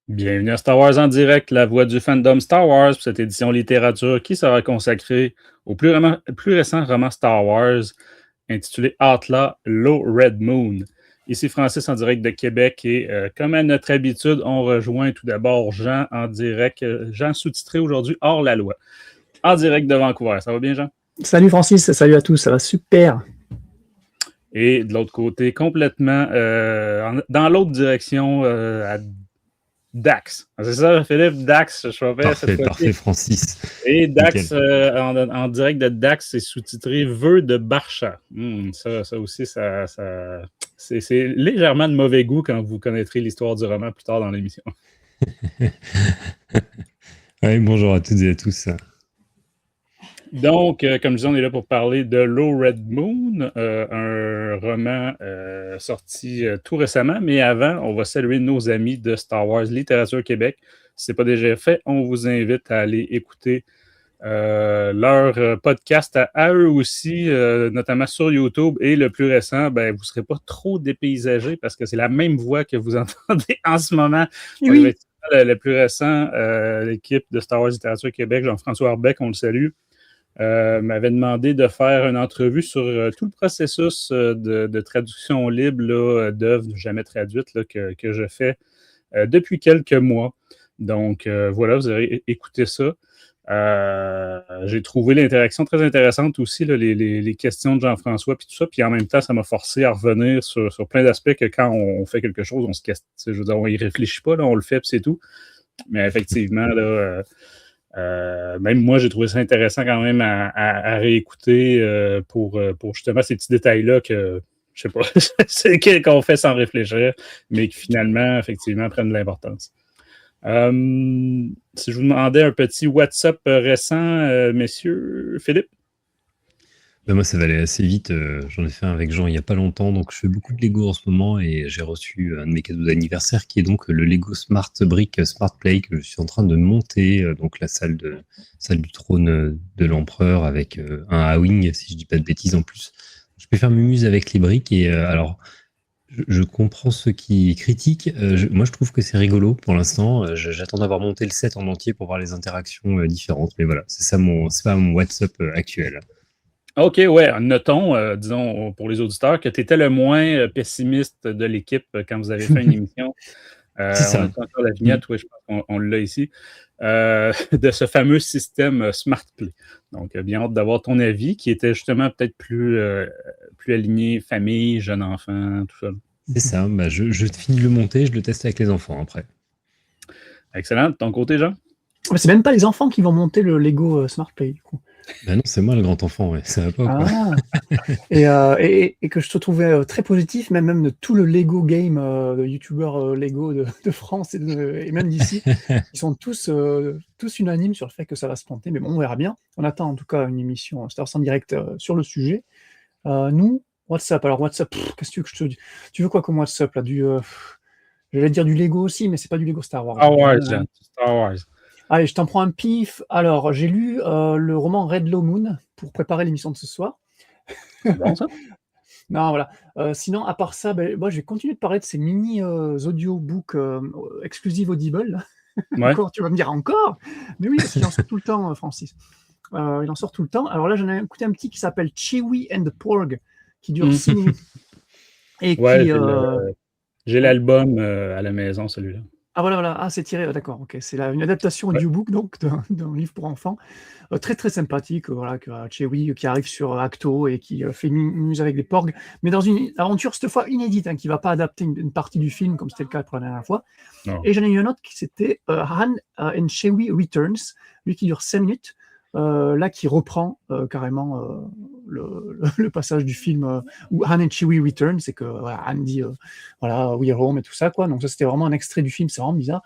Bienvenue à Star Wars en direct, la voix du fandom Star Wars pour cette édition littérature qui sera consacrée au plus récent roman Star Wars intitulé Outlaw Low Red Moon. Ici Francis en direct de Québec et comme à notre habitude, on rejoint tout d'abord Jean en direct, Jean sous-titré aujourd'hui hors la loi, en direct de Vancouver. Ça va bien Jean? Salut Francis, salut à tous, ça va super. Et de l'autre côté, complètement dans l'autre direction, à Dax. C'est ça, Philippe, Dax, je savais cette fois-ci. Parfait, Francis. Et Dax, en direct de Dax, c'est sous-titré Vœux de Barcha. Ça aussi, c'est légèrement de mauvais goût quand vous connaîtrez l'histoire du roman plus tard dans l'émission. Oui, bonjour à toutes et à tous. Donc, comme je disais, on est là pour parler de Low Red Moon, un roman sorti tout récemment, mais avant, on va saluer nos amis de Star Wars Littérature Québec. Si ce n'est pas déjà fait, on vous invite à aller écouter leur podcast à eux aussi, notamment sur YouTube. Et le plus récent, vous ne serez pas trop dépaysagés parce que c'est la même voix que vous entendez en ce moment. Oui. Le plus récent, l'équipe de Star Wars Littérature Québec, Jean-François Arbeck, on le salue, m'avait demandé de faire une entrevue sur tout le processus de traduction libre d'œuvres jamais traduites que je fais depuis quelques mois. Donc, voilà, vous avez écouté ça. J'ai trouvé l'interaction très intéressante aussi, là, les questions de Jean-François puis tout ça. Puis en même temps, ça m'a forcé à revenir sur plein d'aspects que quand on fait quelque chose, on se questionne. Je veux dire, on y réfléchit pas, là, on le fait puis c'est tout. Mais effectivement, là, même moi, j'ai trouvé ça intéressant quand même à réécouter pour justement ces petits détails-là que, je sais pas, c'est qu'on fait sans réfléchir, mais qui finalement, effectivement, prennent de l'importance. Si je vous demandais un petit WhatsApp récent, messieurs, Philippe? Moi, ça va aller assez vite. J'en ai fait un avec Jean il n'y a pas longtemps, donc je fais beaucoup de Lego en ce moment et j'ai reçu un de mes cadeaux d'anniversaire qui est donc le Lego Smart Brick Smart Play que je suis en train de monter, donc la salle du trône de l'empereur avec un A-Wing, si je dis pas de bêtises en plus. Je peux faire mumuse avec les briques et alors je comprends ceux qui critiquent. Moi, je trouve que c'est rigolo pour l'instant. J'attends d'avoir monté le set en entier pour voir les interactions différentes. Mais voilà, c'est pas mon WhatsApp actuel. OK, ouais. Notons, disons, pour les auditeurs, que tu étais le moins pessimiste de l'équipe quand vous avez fait une émission. C'est ça. On a encore la vignette, oui, je pense qu'on l'a ici, de ce fameux système Smart Play. Donc, bien hâte d'avoir ton avis, qui était justement peut-être plus aligné famille, jeune enfant, tout ça. C'est ça. Je finis de le monter, je le teste avec les enfants après. Excellent. De ton côté, Jean? Mais c'est même pas les enfants qui vont monter le Lego Smart Play, du coup. Non, c'est moi le grand enfant, ouais. Ça va pas, quoi. Et que je te trouvais très positif, même de tout le Lego game, de youtubeurs Lego de France et même d'ici. Ils sont tous unanimes sur le fait que ça va se planter, mais bon, on verra bien. On attend en tout cas une émission Star Wars en direct sur le sujet. Nous, WhatsApp. Alors WhatsApp, qu'est-ce que tu veux que je te dise? Tu veux quoi comme WhatsApp là? J'allais dire du Lego aussi, mais c'est pas du Lego Star Wars. Star Wars, Jean. Star Wars. Allez, je t'en prends un pif. Alors, j'ai lu le roman Red Low Moon pour préparer l'émission de ce soir. C'est bon, ça? Non, voilà. Sinon, à part ça, moi, je vais continuer de parler de ces mini audiobooks exclusives Audible. Ouais. Encore, tu vas me dire encore? Mais oui, parce qu'il en sort tout le temps, Francis. Il en sort tout le temps. Alors là, j'en ai écouté un petit qui s'appelle Chewie and the Porg, qui dure 6 minutes. Et ouais, qui, j'ai l'album à la maison, celui-là. Ah voilà, ah, c'est tiré, d'accord, ok. C'est une adaptation audiobook donc d'un livre pour enfants, très très sympathique, voilà, que Chewie qui arrive sur Acto et qui fait muse avec des porgs, mais dans une aventure cette fois inédite, qui ne va pas adapter une partie du film comme c'était le cas pour la dernière fois. Non. Et j'en ai eu un autre qui c'était Han and Chewie Returns, lui qui dure 5 minutes, là qui reprend carrément le passage du film où Han and Chewie return, c'est que voilà, Han dit voilà, we are home et tout ça, quoi. Donc ça c'était vraiment un extrait du film, c'est vraiment bizarre.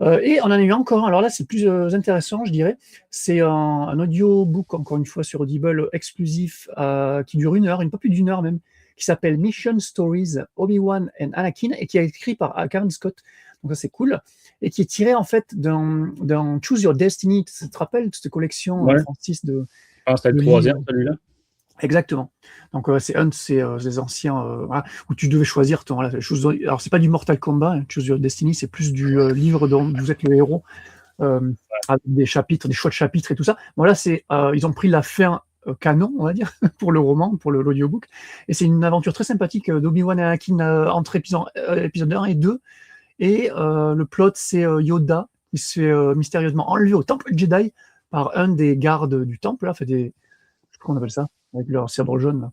Et on en a eu encore, alors là c'est plus intéressant, je dirais. C'est un audiobook, encore une fois sur Audible, exclusif, qui dure 1 heure, pas plus d'1 heure même, qui s'appelle Mission Stories Obi-Wan and Anakin, et qui est écrit par Karen Scott. Donc ça c'est cool, et qui est tiré en fait d'un Choose Your Destiny. Tu te rappelles de cette collection, Francis, de... Je pense que c'était le 3e, celui-là. Exactement. Donc c'est un de ces anciens voilà, où tu devais choisir ton. Voilà, alors c'est pas du Mortal Kombat, hein, Choose Your Destiny, c'est plus du livre dont vous êtes le héros, avec des chapitres, des choix de chapitres et tout ça. Voilà, ils ont pris la fin canon, on va dire, pour le roman, pour l'audiobook. Et c'est une aventure très sympathique d'Obi-Wan et Anakin entre épisode 1 et 2. Et le plot, c'est Yoda qui se fait mystérieusement enlever au temple Jedi par un des gardes du temple, là, je sais pas comment on appelle ça, avec leur sabre jaune, là.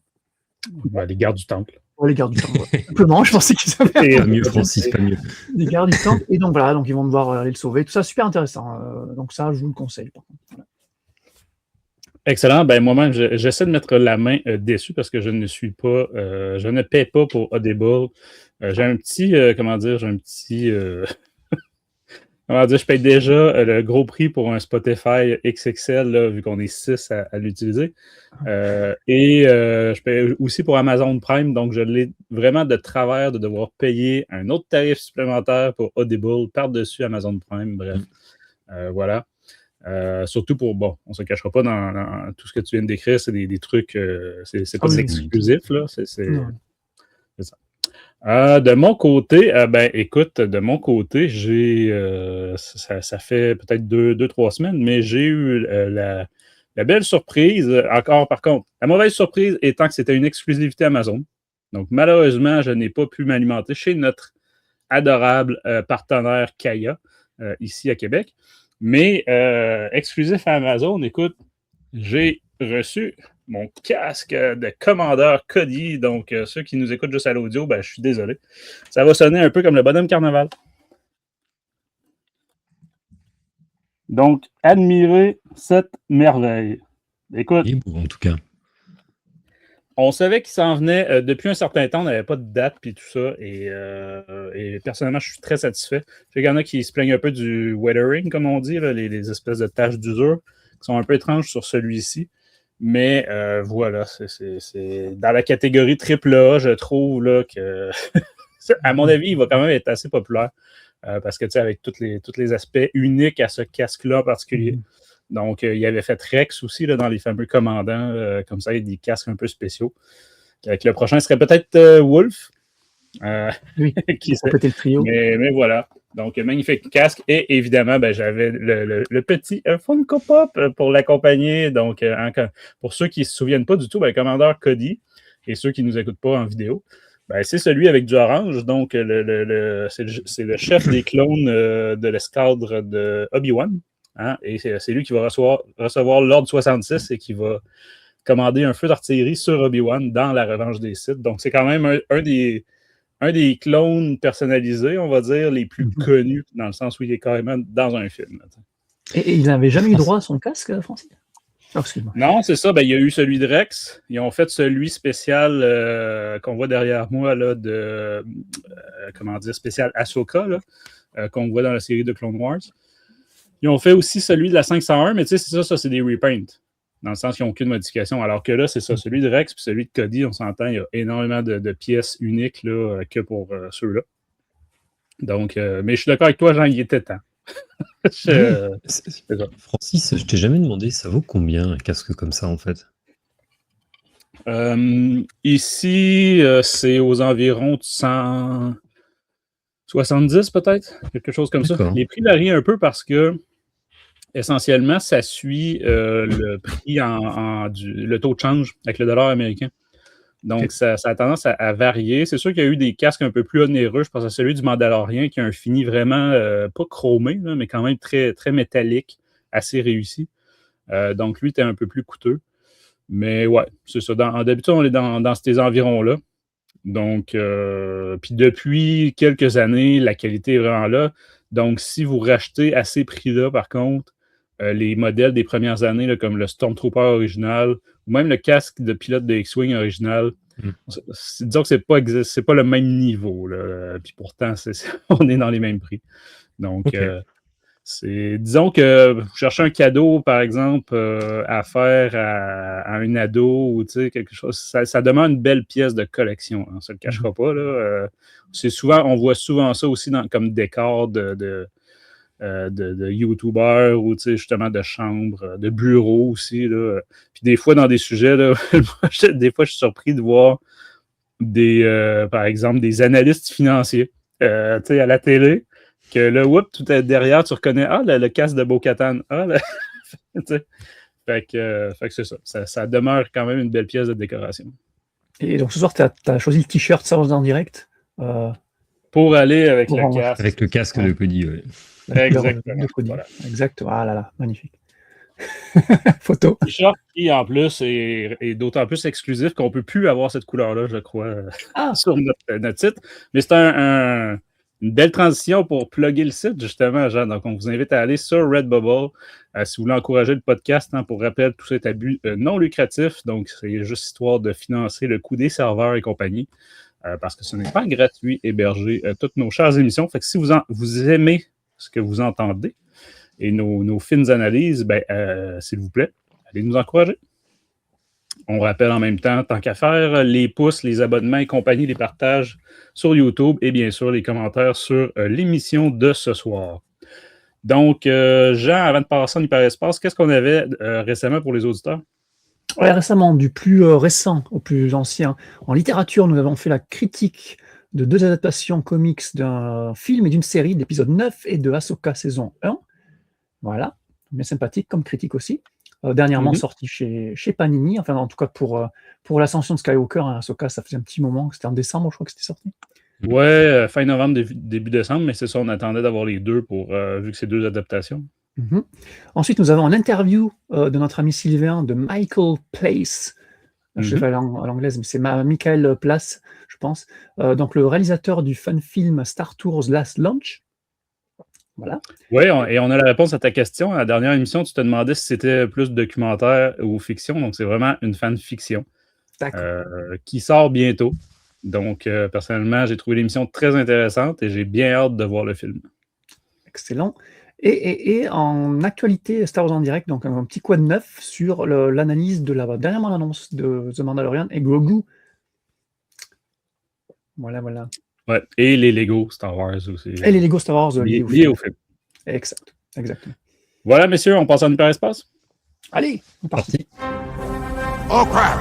Ben, les gardes du temple. Ouais, les gardes du temple. Ouais. Simplement, je pensais qu'ils avaient Pas mieux, Francis, pas mieux. des gardes du temple. Et donc voilà, donc ils vont devoir aller le sauver. Tout ça, super intéressant. Donc ça, je vous le conseille. Par contre. Voilà. Excellent. Ben, moi-même, j'essaie de mettre la main dessus parce que je ne suis pas, je ne paie pas pour Audible. J'ai un petit, comment dire, comment dire, je paye déjà le gros prix pour un Spotify XXL, là, vu qu'on est 6 à l'utiliser. Et je paye aussi pour Amazon Prime, donc je l'ai vraiment de travers de devoir payer un autre tarif supplémentaire pour Audible par-dessus Amazon Prime. Bref, voilà. Surtout pour, bon, on ne se cachera pas dans tout ce que tu viens de décrire, c'est des trucs, c'est pas des exclusifs, là, c'est ça. De mon côté, ben écoute, j'ai ça fait peut-être 2-3 semaines, mais j'ai eu la belle surprise, encore par contre, la mauvaise surprise étant que c'était une exclusivité Amazon. Donc malheureusement, je n'ai pas pu m'alimenter chez notre adorable partenaire Kaya, ici à Québec. Mais exclusif à Amazon, écoute, j'ai reçu mon casque de commandeur Cody. Donc, ceux qui nous écoutent juste à l'audio, ben, je suis désolé. Ça va sonner un peu comme le bonhomme carnaval. Donc, admirez cette merveille. Écoute. Il est beau, en tout cas. On savait qu'il s'en venait depuis un certain temps. On n'avait pas de date puis tout ça. Et personnellement, je suis très satisfait. Je sais qu'il y en a qui se plaignent un peu du weathering, comme on dit, là, les espèces de taches d'usure qui sont un peu étranges sur celui-ci. Mais voilà, c'est dans la catégorie AAA, je trouve là, que, à mon avis, il va quand même être assez populaire. Parce que, tu sais, avec tous les aspects uniques à ce casque-là en particulier. Donc, il avait fait Rex aussi là, dans les fameux commandants. Comme ça, il y a des casques un peu spéciaux. Avec le prochain serait peut-être Wolf. Oui, qui sait. Le trio. Mais voilà. Donc, magnifique casque. Et évidemment, ben, j'avais le petit Funko Pop pour l'accompagner. Donc, pour ceux qui ne se souviennent pas du tout, ben, le commandeur Cody et ceux qui ne nous écoutent pas en vidéo, ben, c'est celui avec du orange. Donc, c'est le chef des clones de l'escadre de Obi-Wan. Hein? Et c'est lui qui va recevoir l'ordre 66 et qui va commander un feu d'artillerie sur Obi-Wan dans la revanche des Sith. Donc, c'est quand même un des clones personnalisés, on va dire, les plus connus, dans le sens où il est carrément dans un film. Et il n'avait jamais eu droit à son casque, Francis? Oh, non, c'est ça. Ben, il y a eu celui de Rex. Ils ont fait celui spécial qu'on voit derrière moi, là, comment dire, spécial Ahsoka, là, qu'on voit dans la série de Clone Wars. Ils ont fait aussi celui de la 501, mais tu sais, c'est ça, c'est des repaints. Dans le sens qu'ils n'ont aucune modification. Alors que là, c'est ça, celui de Rex puis celui de Cody, on s'entend, il y a énormément de pièces uniques là, que pour ceux-là. Donc, mais je suis d'accord avec toi, Jean, il était temps. Francis, je t'ai jamais demandé, ça vaut combien un casque comme ça, en fait? Ici, c'est aux environs de 170 peut-être, quelque chose comme ça. Les prix varient un peu parce que essentiellement, ça suit le prix le taux de change avec le dollar américain. Donc, ça a tendance à varier. C'est sûr qu'il y a eu des casques un peu plus onéreux. Je pense à celui du Mandalorian qui a un fini vraiment pas chromé, là, mais quand même très, très métallique, assez réussi. Donc, lui, était un peu plus coûteux. Mais ouais, c'est ça. D'habitude, on est dans ces environs-là. Donc, puis depuis quelques années, la qualité est vraiment là. Donc, si vous rachetez à ces prix-là, par contre, les modèles des premières années, là, comme le Stormtrooper original, ou même le casque de pilote de X-Wing original, disons que c'est pas le même niveau. Là, puis pourtant, on est dans les mêmes prix. Donc, disons que vous cherchez un cadeau, par exemple, à faire à un ado ou quelque chose, ça demande une belle pièce de collection. On ne se le cachera pas. Là. On voit souvent ça aussi comme décor de YouTubers ou justement de chambres, de bureaux aussi. Là. Puis des fois, dans des sujets, là, des fois, je suis surpris de voir par exemple, des analystes financiers à la télé, que là, tout est derrière, tu reconnais, le casque de Bo-Katan. Fait que c'est ça. Ça demeure quand même une belle pièce de décoration. Et donc ce soir, tu as choisi le t-shirt Star Wars en direct pour aller avec le casque. Avec le casque de Cody, oui. Exactement. De Cody. Voilà. Exactement. Ah là là, magnifique. Photo. T-shirt qui, en plus, est d'autant plus exclusif qu'on ne peut plus avoir cette couleur-là, je crois, sur notre site. Mais c'est une belle transition pour plugger le site, justement, Jean. Donc, on vous invite à aller sur Redbubble si vous voulez encourager le podcast. Pour rappel, tout cet abus non lucratif. Donc, c'est juste histoire de financer le coût des serveurs et compagnie. Parce que ce n'est pas gratuit héberger toutes nos chères émissions. Fait que si vous aimez ce que vous entendez et nos fines analyses, s'il vous plaît, allez nous encourager. On rappelle en même temps, tant qu'à faire, les pouces, les abonnements et compagnie, les partages sur YouTube et bien sûr les commentaires sur l'émission de ce soir. Donc, Jean, avant de passer en hyperespace, qu'est-ce qu'on avait récemment pour les auditeurs? Ouais, récemment, du plus récent au plus ancien. En littérature, nous avons fait la critique de 2 adaptations comics d'un film et d'une série, de l'épisode 9 et de Ahsoka saison 1. Voilà, bien sympathique comme critique aussi. Dernièrement sorti chez Panini, enfin en tout cas pour l'ascension de Skywalker, Ahsoka, ça faisait un petit moment, c'était en décembre, je crois que c'était sorti. Ouais, fin novembre, début décembre, mais c'est ça, on attendait d'avoir les deux vu que c'est 2 adaptations. Ensuite, nous avons une interview de notre ami Sylvain de Michael Place. Je sais pas à l'anglaise, mais c'est Michael Place, je pense. Donc le réalisateur du fun film Star Tours Last Launch. Voilà. Oui, et on a la réponse à ta question. À la dernière émission, tu te demandais si c'était plus documentaire ou fiction. Donc, c'est vraiment une fanfiction qui sort bientôt. Donc, personnellement, j'ai trouvé l'émission très intéressante et j'ai bien hâte de voir le film. Excellent. Et en actualité, Star Wars en direct, donc un petit quoi de neuf sur l'analyse de la dernière annonce de The Mandalorian et Grogu. Voilà. Ouais, et les Lego Star Wars aussi. Et les Lego Star Wars liés au film. Exactement. Voilà, messieurs, on passe en hyperespace. Allez, on est parti. Oh crap!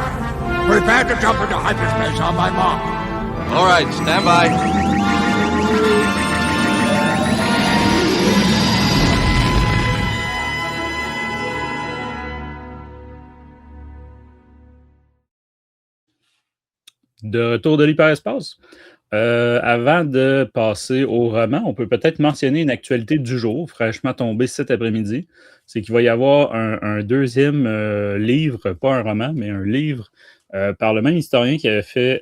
Prepare to jump into hyperspace on my mark. All right, stand by. De retour de l'hyperespace. Avant de passer au roman, on peut peut-être mentionner une actualité du jour, fraîchement tombée cet après-midi. C'est qu'il va y avoir un deuxième livre, pas un roman, mais un livre par le même historien qui avait fait,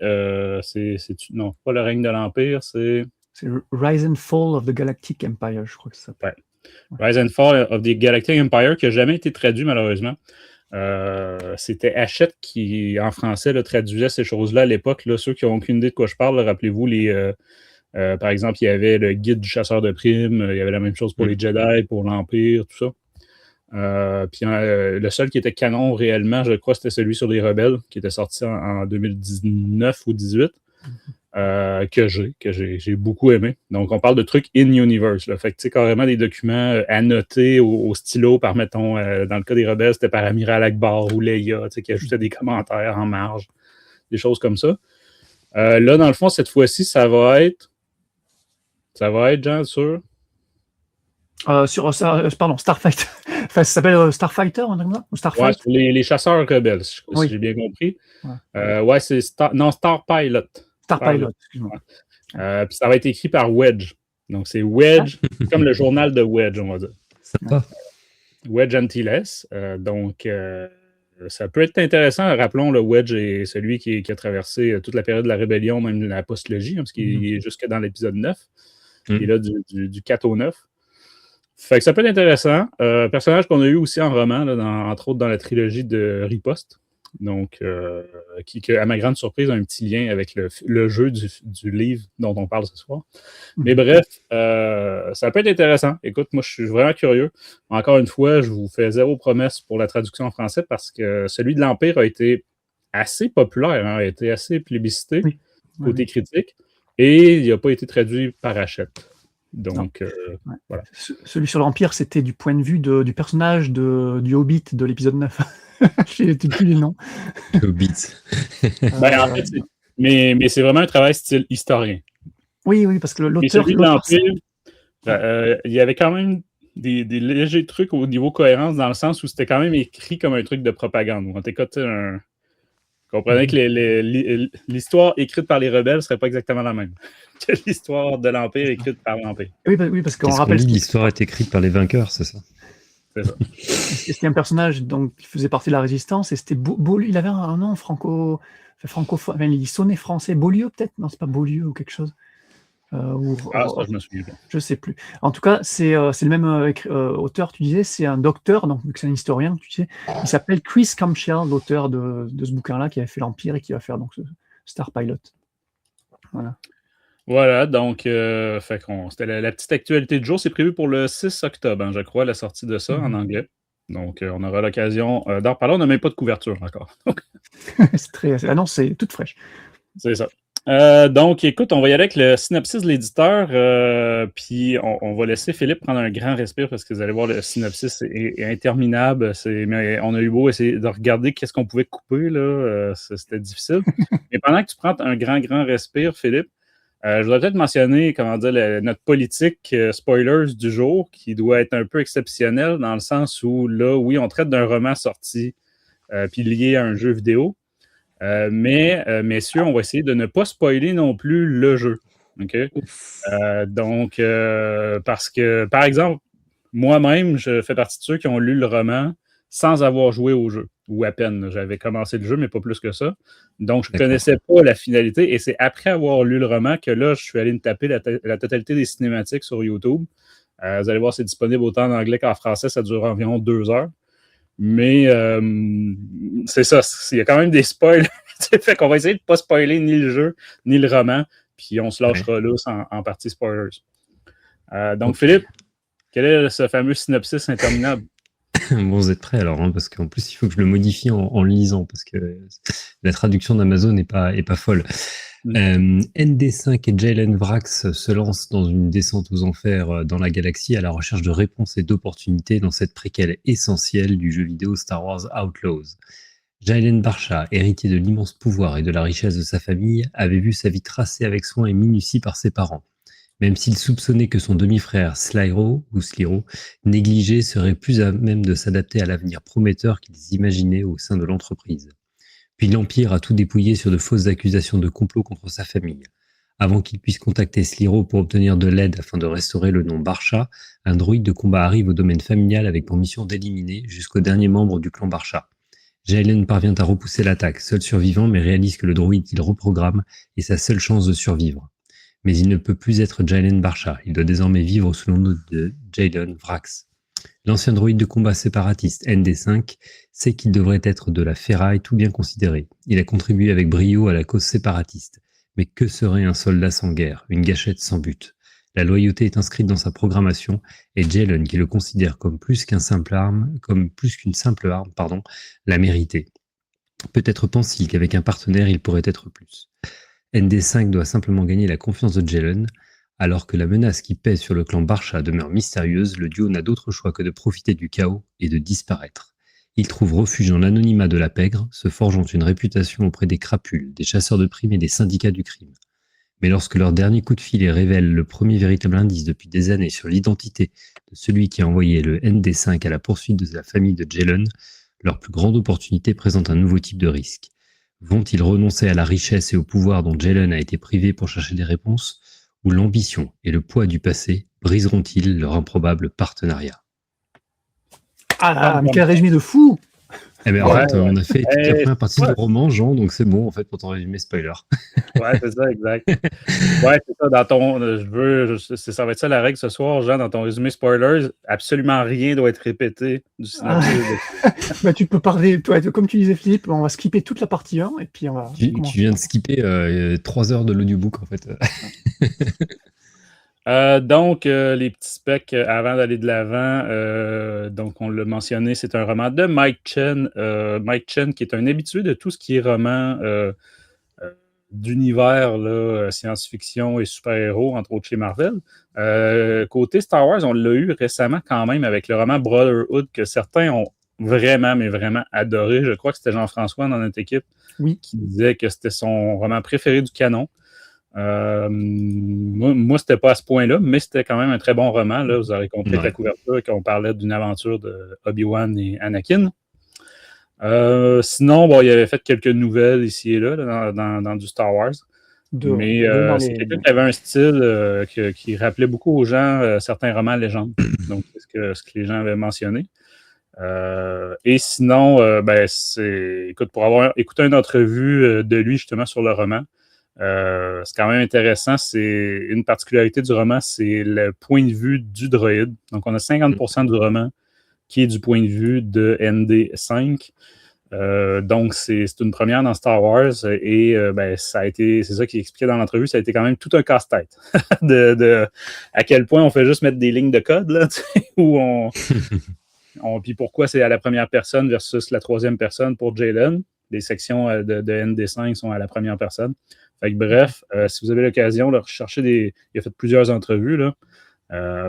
non, pas le règne de l'Empire, c'est Rise and Fall of the Galactic Empire, je crois que ça s'appelle. Ouais. Rise and Fall of the Galactic Empire, qui n'a jamais été traduit malheureusement. C'était Hachette qui, en français, traduisait ces choses-là à l'époque. Ceux qui n'ont aucune idée de quoi je parle, rappelez-vous, par exemple, il y avait le guide du chasseur de primes, il y avait la même chose pour les Jedi, pour l'Empire, tout ça. Puis le seul qui était canon réellement, je crois, c'était celui sur les rebelles, qui était sorti en 2019 ou 2018. Que j'ai beaucoup aimé. Donc, on parle de trucs in-universe. Fait que, tu sais, carrément des documents annotés au stylo par, mettons, dans le cas des rebelles, c'était par Amiral Akbar ou Leia, tu sais, qui ajoutait des commentaires en marge, des choses comme ça. Là, dans le fond, cette fois-ci, ça va être, Jean, sûr? Starfighter. Enfin, ça s'appelle Starfighter, ou Starfighter? Ouais, sur les chasseurs rebelles, si j'ai bien compris. Ouais, c'est Starpilot. Starpilot, excuse-moi. Puis ça va être écrit par Wedge. Donc, c'est Wedge, comme le journal de Wedge, on va dire. Sympa. Wedge Antilles. Donc, ça peut être intéressant. Rappelons, le Wedge est celui qui a traversé toute la période de la rébellion, même de la postlogie, parce qu'il est jusque dans l'épisode 9. Il est là du 4 au 9. Fait que ça peut être intéressant. Personnage qu'on a eu aussi en roman, là, entre autres dans la trilogie de Riposte. Donc, qui, à ma grande surprise, a un petit lien avec le jeu du livre dont on parle ce soir. Mais bref, ça peut être intéressant. Écoute, moi, je suis vraiment curieux. Encore une fois, je vous fais zéro promesse pour la traduction en français parce que celui de l'Empire a été assez populaire, a été assez plébiscité côté critique, et il n'a pas été traduit par Hachette. Donc, Ouais. voilà. Celui sur l'Empire, c'était du point de vue du personnage du Hobbit de l'épisode 9. Je n'ai plus les noms. Hobbit. Ben, en fait, mais c'est vraiment un travail style historien. Oui, parce que Et l'auteur... celui de l'Empire, il y avait quand même des légers trucs au niveau cohérence, dans le sens où c'était quand même écrit comme un truc de propagande. En tout cas, comprenez que l'histoire écrite par les rebelles ne serait pas exactement la même que l'histoire de l'Empire écrite par l'Empire. Oui, parce qu'on Qu'est-ce qu'on rappelle... dit, l'histoire est écrite par les vainqueurs, c'est ça? C'est ça. C'était un personnage donc, qui faisait partie de la résistance, et c'était il avait un nom francophone, enfin, il sonnait français. Beaulieu, peut-être? Non, c'est pas Beaulieu ou quelque chose. Ça, je me souviens pas. Je sais plus. En tout cas, c'est le même auteur, tu disais, c'est un docteur, donc vu que c'est un historien, tu sais, il s'appelle Chris Camchill, l'auteur de ce bouquin-là, qui avait fait l'Empire et qui va faire donc Star Pilot. Voilà, donc c'était la petite actualité du jour. C'est prévu pour le 6 octobre, je crois, la sortie de ça en anglais. Donc, on aura l'occasion d'en reparler. On n'a même pas de couverture encore. Non, c'est toute fraîche. C'est ça. Donc, écoute, on va y aller avec le synopsis de l'éditeur, puis on va laisser Philippe prendre un grand respire parce que vous allez voir, le synopsis est interminable. Mais on a eu beau essayer de regarder qu'est-ce qu'on pouvait couper, là, c'était difficile. Mais pendant que tu prends un grand respire, Philippe, je voudrais peut-être mentionner, notre politique spoilers du jour, qui doit être un peu exceptionnelle dans le sens où, là, oui, on traite d'un roman sorti puis lié à un jeu vidéo. Mais, messieurs, on va essayer de ne pas spoiler non plus le jeu. OK? Donc, parce que, par exemple, moi-même, je fais partie de ceux qui ont lu le roman sans avoir joué au jeu, ou à peine. J'avais commencé le jeu, mais pas plus que ça. Donc, je ne connaissais pas la finalité, et c'est après avoir lu le roman que là, je suis allé me taper la totalité des cinématiques sur YouTube. Vous allez voir, c'est disponible autant en anglais qu'en français. Ça dure environ 2 heures. Mais c'est ça, il y a quand même des spoils. Fait qu'on va essayer de ne pas spoiler ni le jeu, ni le roman, puis on se lâchera là en partie spoilers. Donc, Philippe, quel est ce fameux synopsis interminable? Bon, vous êtes prêts alors, parce qu'en plus, il faut que je le modifie en le lisant, parce que la traduction d'Amazon n'est pas folle. ND5 et Jalen Vrax se lancent dans une descente aux enfers dans la galaxie à la recherche de réponses et d'opportunités dans cette préquelle essentielle du jeu vidéo Star Wars Outlaws. Jalen Barsha, héritier de l'immense pouvoir et de la richesse de sa famille, avait vu sa vie tracée avec soin et minutie par ses parents. Même s'il soupçonnait que son demi-frère Sliro, négligé, serait plus à même de s'adapter à l'avenir prometteur qu'ils imaginaient au sein de l'entreprise. Puis l'Empire a tout dépouillé sur de fausses accusations de complot contre sa famille. Avant qu'il puisse contacter Sliro pour obtenir de l'aide afin de restaurer le nom Barsha, un droïde de combat arrive au domaine familial avec pour mission d'éliminer jusqu'au dernier membre du clan Barsha. Jalen parvient à repousser l'attaque, seul survivant, mais réalise que le droïde qu'il reprogramme est sa seule chance de survivre. Mais il ne peut plus être Jalen Barsha, il doit désormais vivre sous le nom de Jalen Vrax. L'ancien droïde de combat séparatiste ND5 sait qu'il devrait être de la ferraille tout bien considéré. Il a contribué avec brio à la cause séparatiste. Mais que serait un soldat sans guerre, une gâchette sans but? La loyauté est inscrite dans sa programmation, et Jalen, qui le considère comme plus qu'une simple arme, l'a mérité. Peut-être pense-t-il qu'avec un partenaire, il pourrait être plus. ND5 doit simplement gagner la confiance de Jalen. Alors que la menace qui pèse sur le clan Barsha demeure mystérieuse, le duo n'a d'autre choix que de profiter du chaos et de disparaître. Il trouve refuge dans l'anonymat de la pègre, se forgeant une réputation auprès des crapules, des chasseurs de primes et des syndicats du crime. Mais lorsque leur dernier coup de filet révèle le premier véritable indice depuis des années sur l'identité de celui qui a envoyé le ND5 à la poursuite de la famille de Jalen, leur plus grande opportunité présente un nouveau type de risque. Vont-ils renoncer à la richesse et au pouvoir dont Jalen a été privé pour chercher des réponses, ou l'ambition et le poids du passé briseront-ils leur improbable partenariat? Mais quel résumé de fou! Eh bien, en fait, on a fait toute la première partie du roman, Jean, donc c'est bon, en fait, pour ton résumé spoiler. Ouais, c'est ça, exact. Ouais, c'est ça, ça va être ça la règle ce soir, Jean, dans ton résumé spoilers, absolument rien doit être répété du synopsis. Tu peux parler, comme tu disais, Philippe, on va skipper toute la partie 1, et puis on va... Tu viens de skipper 3 heures de l'audiobook, en fait. Donc, les petits specs avant d'aller de l'avant, donc on l'a mentionné, c'est un roman de Mike Chen. Mike Chen, qui est un habitué de tout ce qui est roman d'univers là, science-fiction et super-héros, entre autres chez Marvel. Côté Star Wars, on l'a eu récemment quand même avec le roman Brotherhood que certains ont vraiment, mais vraiment adoré. Je crois que c'était Jean-François dans notre équipe qui disait que c'était son roman préféré du canon. Moi, c'était pas à ce point-là, mais c'était quand même un très bon roman. Là. Vous aurez compris la couverture qu'on parlait d'une aventure de Obi-Wan et Anakin. Sinon, bon, il avait fait quelques nouvelles ici et là dans du Star Wars. Mais c'est quelqu'un qui avait un style qui rappelait beaucoup aux gens certains romans légendes. Donc, c'est ce que les gens avaient mentionné. Et sinon, écoute, pour avoir écouté une entrevue de lui justement sur le roman, c'est quand même intéressant. C'est une particularité du roman, c'est le point de vue du droïde. Donc, on a 50% du roman qui est du point de vue de ND5. Donc, c'est une première dans Star Wars et ça a été, c'est ça qui expliquait dans l'entrevue, ça a été quand même tout un casse-tête de à quel point on fait juste mettre des lignes de code là, où puis pourquoi c'est à la première personne versus la troisième personne pour Jalen. Les sections de ND5 sont à la première personne. Fait que, bref, si vous avez l'occasion de rechercher il a fait plusieurs entrevues, là,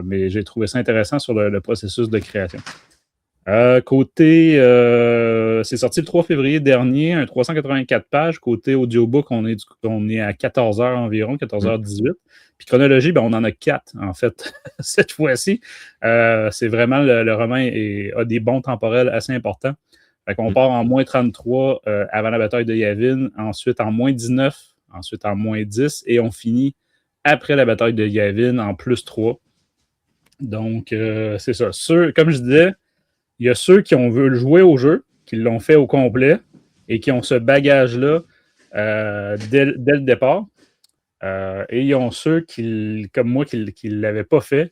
mais j'ai trouvé ça intéressant sur le processus de création. Côté, c'est sorti le 3 février dernier, un 384 pages. Côté audiobook, on est à 14 heures environ, 14h18. Puis chronologie, on en a 4, en fait, cette fois-ci. C'est vraiment, le roman a des bons temporels assez importants. Fait qu'on part en moins 33 avant la bataille de Yavin, ensuite en moins 19, ensuite en moins 10, et on finit après la bataille de Yavin en plus 3. Donc, c'est ça. Comme je disais, il y a ceux qui ont voulu jouer au jeu, qui l'ont fait au complet et qui ont ce bagage-là dès le départ. Et il y a ceux comme moi qui ne l'avaient pas fait,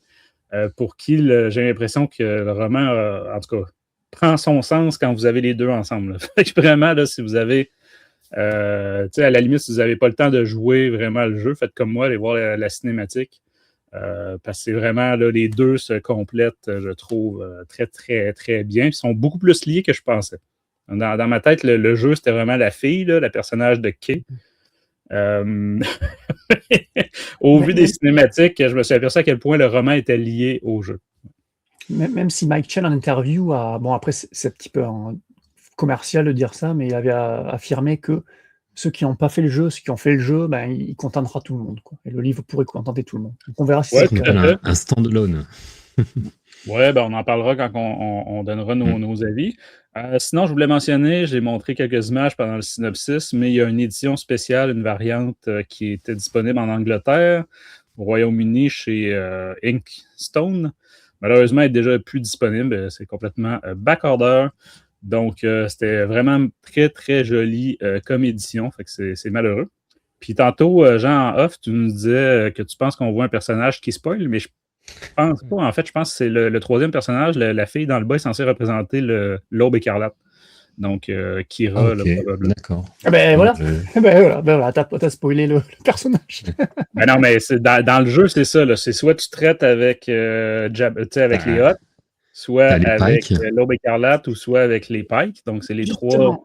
pour qui j'ai l'impression que le roman, en tout cas, prend son sens quand vous avez les deux ensemble. Fait que vraiment, là, si vous avez, à la limite, si vous n'avez pas le temps de jouer vraiment le jeu, faites comme moi, allez voir la cinématique. Parce que c'est vraiment, là, les deux se complètent, je trouve, très, très, très bien. Ils sont beaucoup plus liés que je pensais. Dans ma tête, le jeu, c'était vraiment la fille, là, le personnage de Kay. Au vu des cinématiques, je me suis aperçu à quel point le roman était lié au jeu. Même si Mike Chen en interview après c'est un petit peu commercial de dire ça, mais il avait affirmé que ceux qui n'ont pas fait le jeu, ceux qui ont fait le jeu, il contentera tout le monde, quoi. Et le livre pourrait contenter tout le monde. Donc on verra si c'est un stand-alone. Oui, on en parlera quand on donnera nos avis. Sinon, je voulais mentionner, j'ai montré quelques images pendant le synopsis, mais il y a une édition spéciale, une variante qui était disponible en Angleterre, au Royaume-Uni, chez Inkstone. Malheureusement, elle est déjà plus disponible. C'est complètement backorder. Donc, c'était vraiment très, très joli comme édition. Fait que c'est malheureux. Puis tantôt, Jean, en off, tu nous disais que tu penses qu'on voit un personnage qui spoil, mais je pense pas. En fait, je pense que c'est le troisième personnage. La fille dans le bas est censée représenter l'Aube écarlate. Donc, Kira, probablement. D'accord. Voilà. T'as spoilé le personnage. Non, mais dans le jeu, c'est ça. Là. C'est soit tu traites avec, avec les Hoth, soit avec l'Aube écarlate, ou soit avec les Pikes. Donc, c'est les trois.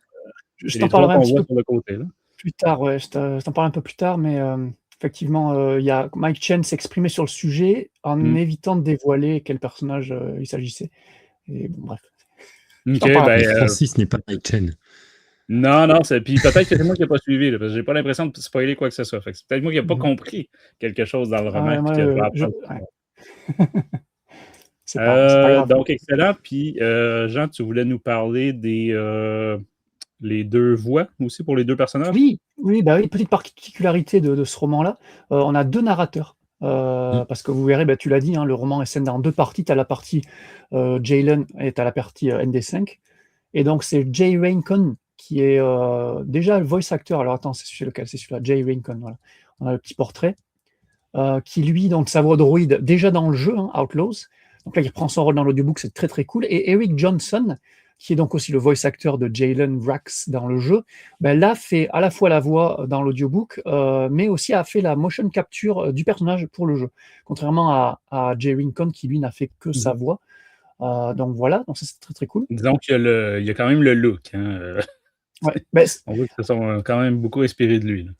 Je t'en parlerai un petit peu sur le côté, là. Plus tard, ouais. Je t'en parle un peu plus tard, mais effectivement, il y a Mike Chen s'exprimait sur le sujet en évitant de dévoiler quel personnage il s'agissait. Et bon, bref. Ok, Francis n'est pas Mike Chen. Non, puis peut-être que c'est moi qui n'ai pas suivi, là, parce que j'ai pas l'impression de spoiler quoi que ce soit. Fait que c'est peut-être moi qui n'ai pas compris quelque chose dans le roman. C'est pas grave. Donc, excellent. Puis, Jean, tu voulais nous parler les deux voix aussi pour les deux personnages? Oui, petite particularité de ce roman-là. On a deux narrateurs. Parce que vous verrez, tu l'as dit, le roman est scindé en deux parties. Tu as la partie Jalen et tu as la partie ND5. Et donc, c'est Jay Rincon qui est déjà le voice actor. Alors, attends, c'est lequel? C'est celui-là, Jay Rincon. Voilà. On a le petit portrait. Qui, lui, donc, sa voix droïde, déjà dans le jeu, Outlaws. Donc là, il prend son rôle dans l'audiobook, c'est très, très cool. Et Eric Johnson, qui est donc aussi le voice actor de Jalen Vrax dans le jeu, là, fait à la fois la voix dans l'audiobook, mais aussi a fait la motion capture du personnage pour le jeu. Contrairement à Jay Rincon, qui, lui, n'a fait que sa voix. Donc voilà, donc ça, c'est très, très cool. Disons qu'il y a quand même le look. Ouais, on voit que ça sont quand même beaucoup inspirés de lui. Là.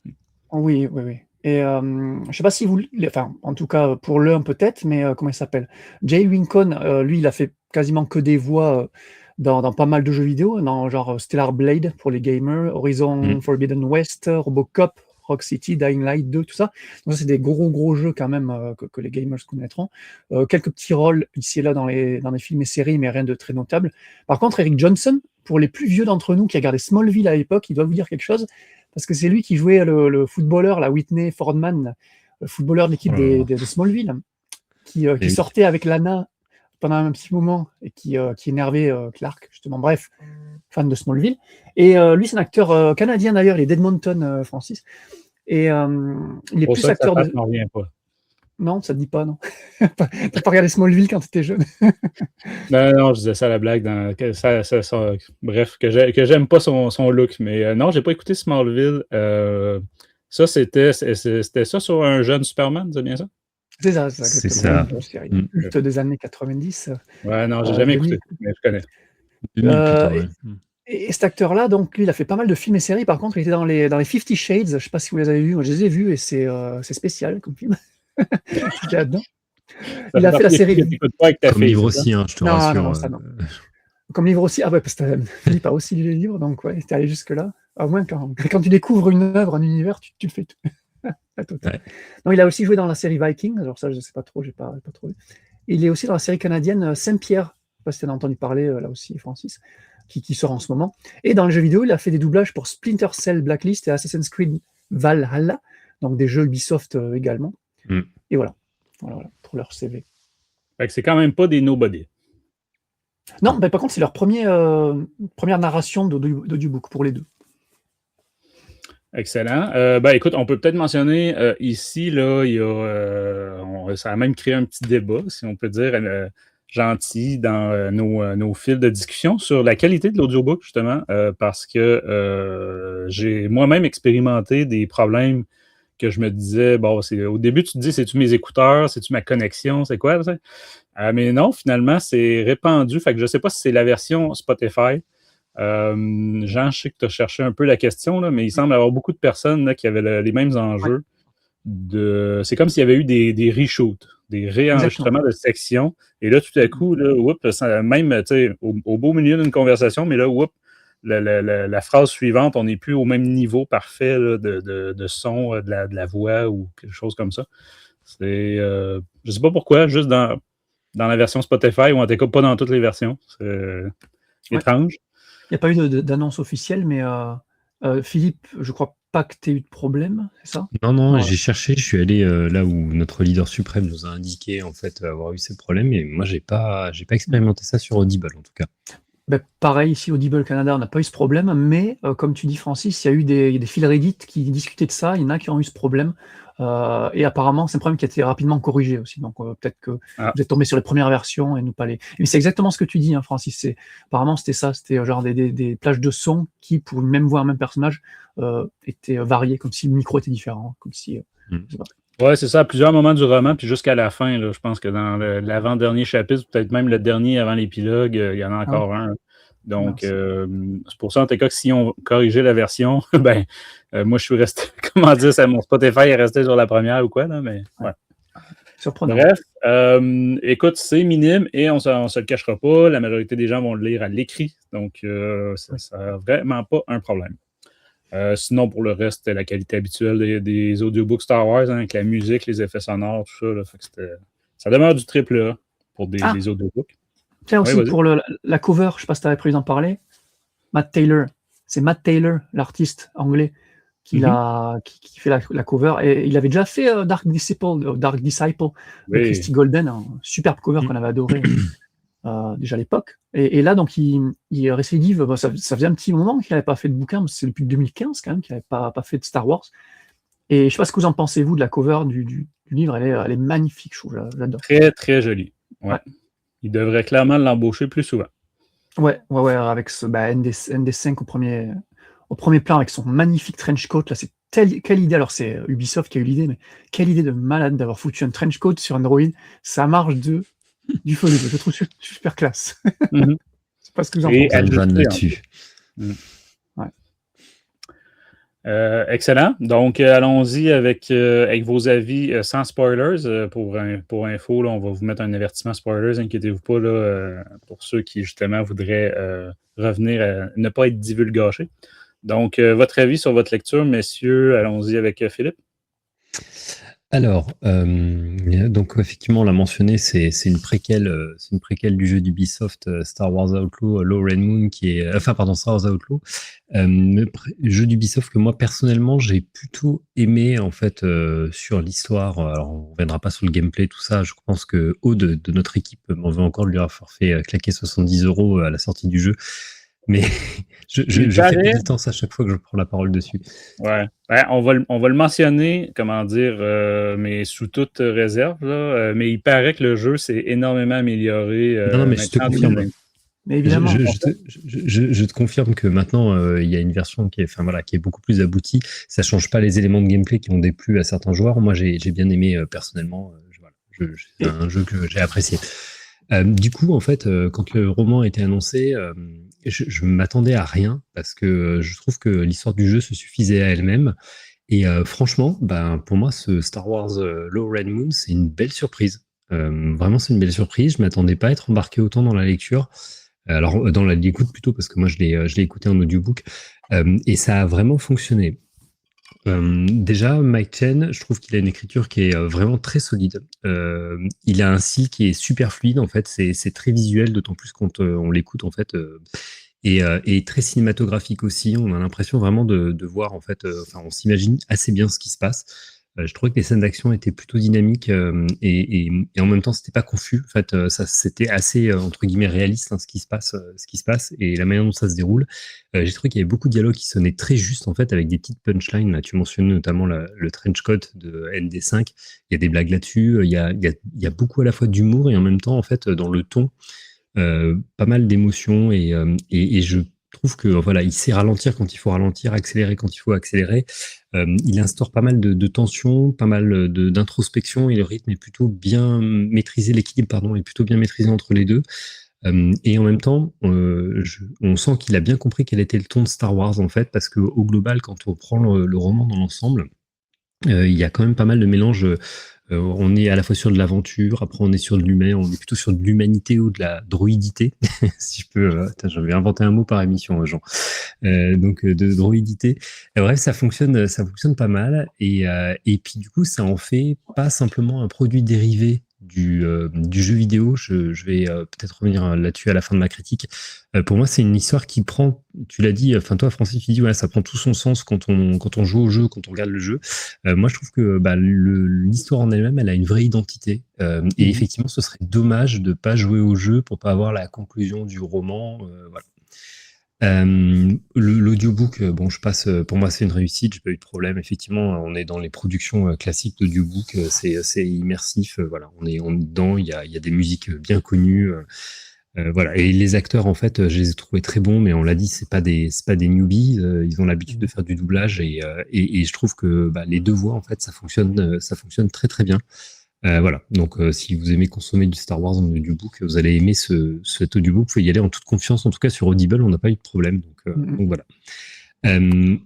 Oui, oui, oui. Et je sais pas si vous, enfin, en tout cas pour l'un peut-être, mais comment il s'appelle? Jay Lincoln, lui, il a fait quasiment que des voix dans pas mal de jeux vidéo, dans genre Stellar Blade pour les gamers, Horizon Forbidden West, Robocop, Rock City, Dying Light 2, tout ça. Donc ça, c'est des gros jeux quand même que les gamers connaîtront. Quelques petits rôles ici et là dans les films et séries, mais rien de très notable. Par contre, Eric Johnson, pour les plus vieux d'entre nous qui regardaient Smallville à l'époque, il doit vous dire quelque chose. Parce que c'est lui qui jouait le footballeur, la Whitney Fordman, le footballeur de l'équipe de Smallville, qui sortait avec Lana pendant un petit moment et qui énervait Clark, justement. Bref, fan de Smallville. Et lui, c'est un acteur canadien d'ailleurs, il est d'Edmonton, Francis. Et il est Pour plus ça que acteur ça de. m'en revient pas. Non, ça te dit pas, non. T'as pas regardé Smallville quand t'étais jeune. Non, je disais ça à la blague. Bref, que j'aime pas son look. Mais non, j'ai pas écouté Smallville. Ça, c'était ça sur un jeune Superman, c'est bien ça? C'est ça, C'est exactement. ça. Une série culte des années 90. Ouais, non, j'ai jamais 2000. écouté, mais je connais. 2000 plutôt, ouais. Et cet acteur-là, donc lui, il a fait pas mal de films et séries. Par contre, il était dans les 50 Shades. Je sais pas si vous les avez vus. Moi, je les ai vus et c'est spécial comme film. J'étais là-dedans. Il a fait la série. Comme livre aussi, hein, je te rassure. Non, ça non. Comme livre aussi. Ah ouais, parce que Philippe a aussi lu les livres, donc ouais, t'es allé jusque-là. Au moins, quand tu découvres une œuvre, un univers, tu le fais tout. La totale. Ouais. Non, il a aussi joué dans la série Vikings. Alors ça, je sais pas trop, j'ai pas trop vu. Il est aussi dans la série canadienne Saint-Pierre. Je sais pas si tu en as entendu parler là aussi, Francis, qui sort en ce moment. Et dans les jeux vidéo, il a fait des doublages pour Splinter Cell Blacklist et Assassin's Creed Valhalla, donc des jeux Ubisoft également. Et voilà, pour leur CV. Fait que c'est quand même pas des nobody. Non, mais par contre, c'est leur première narration d'audiobook pour les deux. Excellent. Écoute, on peut peut-être mentionner ici, là, il y a, ça a même créé un petit débat, si on peut dire, gentil dans nos fils de discussion sur la qualité de l'audiobook, justement, parce que j'ai moi-même expérimenté des problèmes que je me disais, bon, au début, tu te dis, c'est-tu mes écouteurs, c'est-tu ma connexion, c'est quoi, ça? Mais non, finalement, c'est répandu. Fait que je ne sais pas si c'est la version Spotify. Jean, je sais que tu as cherché un peu la question, là, mais il semble y avoir beaucoup de personnes là, qui avaient les mêmes enjeux. C'est comme s'il y avait eu des reshoots, des réenregistrements de sections. Et là, tout à coup, là, même au beau milieu d'une conversation, mais là, la phrase suivante, on n'est plus au même niveau parfait là, de son, de la voix ou quelque chose comme ça. Je ne sais pas pourquoi, juste dans la version Spotify, ou en tout cas pas dans toutes les versions. C'est étrange. Il n'y a pas eu d'annonce officielle, mais Philippe, je crois pas que tu aies eu de problème, c'est ça? Non, j'ai cherché, je suis allé là où notre leader suprême nous a indiqué en fait avoir eu ces problèmes, et moi j'ai pas expérimenté ça sur Audible en tout cas. Pareil, ici Audible Canada, on n'a pas eu ce problème, mais comme tu dis Francis, il y a eu des fils Reddit qui discutaient de ça, il y en a qui ont eu ce problème, et apparemment c'est un problème qui a été rapidement corrigé aussi, donc peut-être que vous êtes tombé sur les premières versions et nous pas les... Mais c'est exactement ce que tu dis, hein, Francis, apparemment c'était ça, c'était genre des plages de son qui, pour une même voix, un même personnage, étaient variées, comme si le micro était différent, comme si... je sais pas. Ouais, c'est ça, à plusieurs moments du roman, puis jusqu'à la fin, là, je pense que dans l'avant-dernier chapitre, peut-être même le dernier avant l'épilogue, il y en a encore un. Donc, c'est pour ça, en tout cas, que si on corrigeait la version, moi, je suis resté, comment dire, mon Spotify est resté sur la première ou quoi, là, mais ouais. Surprenant. Bref, écoute, c'est minime et on se le cachera pas, la majorité des gens vont le lire à l'écrit, donc ça n'a vraiment pas un problème. Sinon, pour le reste, c'était la qualité habituelle des audiobooks Star Wars, hein, avec la musique, les effets sonores, tout ça. Là, fait que ça demeure du triple A pour des audiobooks. Tiens, aussi pour la cover, je ne sais pas si tu avais prévu d'en parler, Matt Taylor. C'est Matt Taylor, l'artiste anglais, qui fait la cover. Et il avait déjà fait Dark Disciple de Christy Golden, un superbe cover qu'on avait adoré déjà à l'époque. Et là, donc, il récidive. Ça faisait un petit moment qu'il n'avait pas fait de bouquin, c'est depuis 2015 quand même qu'il n'avait pas fait de Star Wars. Et je ne sais pas ce que vous en pensez, vous, de la cover du livre. Elle est magnifique, je trouve. J'adore. Très, très jolie. Ouais. Il devrait clairement l'embaucher plus souvent. Ouais, avec ce ND5 au premier plan, avec son magnifique trench coat. Là, c'est quelle idée. Alors, c'est Ubisoft qui a eu l'idée, mais quelle idée de malade d'avoir foutu un trench coat sur Android. Ça marche du feu. Je trouve super classe. C'est pas ce que vous en pensez. là-dessus. Ouais. Excellent. Donc, allons-y avec vos avis sans spoilers. Pour info, là, on va vous mettre un avertissement spoilers. Inquiétez-vous pas là, pour ceux qui, justement, voudraient revenir à ne pas être divulgachés. Donc, votre avis sur votre lecture, messieurs. Allons-y avec Philippe. Alors, donc effectivement, on l'a mentionné, c'est une préquelle du jeu d'Ubisoft Star Wars Outlaw, Low Red Moon, Star Wars Outlaw, jeu d'Ubisoft que moi personnellement j'ai plutôt aimé en fait sur l'histoire. Alors, on reviendra pas sur le gameplay, tout ça. Je pense que Aude de notre équipe m'en veut encore de lui avoir fait claquer 70 € à la sortie du jeu. Mais je fais pénitence à chaque fois que je prends la parole dessus. Ouais. On va le mentionner, comment dire, mais sous toute réserve. Là, mais il paraît que le jeu s'est énormément amélioré. Non, mais je te confirme. Mais évidemment. Je te confirme que maintenant, il y a une version qui est beaucoup plus aboutie. Ça change pas les éléments de gameplay qui ont déplu à certains joueurs. Moi, j'ai bien aimé personnellement. C'est un jeu que j'ai apprécié. Du coup, en fait, quand le roman a été annoncé, je m'attendais à rien parce que je trouve que l'histoire du jeu se suffisait à elle-même. Et franchement, pour moi, ce Star Wars Low Red Moon, c'est une belle surprise. Vraiment, c'est une belle surprise. Je m'attendais pas à être embarqué autant dans la lecture. Alors, dans l'écoute plutôt, parce que moi, je l'ai écouté en audiobook. Et ça a vraiment fonctionné. Déjà, Mike Chen, je trouve qu'il a une écriture qui est vraiment très solide. Il a un style qui est super fluide, en fait. C'est très visuel, d'autant plus quand on l'écoute, en fait. Et très cinématographique aussi. On a l'impression vraiment de voir, en fait, on s'imagine assez bien ce qui se passe. Je trouvais que les scènes d'action étaient plutôt dynamiques et en même temps, c'était pas confus. En fait, c'était assez entre guillemets réaliste ce qui se passe et la manière dont ça se déroule. J'ai trouvé qu'il y avait beaucoup de dialogues qui sonnaient très juste en fait, avec des petites punchlines. Là, tu mentionnais notamment le trench coat de ND5. Il y a des blagues là-dessus. Il y a beaucoup à la fois d'humour et en même temps, en fait, dans le ton, pas mal d'émotions et je trouve que voilà, il sait ralentir quand il faut ralentir, accélérer quand il faut accélérer. Il instaure pas mal de tension, pas mal d'introspection et le rythme est plutôt bien maîtrisé, l'équilibre est plutôt bien maîtrisé entre les deux. Et en même temps, on sent qu'il a bien compris quel était le ton de Star Wars en fait, parce qu'au global, quand on prend le roman dans l'ensemble, il y a quand même pas mal de mélanges. On est à la fois sur de l'aventure, après on est sur de l'humain, on est plutôt sur de l'humanité ou de la droïdité, si je peux. J'avais inventé un mot par émission, Jean. Donc de droïdité. Bref, ça fonctionne pas mal. Et puis du coup, ça en fait pas simplement un produit dérivé du jeu vidéo. Je vais peut-être revenir là-dessus à la fin de ma critique. Pour moi, c'est une histoire qui prend, tu l'as dit, toi Francis, tu dis ouais, ça prend tout son sens quand on joue au jeu, quand on regarde le jeu. Moi, je trouve que l'histoire en elle-même, elle a une vraie identité. Et effectivement, ce serait dommage de pas jouer au jeu pour pas avoir la conclusion du roman. Voilà. L'audiobook, pour moi c'est une réussite, j'ai pas eu de problème. Effectivement, on est dans les productions classiques d'audiobook, c'est immersif, voilà, on est dedans, il y a des musiques bien connues, voilà. Et les acteurs, en fait, je les ai trouvés très bons, mais on l'a dit, c'est pas des newbies, ils ont l'habitude de faire du doublage et je trouve que les deux voix, en fait, ça fonctionne très très bien. Voilà, donc si vous aimez consommer du Star Wars en audiobook, vous allez aimer cet audiobook. Vous pouvez y aller en toute confiance. En tout cas, sur Audible, on n'a pas eu de problème. Donc voilà.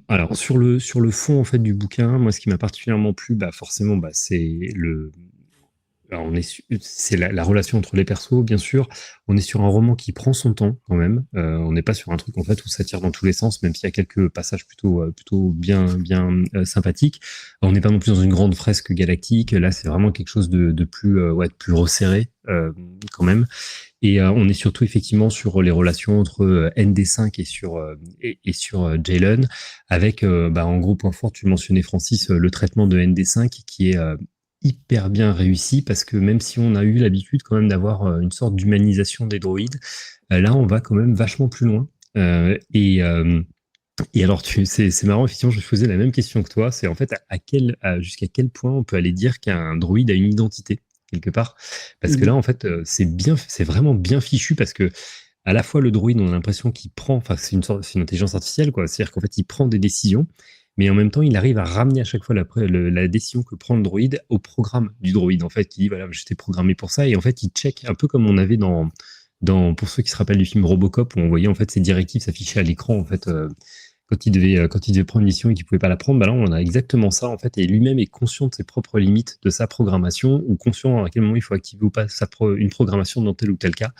Alors sur le fond en fait du bouquin, moi, ce qui m'a particulièrement plu, forcément, c'est alors, c'est la relation entre les persos, bien sûr. On est sur un roman qui prend son temps quand même. On n'est pas sur un truc en fait où ça tire dans tous les sens, même s'il y a quelques passages plutôt bien sympathiques. On n'est pas non plus dans une grande fresque galactique. Là, c'est vraiment quelque chose de plus resserré quand même. Et on est surtout effectivement sur les relations entre ND5 et sur Jalen, avec en gros point fort, tu mentionnais Francis, le traitement de ND5 qui est hyper bien réussi, parce que même si on a eu l'habitude quand même d'avoir une sorte d'humanisation des droïdes, là on va quand même vachement plus loin. Et alors c'est marrant, effectivement, je faisais la même question que toi, c'est en fait jusqu'à quel point on peut aller dire qu'un droïde a une identité quelque part, parce que là en fait c'est vraiment bien fichu, parce que à la fois le droïde, on a l'impression qu'il prend, c'est une intelligence artificielle quoi, c'est-à-dire qu'en fait il prend des décisions, mais en même temps, il arrive à ramener à chaque fois la décision que prend le droïde au programme du droïde, en fait, qui dit, voilà, j'étais programmé pour ça, et en fait, il check un peu comme on avait pour ceux qui se rappellent du film Robocop, où on voyait, en fait, ces directives s'afficher à l'écran, en fait, quand il devait prendre une mission et qu'il pouvait pas la prendre, bah là on a exactement ça en fait, et lui-même est conscient de ses propres limites de sa programmation, ou conscient à quel moment il faut activer ou pas une programmation dans tel ou tel cas.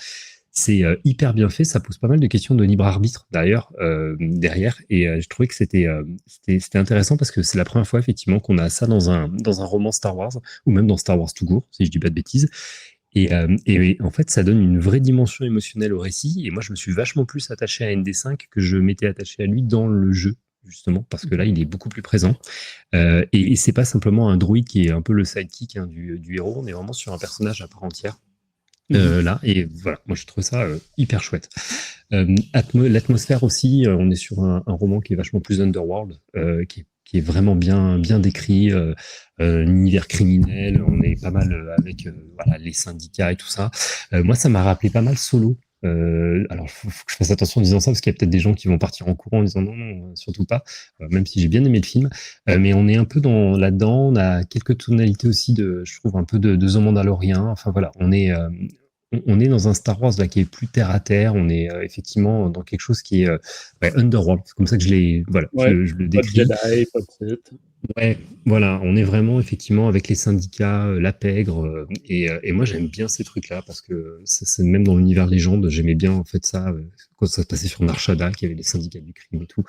C'est hyper bien fait, ça pose pas mal de questions de libre arbitre d'ailleurs derrière, et je trouvais que c'était intéressant parce que c'est la première fois effectivement qu'on a ça dans un roman Star Wars, ou même dans Star Wars tout court, si je dis pas de bêtises. Et en fait, ça donne une vraie dimension émotionnelle au récit. Et moi, je me suis vachement plus attaché à ND5 que je m'étais attaché à lui dans le jeu, justement, parce que là, il est beaucoup plus présent. Et c'est pas simplement un droïde qui est un peu le sidekick du héros. On est vraiment sur un personnage à part entière. Là, et voilà, moi je trouve ça hyper chouette. L'atmosphère aussi, on est sur un roman qui est vachement plus underworld, qui est vraiment bien décrit, un univers criminel, on est pas mal avec voilà, les syndicats et tout ça. Moi ça m'a rappelé pas mal Solo. Alors faut que je fasse attention en disant ça parce qu'il y a peut-être des gens qui vont partir en courant en disant non, surtout pas, même si j'ai bien aimé le film, mais on est un peu là-dedans, on a quelques tonalités aussi je trouve un peu de The Mandalorian, enfin voilà, on est dans un Star Wars là qui est plus terre à terre, on est effectivement dans quelque chose qui est underworld, c'est comme ça que je le décris. Pas de Jedi, pas de Sith. Ouais, voilà, on est vraiment effectivement avec les syndicats, la pègre, et moi j'aime bien ces trucs-là parce que c'est même dans l'univers légende, j'aimais bien en fait ça quand ça se passait sur Nar Shaddaa, qu'il y avait les syndicats du crime et tout.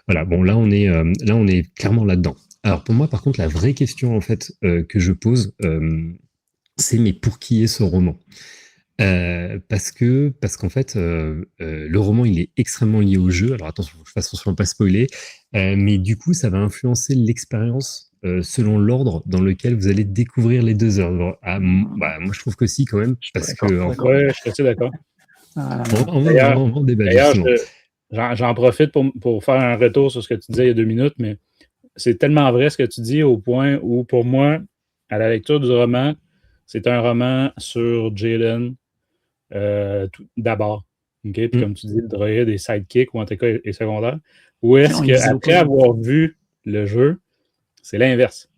Voilà, bon là on est clairement là-dedans. Alors pour moi par contre la vraie question en fait que je pose, c'est mais pour qui est ce roman ? Parce qu'en fait, le roman il est extrêmement lié au jeu. Alors attention, faut que je fasse attention à pas spoiler, mais du coup, ça va influencer l'expérience selon l'ordre dans lequel vous allez découvrir les 2 œuvres. Moi, je trouve que si quand même, parce que Ouais, je suis assez d'accord. on va débattre. D'ailleurs, j'en profite pour faire un retour sur ce que tu disais il y a 2 minutes, mais c'est tellement vrai ce que tu dis au point où, pour moi, à la lecture du roman, c'est un roman sur Jaylen d'abord. Okay? Puis comme tu dis, le droïde est sidekick ou en tout cas est secondaire. Ou est-ce qu'après avoir vu le jeu, c'est l'inverse?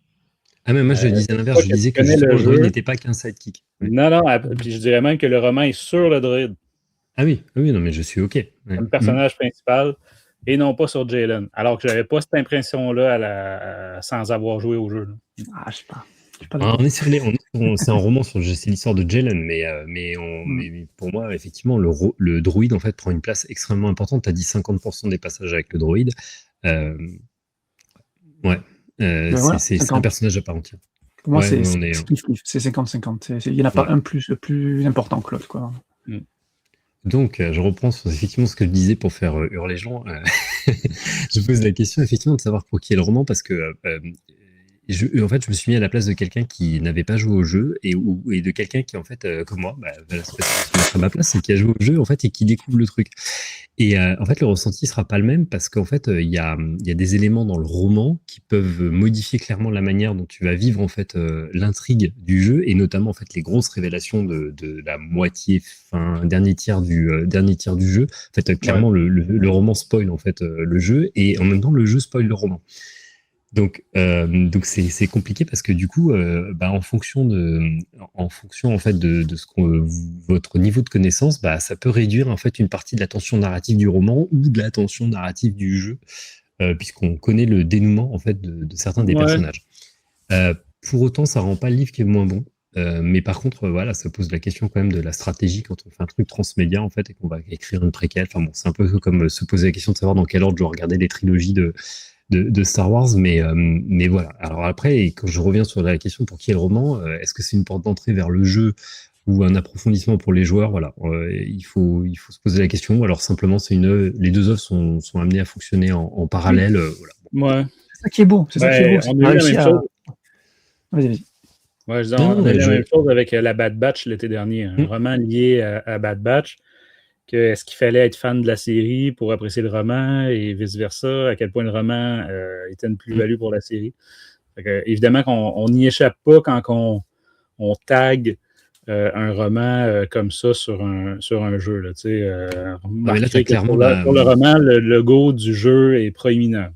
Ah, mais moi je disais l'inverse, je disais que le droïde n'était pas qu'un sidekick. Ouais. Non, puis je dirais même que le roman est sur le droïde. Ah oui, non, mais je suis OK. Ouais. Comme personnage principal et non pas sur Jaylen. Alors que j'avais pas cette impression-là sans avoir joué au jeu. Je sais pas. C'est un roman c'est l'histoire de Jaylen, mais pour moi, effectivement, le droïde en fait prend une place extrêmement importante. Tu as dit 50% des passages avec le droïde. C'est un personnage à part entière. Pour moi, c'est 50-50. Il n'y en a pas un plus important que l'autre, quoi. Donc, je reprends sur effectivement ce que je disais pour faire hurler les gens. Je pose la question effectivement de savoir pour qui est le roman, parce que je me suis mis à la place de quelqu'un qui n'avait pas joué au jeu et de quelqu'un qui en fait comme moi, c'est se mettre à ma place, c'est qui a joué au jeu en fait et qui découvre le truc. Et en fait le ressenti sera pas le même parce qu'en fait il y a des éléments dans le roman qui peuvent modifier clairement la manière dont tu vas vivre en fait l'intrigue du jeu, et notamment en fait les grosses révélations de la dernier tiers du jeu. En fait clairement le roman spoil en fait le jeu, et en même temps le jeu spoil le roman. Donc c'est compliqué parce que du coup, en fonction en fait de ce votre niveau de connaissance, ça peut réduire en fait une partie de la tension narrative du roman ou de la tension narrative du jeu, puisqu'on connaît le dénouement en fait de certains des personnages. Pour autant, ça rend pas le livre qui est moins bon. Mais par contre, ça pose la question quand même de la stratégie quand on fait un truc transmédia en fait et qu'on va écrire une préquelle. Enfin bon, c'est un peu comme se poser la question de savoir dans quel ordre je dois regarder les trilogies de Star Wars, mais voilà. Alors après, et quand je reviens sur la question pour qui est le roman, est-ce que c'est une porte d'entrée vers le jeu ou un approfondissement pour les joueurs? Voilà, il faut se poser la question. Ou alors simplement, les 2 œuvres sont amenées à fonctionner en parallèle. Voilà. Ouais. C'est ça qui est beau. On a eu la même chose. Vas-y. Ouais, je disais, on a eu la même chose avec la Bad Batch l'été dernier. Un roman lié à Bad Batch. Est-ce qu'il fallait être fan de la série pour apprécier le roman et vice-versa, à quel point le roman était une plus-value pour la série. Évidemment qu'on n'y échappe pas quand on tag un roman comme ça sur un jeu. Là, pour le roman, le logo du jeu est proéminent.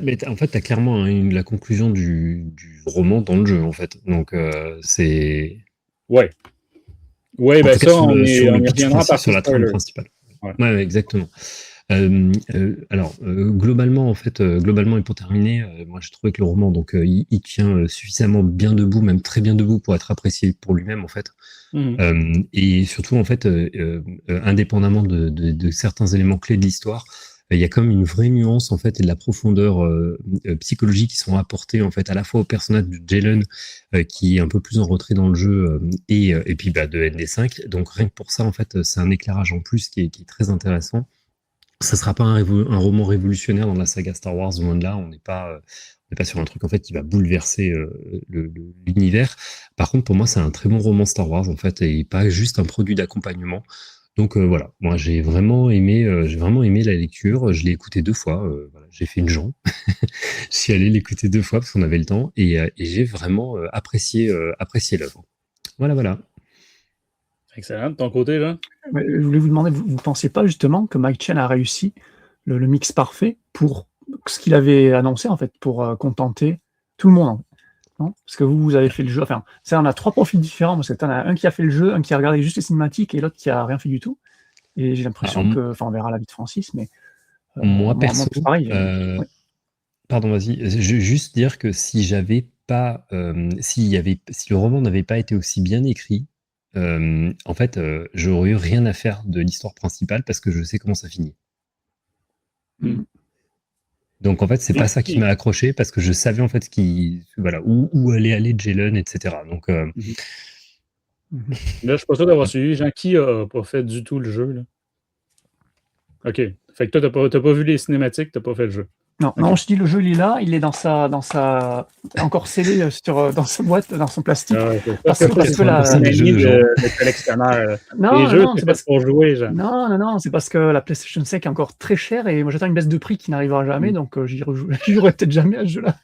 Mais en fait, tu as clairement la conclusion du roman dans le jeu, en fait. Donc, c'est... Ouais. Oui, ça, on y reviendra par sur la trame principale. Ouais, exactement. Globalement, en fait, globalement et pour terminer, moi j'ai trouvé que le roman, donc, il tient suffisamment bien debout, même très bien debout pour être apprécié pour lui-même, en fait. Et surtout, en fait, indépendamment de certains éléments clés de l'histoire, il y a comme une vraie nuance, en fait, et de la profondeur psychologique qui sont apportées, en fait, à la fois au personnage de Jalen, qui est un peu plus en retrait dans le jeu, et puis de ND5. Donc rien que pour ça, en fait, c'est un éclairage en plus qui est très intéressant. Ça sera pas un roman révolutionnaire dans la saga Star Wars, loin de là. On n'est pas sur un truc en fait qui va bouleverser l'univers. Par contre, pour moi, c'est un très bon roman Star Wars en fait, et pas juste un produit d'accompagnement. Donc voilà, moi j'ai vraiment aimé la lecture. Je l'ai écouté 2 fois. Voilà, j'ai fait une Jean. Je suis allé l'écouter 2 fois parce qu'on avait le temps, et j'ai vraiment apprécié l'œuvre. Voilà. Excellent. De ton côté, là? Je voulais vous demander, vous ne pensez pas justement que Mike Chen a réussi le mix parfait pour ce qu'il avait annoncé, en fait, pour contenter tout le monde, en fait, non? Parce que vous avez fait le jeu, enfin, ça, on a 3 profils différents, parce que tu en as un qui a fait le jeu, un qui a regardé juste les cinématiques et l'autre qui a rien fait du tout. Et j'ai l'impression Alors, que, enfin, on verra l'avis de Francis, mais moi perso, c'est pareil. Oui. pardon, vas-y. Je veux juste dire que si j'avais pas, si le roman n'avait pas été aussi bien écrit, en fait, j'aurais eu rien à faire de l'histoire principale parce que je sais comment ça finit. Mm. Donc en fait, c'est pas ça qui m'a accroché parce que je savais en fait où allait aller Jalen, etc. Donc Mhm. Là, je suis pas sûr d'avoir suivi. Jean, qui a pas fait du tout le jeu, là? OK. Fait que toi, t'as pas vu les cinématiques, t'as pas fait le jeu. Non, Ok. non, je dis le jeu, il est là, il est dans sa encore scellé dans sa boîte, dans son plastique. Ah, Parce que la... c'est des jeux de gens. de collectionneur. Non, Les jeux, non, c'est pas pour jouer, genre. Non, c'est parce que la PlayStation 5 est encore très chère et moi j'attends une baisse de prix qui n'arrivera jamais, donc j'y jouerai peut-être jamais à ce jeu-là.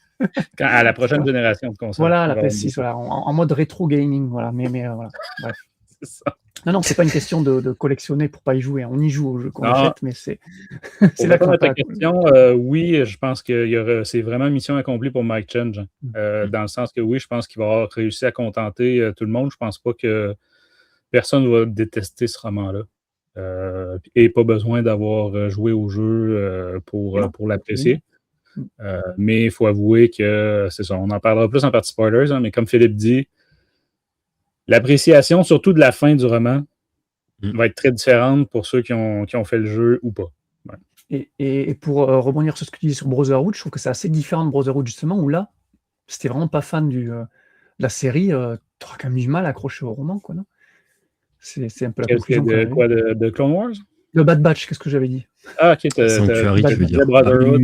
À la prochaine génération de consoles. Voilà, la PS6, voilà, en mode rétro gaming, voilà. Mais voilà, bref. C'est ça. Non, c'est pas une question de collectionner pour pas y jouer. On y joue au jeu qu'on Non. achète, mais c'est Pour c'est là qu'on répondre à ta a question, oui, je pense que c'est vraiment mission accomplie pour Mike Chen, genre. Dans le sens que oui, je pense qu'il va avoir réussi à contenter tout le monde. Je pense pas que personne va détester ce roman-là. Et pas besoin d'avoir joué au jeu pour l'apprécier. Mais il faut avouer que c'est ça. On en parlera plus en partie spoilers, hein, mais comme Philippe dit, l'appréciation, surtout de la fin du roman, va être très différente pour ceux qui ont fait le jeu ou pas. Ouais. Et pour rebondir sur ce que tu dis sur Brotherhood, je trouve que c'est assez différent de Brotherhood, justement, où là, si t'es vraiment pas fan de la série, t'auras quand même du mal à accrocher au roman, quoi, non? C'est un peu la conclusion qu'on avait. De Clone Wars? Le Bad Batch, qu'est-ce que j'avais dit? Ah, ok. Sanctuary, tu veux dire. Brotherhood.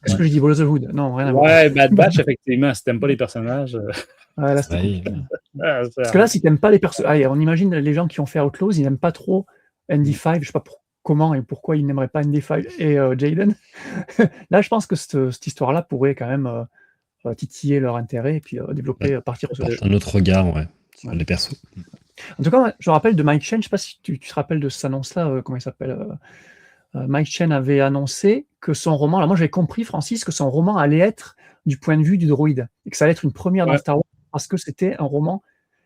Est-ce que j'ai dit Brotherhood? Non, rien à voir. Ouais, Bad Batch, effectivement. Si t'aimes pas les personnages. Ouais, là, c'était compliqué. Parce Parce que là, si t'aimes pas les personnages... Allez, on imagine les gens qui ont fait Outlaws, ils n'aiment pas trop ND5, je sais pas comment et pourquoi ils n'aimeraient pas ND5 et Jaden. Là, je pense que cette histoire-là pourrait quand même titiller leur intérêt et puis développer, partir sur un autre regard, sur les persos. En tout cas, je me rappelle de Mike Chen, je sais pas si tu te rappelles de cette annonce-là, comment il s'appelle Mike Chen avait annoncé que son roman, alors moi j'avais compris, Francis, que son roman allait être du point de vue du droïde, et que ça allait être une première dans Star Wars, parce que c'était un roman,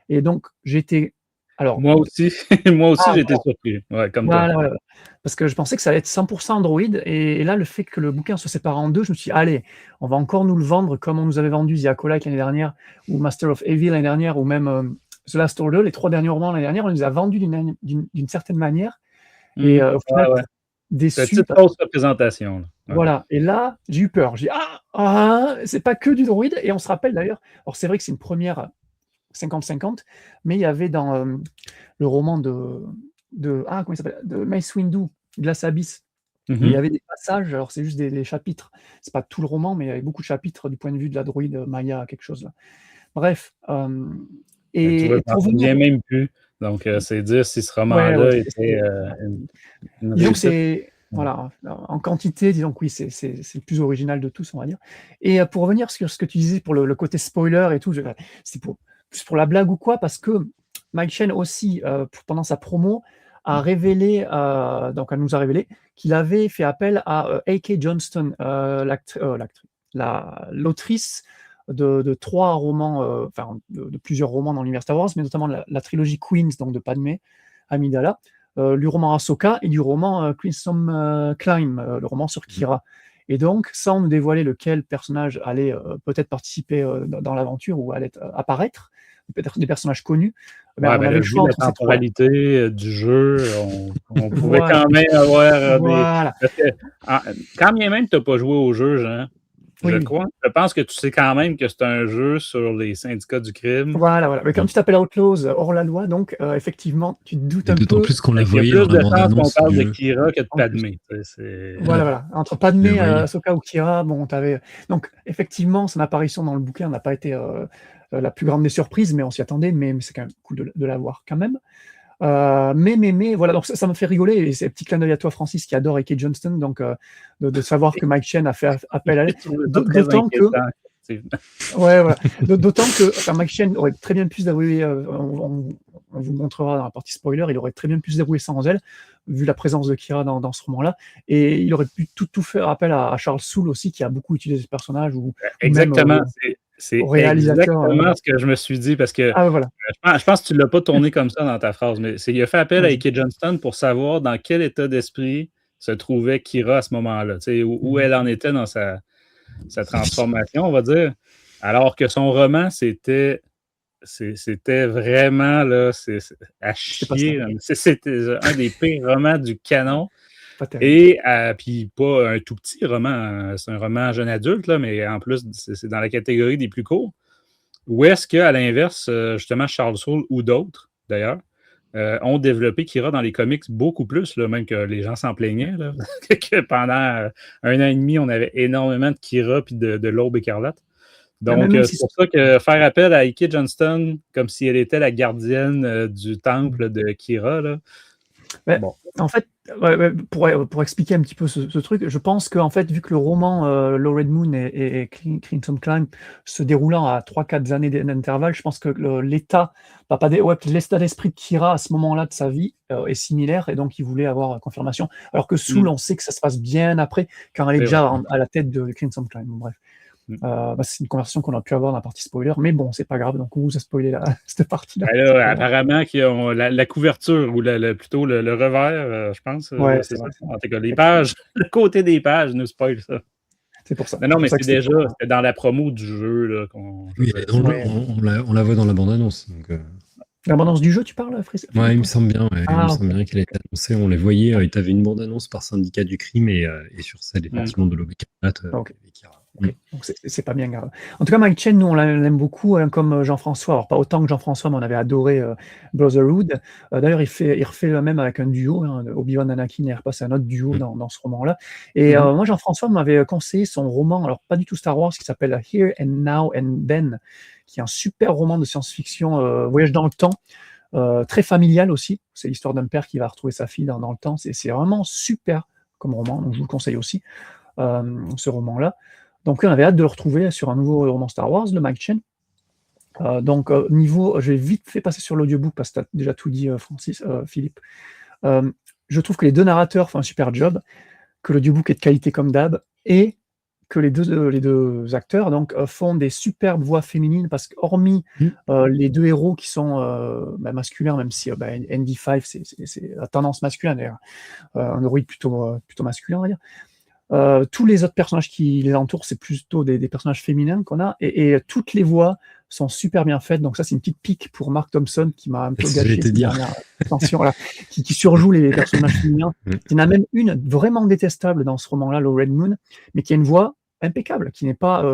et donc j'étais... Alors, moi aussi, j'étais surpris, comme toi. Voilà. Parce que je pensais que ça allait être 100% Android, et là, le fait que le bouquin se sépare en deux, je me suis dit, allez, on va encore nous le vendre comme on nous avait vendu The Acolyte l'année dernière, ou Master of Evil l'année dernière, ou même The Last Order, les 3 derniers romans l'année dernière, on nous a vendus d'une certaine manière, et au final, déçu. Petite fausse représentation. Là. Ouais. Voilà, et là, j'ai eu peur. J'ai dit, c'est pas que du droïde, et on se rappelle d'ailleurs, alors c'est vrai que c'est une première 50-50, mais il y avait dans le roman comment il s'appelle, de Mace Windu, Glass Abyss, il y avait des passages, alors c'est juste les chapitres, c'est pas tout le roman, mais il y avait beaucoup de chapitres du point de vue de la droïde Maya, quelque chose là. Bref, et pour vous dire même plus, donc c'est dire si ce roman-là était disons que c'est... Voilà, en quantité, disons que oui, c'est le plus original de tous, on va dire. Et pour revenir sur ce que tu disais pour le côté spoiler et tout, c'est plus pour la blague ou quoi, parce que Mike Chen aussi, pendant sa promo, a révélé, donc elle nous a révélé qu'il avait fait appel à A.K. Johnston, l'autrice de 3 romans, enfin de plusieurs romans dans l'univers Star Wars, mais notamment la trilogie Queens, donc de Padmé Amidala, du roman Ahsoka et du roman Crimson Climb, le roman sur Kira. Et donc, sans nous dévoiler lequel personnage allait peut-être participer dans l'aventure ou allait apparaître, peut-être des personnages connus, Ouais, on ben avait là, le vu choix la entre ces 3. temporalité du jeu, on pouvait Voilà. quand même avoir Voilà. Parce que, quand bien même tu n'as pas joué au jeu, Jean, Oui, je oui. crois, je pense que tu sais quand même que c'est un jeu sur les syndicats du crime. Voilà. Mais quand tu t'appelles Outlaws hors la loi, donc effectivement, tu te doutes Et un d'autant peu. plus qu'on l'a Il y a voyé plus dans la de chances qu'on bande-annonce parle du de jeu. Kira que de En plus. Padmé. C'est... Voilà. Entre Padmé, Le voyez. Ahsoka ou Kira, bon, t'avais. Donc, effectivement, son apparition dans le bouquin n'a pas été la plus grande des surprises, mais on s'y attendait, mais c'est quand même cool de la voir quand même. Mais voilà, donc ça me fait rigoler, et c'est un petit clin d'œil à toi, Francis, qui adore A.K. Johnston, donc de savoir que Mike Chen a fait appel à elle. Je trouve ça très D'autant que. inquiétant, effectivement. Ouais, voilà. D'autant que Mike Chen aurait très bien pu se dérouler, on vous montrera dans la partie spoiler, il aurait très bien pu se dérouler sans elle, vu la présence de Kira dans ce roman-là, et il aurait pu tout faire appel à Charles Soule aussi, qui a beaucoup utilisé ce personnage, ou Exactement, même c'est au réalisateur. exactement ce que je me suis dit, parce que Ah, voilà. je pense que tu ne l'as pas tourné comme ça dans ta phrase, mais il a fait appel à Vas-y. A.K. Johnston pour savoir dans quel état d'esprit se trouvait Kira à ce moment-là, où elle en était dans sa transformation, on va dire. Alors que son roman, c'était vraiment là, à C'était pas chier. C'était un des pires romans du canon. Pas terrible. Et puis pas un tout petit roman, c'est un roman jeune adulte, là, mais en plus, c'est dans la catégorie des plus courts. Ou est-ce qu'à l'inverse, justement, Charles Soule ou d'autres, d'ailleurs, ont développé Kira dans les comics beaucoup plus, là, même que les gens s'en plaignaient, là, que pendant 1 an et demi, on avait énormément de Kira puis de l'Aube écarlate. Donc, même c'est pour ça que faire appel à A.K. Johnston comme si elle était la gardienne du temple de Kira, là. Ouais, Bon. En fait, pour expliquer un petit peu ce truc, je pense qu'en fait, vu que le roman Low Red Moon et Crimson Climb se déroulant à 3-4 années d'intervalle, je pense que l'état d'esprit de Kira à ce moment-là de sa vie est similaire, et donc il voulait avoir confirmation. Alors que Soule, on sait que ça se passe bien après, quand elle est C'est déjà vrai. à la tête de Crimson Climb. Bon, bref. C'est une conversation qu'on a pu avoir dans la partie spoiler, mais bon, c'est pas grave, donc on vous a spoilé cette partie-là. Ben là, apparemment, qu'ils ont la couverture, ou plutôt le revers, je pense. Ouais, c'est c'est ça. vrai. En tout cas, les pages, le côté des pages nous spoil ça. C'est pour ça. Non, mais C'est c'est déjà c'était dans la promo du jeu. Là, Oui, elle est dans Ouais. on la voit dans la bande-annonce. Donc, L'abondance du jeu, tu parles, Fris? ouais, il me semble bien. Ouais, il me Ah, semble bien qu'elle a été annoncée. On les voyait. Tu avais une bande-annonce par Syndicat du crime et sur celle, effectivement, de l'Aube écarlate. Ok. Donc c'est pas bien grave. En tout cas, Mike Chen, nous on l'aime beaucoup, comme Jean-François. Alors pas autant que Jean-François, mais on avait adoré Brotherhood. D'ailleurs, il refait le même avec un duo, Obi-Wan Anakin, il repasse un autre duo dans ce roman-là. Et moi, Jean-François m'avait conseillé son roman, alors pas du tout Star Wars, qui s'appelle Here and Now and Then, qui est un super roman de science-fiction, voyage dans le temps. Très familial aussi. C'est l'histoire d'un père qui va retrouver sa fille dans le temps. C'est vraiment super comme roman, donc je vous le conseille aussi, ce roman-là. Donc on avait hâte de le retrouver sur un nouveau roman Star Wars, le Mike Chen. Je vais vite fait passer sur l'audiobook parce que tu as déjà tout dit, Philippe. Je trouve que les deux narrateurs font un super job, que l'audiobook est de qualité comme d'hab, et que les deux acteurs font des superbes voix féminines, parce que hormis les deux héros qui sont masculins, même si ND5 c'est la tendance masculine d'ailleurs, un héroïde plutôt masculin, on va dire. Tous les autres personnages qui les entourent, c'est plutôt des personnages féminins qu'on a, et toutes les voix sont super bien faites. Donc ça, c'est une petite pique pour Mark Thompson qui m'a un peu gâché cette dernière attention, voilà, qui surjoue les personnages féminins. Il y en a même une vraiment détestable dans ce roman-là, Low Red Moon, mais qui a une voix impeccable, qui n'est pas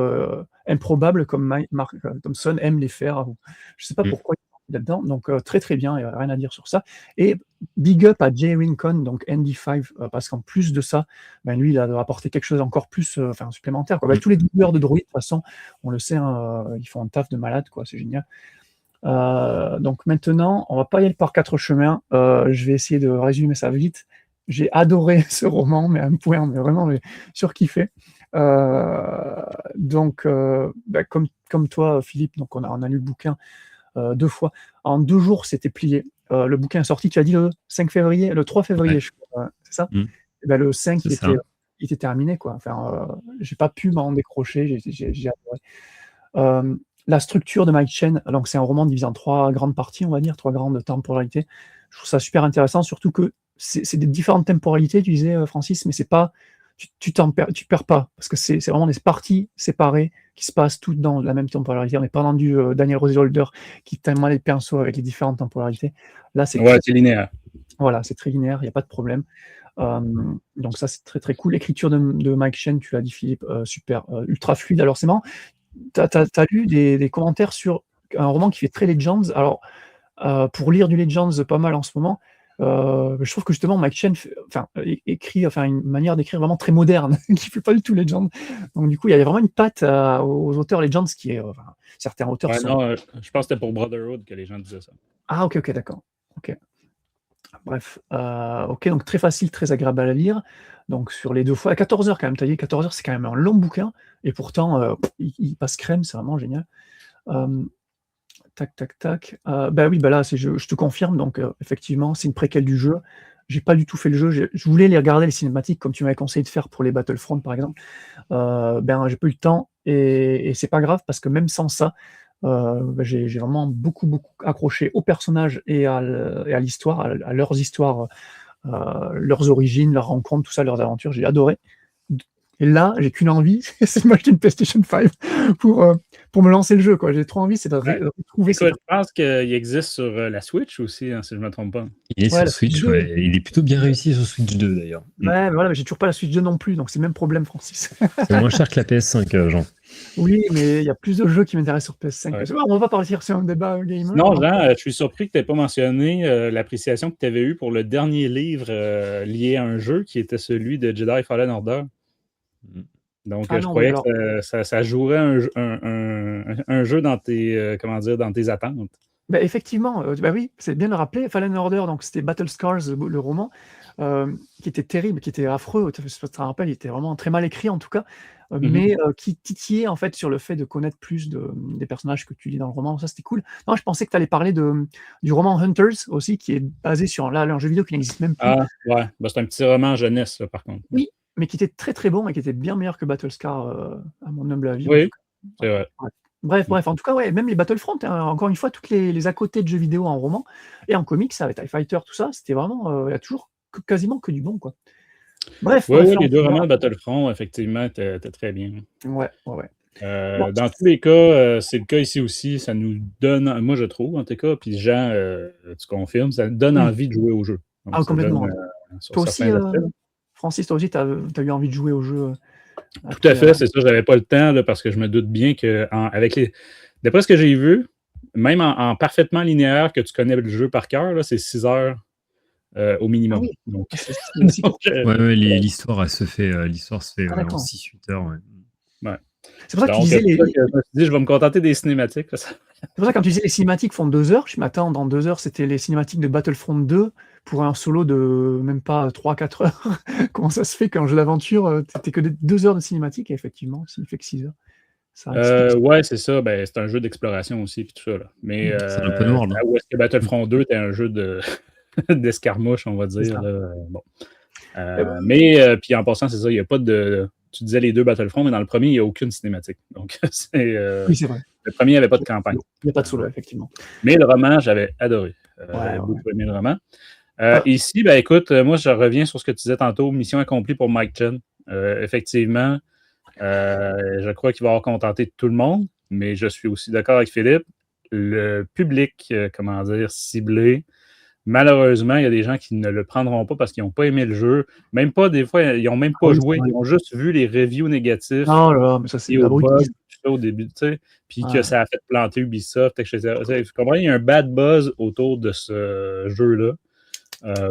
improbable comme Mark Thompson aime les faire. Je ne sais pas pourquoi il est là-dedans. Donc très très bien, il n'y a rien à dire sur ça. Et big up à Jay Rincon, donc ND5, parce qu'en plus de ça, lui, il a apporté quelque chose encore plus supplémentaire, quoi. Tous les doubleurs de droïdes, de toute façon, on le sait, ils font un taf de malade, quoi, c'est génial. Donc maintenant, on va pas y aller par 4 chemins. Je vais essayer de résumer ça vite. J'ai adoré ce roman, mais à un point, mais vraiment surkiffé. Comme toi, Philippe, donc on a lu le bouquin 2 fois. En 2 jours, c'était plié. Le bouquin est sorti, tu as dit le 5 février, le 3 février, je crois, c'est ça? Et le 5, il était terminé, quoi. Enfin, j'ai pas pu m'en décrocher, j'ai adoré. La structure de Mike Chen, donc c'est un roman divisé en 3 grandes parties, on va dire, 3 grandes temporalités. Je Je trouve ça super intéressant, surtout que c'est des différentes temporalités, tu disais, Francis, mais c'est pas, tu perds pas, parce que c'est vraiment des parties séparées qui se passent toutes dans la même temporalité. On n'est pas dans du Daniel Roseholder qui tellement les pinceaux avec les différentes temporalités. Là, c'est Ouais, c'est linéaire. voilà, c'est très linéaire, il n'y a pas de problème. Donc ça, c'est très très cool. L'écriture de Mike Chen, tu l'as dit, Philippe, super, ultra fluide. Alors c'est marrant, t'as lu des commentaires sur un roman qui fait très Legends. Alors, pour lire du Legends pas mal en ce moment, je trouve que justement Mike Chen écrit une manière d'écrire vraiment très moderne, qui fait pas du tout Legends. Donc du coup, il y a vraiment une patte aux auteurs Legends qui est... certains auteurs Ouais, sont... non, je pense que c'était pour Brotherhood que les gens disaient ça. Ah ok, d'accord. Ok. Bref, ok, donc très facile, très agréable à la lire. Donc sur les 2 fois, à 14 heures quand même, t'as dit 14 heures, c'est quand même un long bouquin, et pourtant, il passe crème, c'est vraiment génial. Tac, tac, tac. Bah oui, bah là, je te confirme, donc effectivement, c'est une préquelle du jeu. J'ai pas du tout fait le jeu, je voulais les regarder, les cinématiques, comme tu m'avais conseillé de faire pour les Battlefront, par exemple. Ben, j'ai pas eu le temps, et c'est pas grave, parce que même sans ça, j'ai vraiment beaucoup accroché aux personnages et à l'histoire, à leurs histoires, leurs origines, leurs rencontres, tout ça, leurs aventures. J'ai adoré. Et là, j'ai qu'une envie, c'est de m'acheter une PlayStation 5 pour me lancer le jeu, quoi. J'ai trop envie, c'est de retrouver Écoute, je pense qu'il existe sur la Switch aussi, hein, si je ne me trompe pas. Il est Ouais, sur la Switch, Switch 2. ouais. Il est plutôt bien réussi sur Switch 2 d'ailleurs. Ouais, mais voilà, mais j'ai toujours pas la Switch 2 non plus, donc c'est le même problème, Francis. C'est moins cher que la PS5, Jean. Oui, mais il y a plus de jeux qui m'intéressent sur PS5. Ouais. On va pas partir sur un débat gamer. Non, Jean, je suis surpris que tu n'aies pas mentionné l'appréciation que tu avais eue pour le dernier livre lié à un jeu qui était celui de Jedi Fallen Order. Donc, je croyais que ça jouerait un jeu dans tes, dans tes attentes. Bah, effectivement, bah oui, c'est bien de le rappeler. Fallen Order, donc c'était Battle Scars, le roman, qui était terrible, qui était affreux. Tu te rappelles, il était vraiment très mal écrit en tout cas, mais qui titillait en fait sur le fait de connaître plus des personnages que tu lis dans le roman. Ça, c'était cool. Non, je pensais que tu allais parler du roman Hunters aussi, qui est basé sur un jeu vidéo qui n'existe même plus. Ah, ouais. Bah, c'est un petit roman jeunesse, là, par contre. Oui, mais qui était très très bon et qui était bien meilleur que Battle Scar, à mon humble avis. Oui, c'est vrai. Ouais. Bref, en tout cas, ouais, même les Battlefront, hein, encore une fois, toutes les à côté de jeux vidéo en roman et en comics, avec TIE Fighter, tout ça, c'était vraiment, il y a toujours quasiment que du bon, quoi. Bref, Oui, les deux romans de Battlefront, effectivement, étaient très bien. Ouais. Dans tous les cas, c'est le cas ici aussi. Ça nous donne, moi je trouve, en tout cas, puis Jean, tu confirmes, ça donne envie de jouer au jeu. Donc, ah, complètement. Toi aussi, Francis, toi aussi, tu as eu envie de jouer au jeu. Tout à fait, c'est ça. J'avais pas le temps là, parce que je me doute bien que d'après ce que j'ai vu, même en parfaitement linéaire, que tu connais le jeu par cœur, là, c'est 6 heures au minimum. Ah oui. Donc, l'histoire se fait en 6-8 heures. Ouais. C'est pour ça que tu disais je me suis dit, je vais me contenter des cinématiques. C'est pour ça que quand tu disais les cinématiques font 2 heures, je m'attends, dans 2 heures, c'était les cinématiques de Battlefront 2 pour un solo de même pas 3-4 heures. Comment ça se fait qu'un jeu d'aventure, c'était que 2 heures de cinématique, et effectivement, s'il fait que 6 heures. Ouais, c'est ça. Ben, c'est un jeu d'exploration aussi, puis tout ça. Là. Mais c'est un peu noir, là. où est-ce que Battlefront 2 était un jeu d'escarmouche, on va dire. Là. Bon. Mais puis en passant, c'est ça, il n'y a pas de. Tu disais les deux Battlefront, mais dans le premier, il n'y a aucune cinématique. Donc, oui, c'est vrai. Le premier, il n'y avait pas de campagne. Il n'y a pas de solo, effectivement. Mais le roman, j'avais adoré. J'avais beaucoup aimé le roman. Ici, ben écoute, moi, je reviens sur ce que tu disais tantôt, mission accomplie pour Mike Chen. Effectivement, je crois qu'il va avoir contenté tout le monde, mais je suis aussi d'accord avec Philippe. Le public, ciblé, malheureusement, il y a des gens qui ne le prendront pas parce qu'ils n'ont pas aimé le jeu. Même pas, des fois, ils n'ont même pas joué. Ils ont juste vu les reviews négatifs. Oh là là, mais ça, c'est de la brutalité. Au début, tu sais, puis que ça a fait planter Ubisoft, etc. Tu comprends? Il y a un bad buzz autour de ce jeu-là.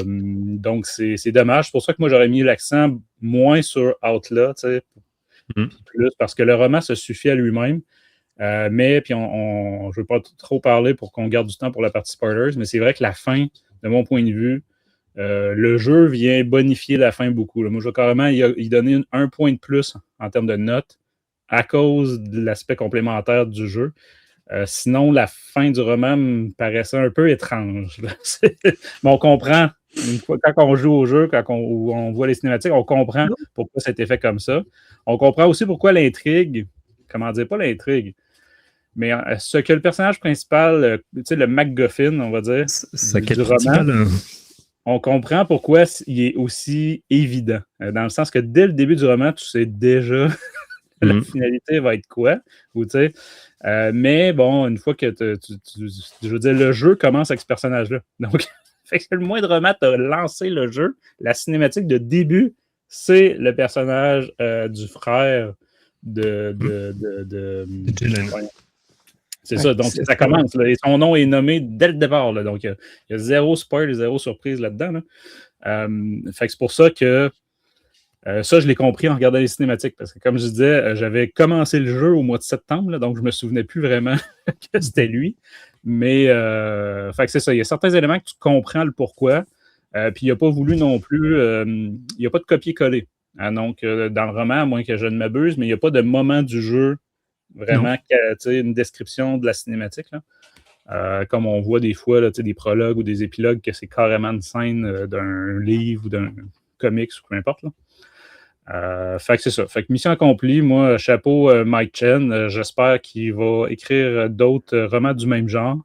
Donc, c'est dommage. C'est pour ça que moi, j'aurais mis l'accent moins sur Outlaw, tu sais, plus, parce que le roman se suffit à lui-même. Mais, puis, je ne veux pas trop parler pour qu'on garde du temps pour la partie spoilers, mais c'est vrai que la fin, de mon point de vue, le jeu vient bonifier la fin beaucoup. Là. Moi, je vais carrément y donner 1 point de plus en termes de notes à cause de l'aspect complémentaire du jeu. Sinon, la fin du roman me paraissait un peu étrange. Mais on comprend, quand on joue au jeu, quand on voit les cinématiques, on comprend pourquoi ça a été fait comme ça. On comprend aussi pourquoi l'intrigue, pas l'intrigue, Mais ce que le personnage principal, tu sais, le MacGuffin, on va dire, Sa du quête roman, principale. on comprend pourquoi il est aussi évident. Dans le sens que dès le début du roman, tu sais déjà la Mhm. finalité va être quoi. Ou, tu sais, mais bon, une fois que je veux dire, le jeu commence avec ce personnage-là. Donc, fait que le moindrement, tu as lancé le jeu, la cinématique de début, c'est le personnage du frère de Jalen. voyons. C'est Ouais, ça, donc c'est ça ça, ouais. commence. Là, et son nom est nommé dès le départ. Là, donc, il y a zéro spoil et zéro surprise là-dedans. Là. Fait que c'est pour ça que ça, je l'ai compris en regardant les cinématiques. Parce que, comme je disais, j'avais commencé le jeu au mois de septembre, là, donc je ne me souvenais plus vraiment que c'était lui. Mais fait que c'est ça. Il y a certains éléments que tu comprends le pourquoi. Puis il n'a pas voulu non plus. Il n'y a pas de copier-coller. Hein, donc, dans le roman, à moins que je ne m'abuse, mais il n'y a pas de moment du jeu vraiment une description de la cinématique. Là. Comme on voit des fois là, des prologues ou des épilogues que c'est carrément une scène d'un livre ou d'un comics ou peu importe. Là. Fait que c'est ça. Fait que mission accomplie. Moi, chapeau Mike Chen. J'espère qu'il va écrire d'autres romans du même genre.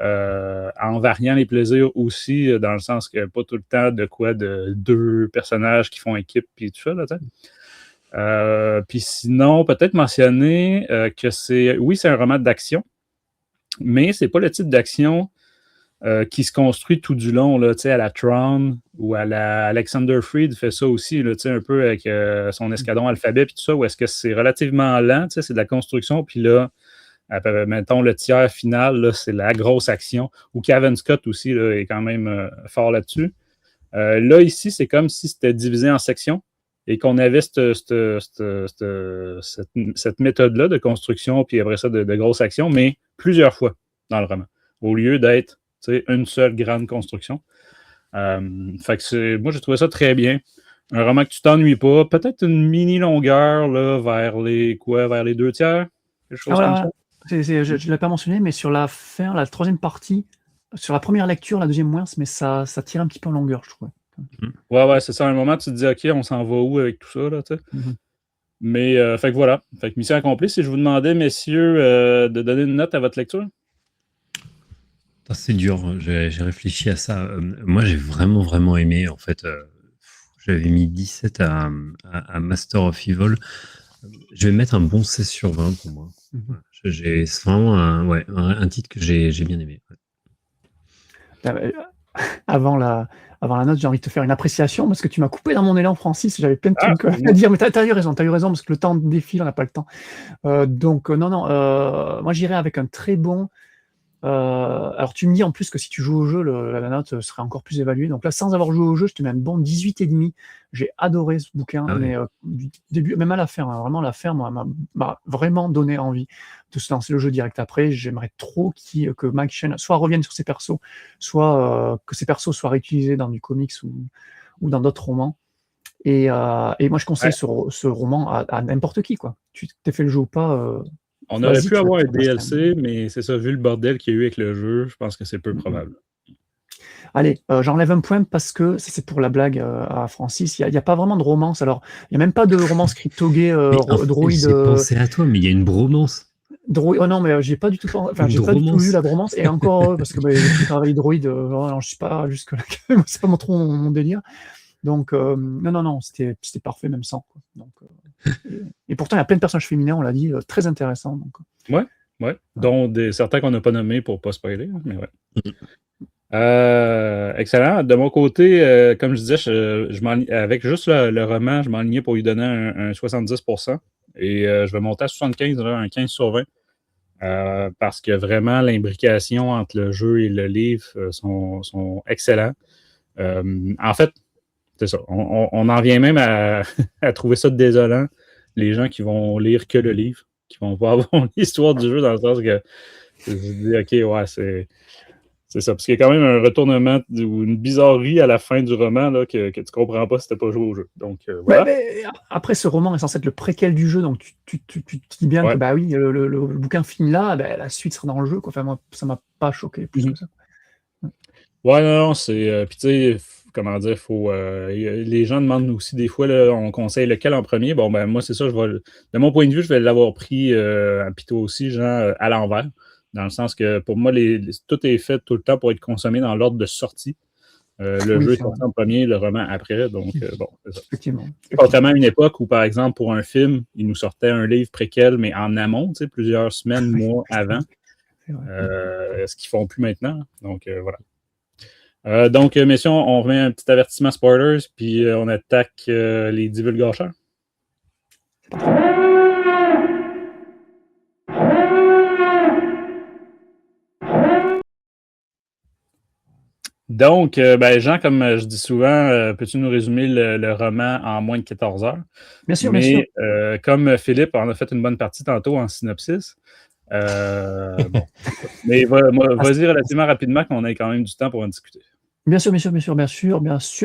En variant les plaisirs aussi, dans le sens que pas tout le temps de deux personnages qui font équipe puis tout ça. Là, puis sinon, peut-être mentionner que c'est un roman d'action, mais c'est pas le type d'action qui se construit tout du long, là, à la Tron ou à la Alexander Freed fait ça aussi, là, un peu avec son escadron alphabet puis tout ça, où est-ce que c'est relativement lent, c'est de la construction, puis là, mettons le tiers final, là, c'est la grosse action, ou Cavan Scott aussi là, est quand même fort là-dessus. Là, ici, c'est comme si c'était divisé en sections et qu'on avait cette méthode-là de construction, puis après ça, de grosses actions, mais plusieurs fois dans le roman, au lieu d'être une seule grande construction. Fait que moi, j'ai trouvé ça très bien. Un roman que tu t'ennuies pas. Peut-être une mini-longueur là, vers les 2 tiers, quelque chose comme ça. Je ne l'ai pas mentionné, mais sur la fin, la troisième partie, sur la première lecture, la deuxième moins, mais ça tire un petit peu en longueur, je trouve. Ouais, c'est ça. À un moment, tu te dis, OK, on s'en va où avec tout ça, là, tu sais. Mais, fait que voilà. Fait que mission accomplie. Si je vous demandais, messieurs, de donner une note à votre lecture. C'est dur, j'ai réfléchi à ça. Moi, j'ai vraiment, vraiment aimé. En fait, j'avais mis 17 à Master of Evil. Je vais mettre un bon 16 sur 20 pour moi. C'est vraiment un titre que j'ai bien aimé. Ouais. Avant la note, j'ai envie de te faire une appréciation parce que tu m'as coupé dans mon élan, Francis. J'avais plein de trucs à dire, mais tu as eu raison parce que le temps défile, on n'a pas le temps. Donc, moi j'irais avec un très bon. Alors tu me dis en plus que si tu joues au jeu, la note serait encore plus évaluée. Donc là, sans avoir joué au jeu, je te mets un bon 18,5. J'ai adoré ce bouquin, mais du début, même à la fin, vraiment la fin m'a vraiment donné envie de se lancer le jeu direct après. J'aimerais trop que Mike Chen soit revienne sur ses persos, soit que ses persos soient réutilisés dans du comics ou dans d'autres romans. Et moi, je conseille ce roman à n'importe qui, quoi. Tu t'es fait le jeu ou pas. On aurait pu avoir un DLC, mais c'est ça, vu le bordel qu'il y a eu avec le jeu, je pense que c'est peu probable. Allez, j'enlève un point parce que c'est pour la blague à Francis. Il n'y a pas vraiment de romance. Alors, il n'y a même pas de romance crypto-gay droïde. J'ai pensé à toi, mais il y a une bromance. Oh non, mais j'ai pas du tout vu la bromance. Et encore, parce que j'ai travaillé droïde, je suis pas jusque-là. C'est pas trop mon délire. Donc, non, c'était parfait, même sans. Quoi. Donc, et pourtant, il y a plein de personnages féminins, on l'a dit, très intéressants. Donc. Ouais. Dont certains qu'on n'a pas nommés pour ne pas spoiler, mais ouais. Excellent. De mon côté, comme je disais, avec juste le roman, je m'enlignais pour lui donner un 70%. Et je vais monter à 75, un 15 sur 20. Parce que vraiment, l'imbrication entre le jeu et le livre sont excellents. En fait, c'est ça. On en vient même à trouver ça désolant, les gens qui vont lire que le livre, qui vont pas avoir l'histoire du jeu, dans le sens que je dis, OK, ouais, c'est ça. Parce qu'il y a quand même un retournement ou une bizarrerie à la fin du roman là, que tu comprends pas si tu n'as pas joué au jeu. Donc, voilà. Mais après, ce roman est censé être le préquel du jeu, donc tu dis bien que bah oui, le bouquin finit là, la suite sera dans le jeu. Quoi. Enfin, moi, ça m'a pas choqué plus que ça. Ouais, non, c'est. Puis, tu sais, comment dire, les gens demandent aussi des fois, là, on conseille lequel en premier. Bon, ben moi, c'est ça, de mon point de vue, je vais l'avoir pris, puis toi aussi, Jean, à l'envers. Dans le sens que pour moi, tout est fait tout le temps pour être consommé dans l'ordre de sortie. Le jeu est sorti en premier, le roman après. Donc, bon, c'est ça. Effectivement. Contrairement à une époque où, par exemple, pour un film, il nous sortait un livre préquel, mais en amont, plusieurs semaines, mois avant. Ce qu'ils font plus maintenant. Donc, voilà. Donc, messieurs, on remet un petit avertissement spoilers, puis on attaque les divulgateurs. Donc, Jean, comme je dis souvent, peux-tu nous résumer le roman en moins de 14 heures? Bien sûr, bien sûr. Comme Philippe en a fait une bonne partie tantôt en synopsis, bon. Mais vas-y relativement rapidement qu'on ait quand même du temps pour en discuter. Bien sûr.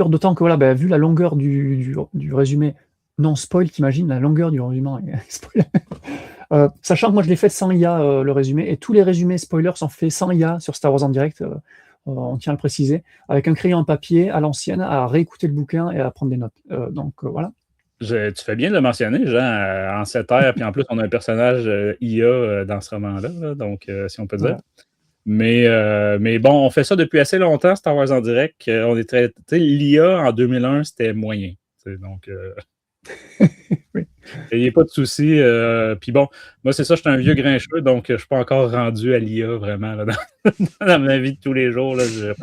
D'autant que voilà, vu la longueur du résumé non spoil, t'imagines la longueur du résumé spoil. Sachant que moi je l'ai fait sans IA le résumé, et tous les résumés spoilers sont faits sans IA sur Star Wars en direct. On tient à le préciser, avec un crayon en papier à l'ancienne, à réécouter le bouquin et à prendre des notes. Donc voilà. Tu fais bien de le mentionner, Jean, en cette ère, puis en plus, on a un personnage IA dans ce roman-là, là, donc si on peut dire. Voilà. Mais bon, on fait ça depuis assez longtemps, Star Wars en direct. On est très. Tu sais, l'IA en 2001, c'était moyen. Donc, oui. Il n'y a pas de souci. Puis bon, moi, c'est ça, je suis un vieux grincheux, donc je ne suis pas encore rendu à l'IA vraiment là, dans ma vie de tous les jours. Là, je ne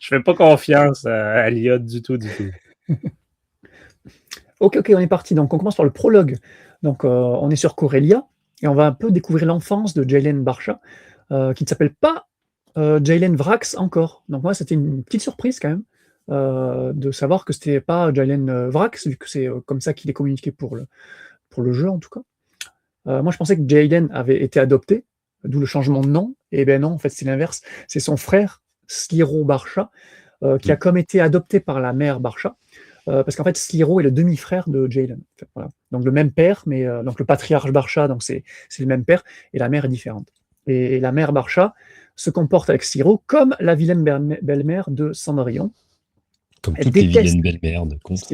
fais pas confiance à l'IA du tout. Ok, on est parti. Donc, on commence par le prologue. Donc, on est sur Corellia et on va un peu découvrir l'enfance de Jaylen Barcha, qui ne s'appelle pas Jaylen Vrax encore. Donc, moi, c'était une petite surprise quand même de savoir que c'était pas Jaylen Vrax, vu que c'est comme ça qu'il est communiqué pour le jeu en tout cas. Moi, je pensais que Jaylen avait été adopté, d'où le changement de nom. Et ben non, en fait, c'est l'inverse. C'est son frère, Sliro Barcha, qui a comme été adopté par la mère Barcha. Parce qu'en fait, Sliro est le demi-frère de Jaylen. Voilà. Donc le même père, mais donc le patriarche Barcha, donc c'est le même père, et la mère est différente. Et la mère Barcha se comporte avec Sliro comme la vilaine belle-mère de Cendrillon. Comme toutes les vilaines belles-mères de contre.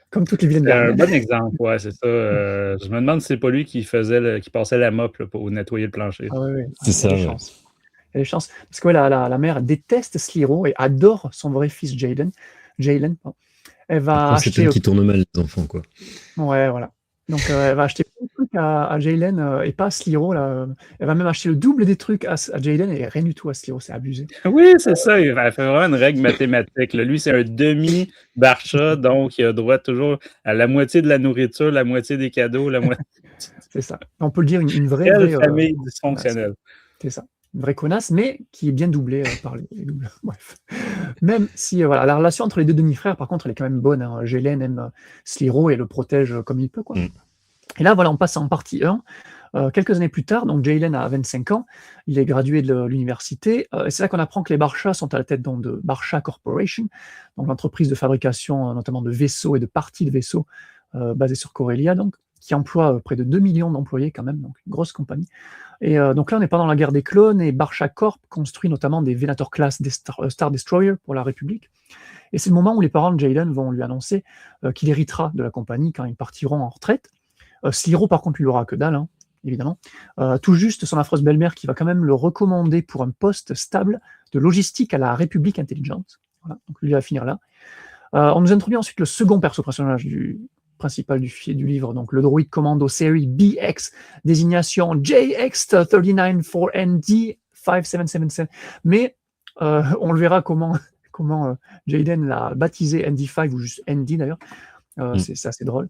Comme toutes les vilaines belles-mères. Un bon exemple, ouais, c'est ça. Je me demande si c'est pas lui qui passait la mop là, pour nettoyer le plancher. Ah oui. C'est ça. Il y a des chances. Parce que la mère déteste Sliro et adore son vrai fils Jaylen. Elle va acheter. C'est elle qui tourne mal les enfants, quoi. Ouais, voilà. Donc elle va acheter plein de trucs à Jaylen et pas à Sliro. Là. Elle va même acheter le double des trucs à Jaylen et rien du tout à Sliro, c'est abusé. Oui, c'est ça. Elle fait vraiment une règle mathématique. Là. Lui, c'est un demi-Barcha, donc il a droit toujours à la moitié de la nourriture, la moitié des cadeaux, la moitié. C'est ça. On peut le dire une vraie famille dysfonctionnelle. C'est ça. Une vraie connasse, mais qui est bien doublée par les doubles. Bref. Même si voilà, la relation entre les deux demi-frères, par contre, elle est quand même bonne. Hein. Jaylen aime Sliro et le protège comme il peut. Quoi. Et là, voilà, on passe en partie 1. Quelques années plus tard, donc Jaylen a 25 ans, il est gradué de l'université, et c'est là qu'on apprend que les Barcha sont à la tête donc, de Barcha Corporation, donc l'entreprise de fabrication notamment de vaisseaux et de parties de vaisseaux basée sur Corellia, donc, qui emploie près de 2 millions d'employés quand même, donc une grosse compagnie. Et donc là, on est pendant la guerre des clones, et Barcha Corp construit notamment des Venator class Star Destroyer pour la République. Et c'est le moment où les parents de Jaylen vont lui annoncer qu'il héritera de la compagnie quand ils partiront en retraite. Sliro, par contre, lui aura que dalle, hein, évidemment. Tout juste son affreuse belle-mère qui va quand même le recommander pour un poste stable de logistique à la République Intelligence. Voilà, donc lui va finir là. On nous introduit ensuite le second personnage principal du livre, donc le droïde commando série BX, désignation JX394ND5777. Mais on le verra comment Jaylen l'a baptisé ND5 ou juste ND d'ailleurs. C'est assez drôle.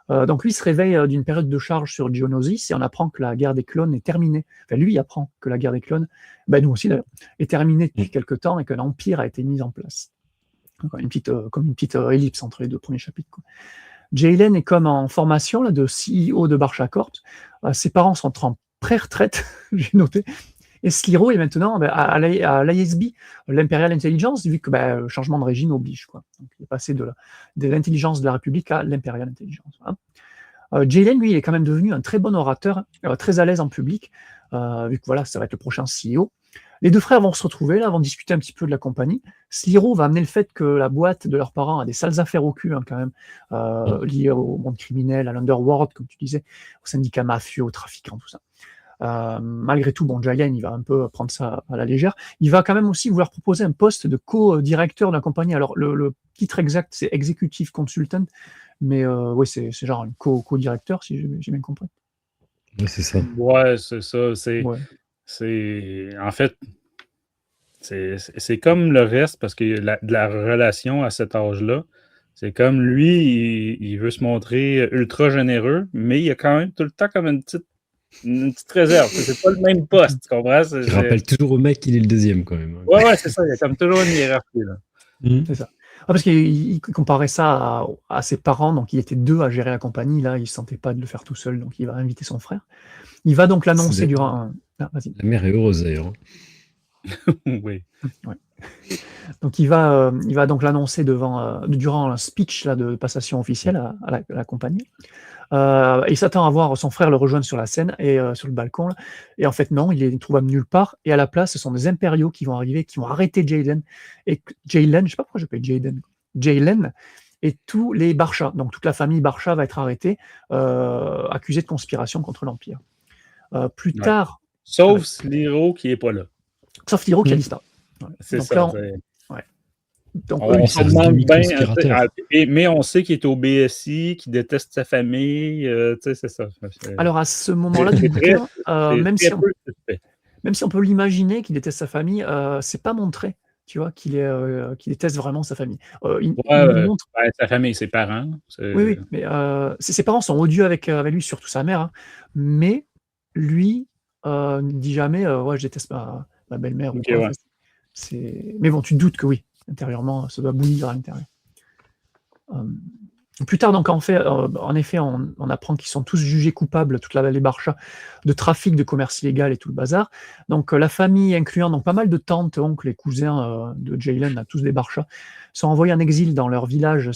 Donc lui se réveille d'une période de charge sur Geonosis et on apprend que la guerre des clones est terminée. Enfin, lui apprend que la guerre des clones, nous aussi d'ailleurs, est terminée depuis quelque temps et que l'Empire a été mis en place. Donc, comme une petite ellipse entre les deux premiers chapitres. Quoi. Jaylen est comme en formation là, de CEO de Barcha Corp. Ses parents sont en pré-retraite, j'ai noté. Et Sliro est maintenant à l'ISB, l'Imperial Intelligence, vu que changement de régime oblige. Quoi. Donc, il est passé de l'intelligence de la République à l'Imperial Intelligence. Hein. Jaylen, lui, il est quand même devenu un très bon orateur, très à l'aise en public, vu que voilà, ça va être le prochain CEO. Les deux frères vont se retrouver, là, vont discuter un petit peu de la compagnie. Sliro va amener le fait que la boîte de leurs parents a des sales affaires au cul, hein, quand même, liées au monde criminel, à l'underworld, comme tu disais, au syndicat mafieux, aux trafiquants, tout ça. Malgré tout, bon, Jalen, il va un peu prendre ça à la légère. Il va quand même aussi vouloir proposer un poste de co-directeur de la compagnie. Alors, le titre exact, c'est Executive Consultant, mais oui, c'est genre un co-directeur, si j'ai bien compris. Ouais, c'est ça. Ouais, c'est ça. Ouais. En fait, c'est comme le reste, parce que de la relation à cet âge-là, c'est comme lui, il veut se montrer ultra généreux, mais il y a quand même tout le temps comme une petite réserve. C'est pas le même poste, tu comprends? Je rappelle toujours au mec qu'il est le deuxième quand même. Ouais, c'est ça. Il y a comme toujours une hiérarchie, là. C'est ça. Parce qu'il comparait ça à ses parents, donc il était 2 à gérer la compagnie, là, il ne se sentait pas de le faire tout seul, donc il va inviter son frère. Il va donc l'annoncer durant un... Ah, vas-y. La mère est heureuse d'ailleurs. Oui. Ouais. Donc il va donc l'annoncer durant un speech là, de passation officielle à la compagnie. Il s'attend à voir son frère le rejoindre sur la scène et sur le balcon. Là. Et en fait, non, il est trouvable nulle part. Et à la place, ce sont des impériaux qui vont arriver, qui vont arrêter Jalen. Et Jalen, je sais pas pourquoi j'appelle Jalen, et tous les Barcha. Donc toute la famille Barcha va être arrêtée, accusée de conspiration contre l'Empire. Plus tard. Sauf Sliro qui n'est pas là. Sauf Sliro qui a disparu. Ouais. C'est donc ça. là, Donc, on se demande bien, mais on sait qu'il est au BSI, qu'il déteste sa famille, c'est ça. Alors à ce moment-là du bouquin, même si on peut l'imaginer qu'il déteste sa famille, c'est pas montré, tu vois, qu'il déteste vraiment sa famille. Il montre... sa famille, ses parents. Oui, mais ses parents sont odieux avec lui, surtout sa mère, hein, mais lui ne dit jamais ouais, je déteste ma belle-mère. Okay, ouais. Mais bon, tu te doutes que oui. Intérieurement, ça doit bouillir à l'intérieur. Plus tard, donc, en effet, on apprend qu'ils sont tous jugés coupables, toute la vallée Barcha, de trafic, de commerce illégal et tout le bazar. Donc, la famille, incluant donc, pas mal de tantes, oncles et cousins de Jalen, tous des Barcha, sont envoyés en exil dans leur village,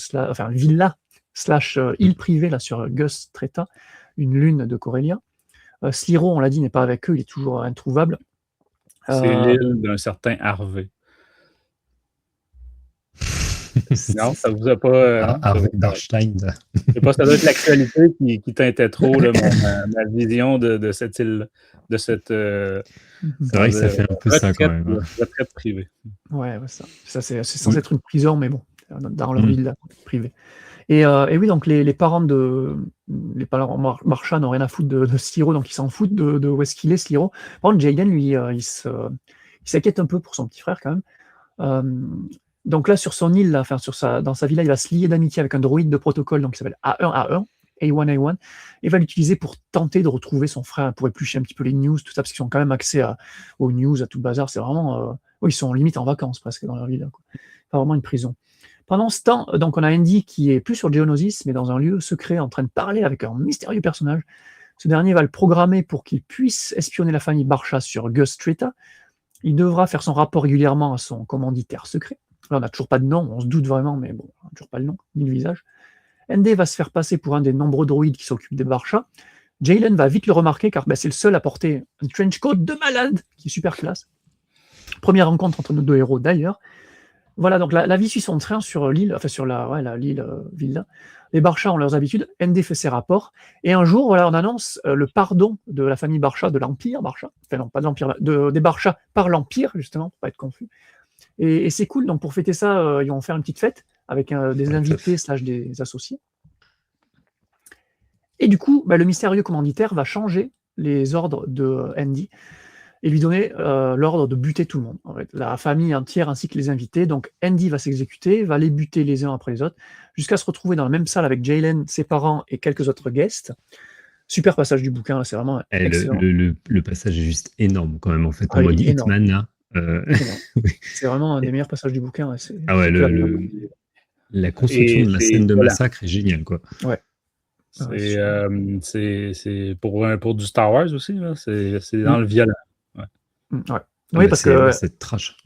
villa / île privée là, sur Gus Treta, une lune de Corellia. Sliro, on l'a dit, n'est pas avec eux, il est toujours introuvable. C'est l'île d'un certain Harvey. Non, ça vous a pas... Harvey Darstein. Je sais pas, ça doit être l'actualité qui teintait trop là, ma vision de cette île, de cette... c'est vrai que ça fait un peu ça quand même. Retraite privée. Ouais, ça c'est censé être une prison, mais bon, dans leur ville privée. Et oui, donc les parents Barcha n'ont rien à foutre de Sliro, donc ils s'en foutent de où est-ce qu'il est, Sliro. Par contre, Jayden, lui, il s'inquiète un peu pour son petit frère quand même. Donc là, sur son île, là, dans sa villa, il va se lier d'amitié avec un droïde de protocole donc, qui s'appelle A1, et va l'utiliser pour tenter de retrouver son frère, pour éplucher un petit peu les news, tout ça, parce qu'ils ont quand même accès aux news, à tout le bazar. C'est vraiment... ils sont limite en vacances presque dans leur villa. Quoi. Pas vraiment une prison. Pendant ce temps, donc, on a Andy qui est plus sur Geonosis, mais dans un lieu secret, en train de parler avec un mystérieux personnage. Ce dernier va le programmer pour qu'il puisse espionner la famille Barcha sur Gus Treta. Il devra faire son rapport régulièrement à son commanditaire secret. Là, on n'a toujours pas de nom, on se doute vraiment, mais bon, on n'a toujours pas le nom, ni le visage. ND va se faire passer pour un des nombreux droïdes qui s'occupent des Barcha. Jalen va vite le remarquer, car c'est le seul à porter un trench coat de malade, qui est super classe. Première rencontre entre nos deux héros, d'ailleurs. Voilà, donc la vie suit son train sur l'île, sur l'île Villa. Les Barcha ont leurs habitudes, ND fait ses rapports, et un jour, voilà, on annonce le pardon de la famille Barcha, de l'Empire Barcha, enfin non, pas de l'Empire, des Barcha par l'Empire, justement, pour pas être confus. Et c'est cool, donc pour fêter ça, ils vont faire une petite fête avec des invités / des associés. Et du coup, le mystérieux commanditaire va changer les ordres de Andy et lui donner l'ordre de buter tout le monde. En fait, la famille entière ainsi que les invités. Donc Andy va s'exécuter, va les buter les uns après les autres, jusqu'à se retrouver dans la même salle avec Jalen, ses parents et quelques autres guests. Super passage du bouquin, c'est vraiment excellent. Le passage est juste énorme quand même, en fait, en mode Hitman, là. C'est vraiment un des meilleurs passages du bouquin. La construction de la scène de massacre est géniale, quoi. Ouais. C'est pour du Star Wars aussi, là. C'est dans le violent. Oui, parce que c'est trash.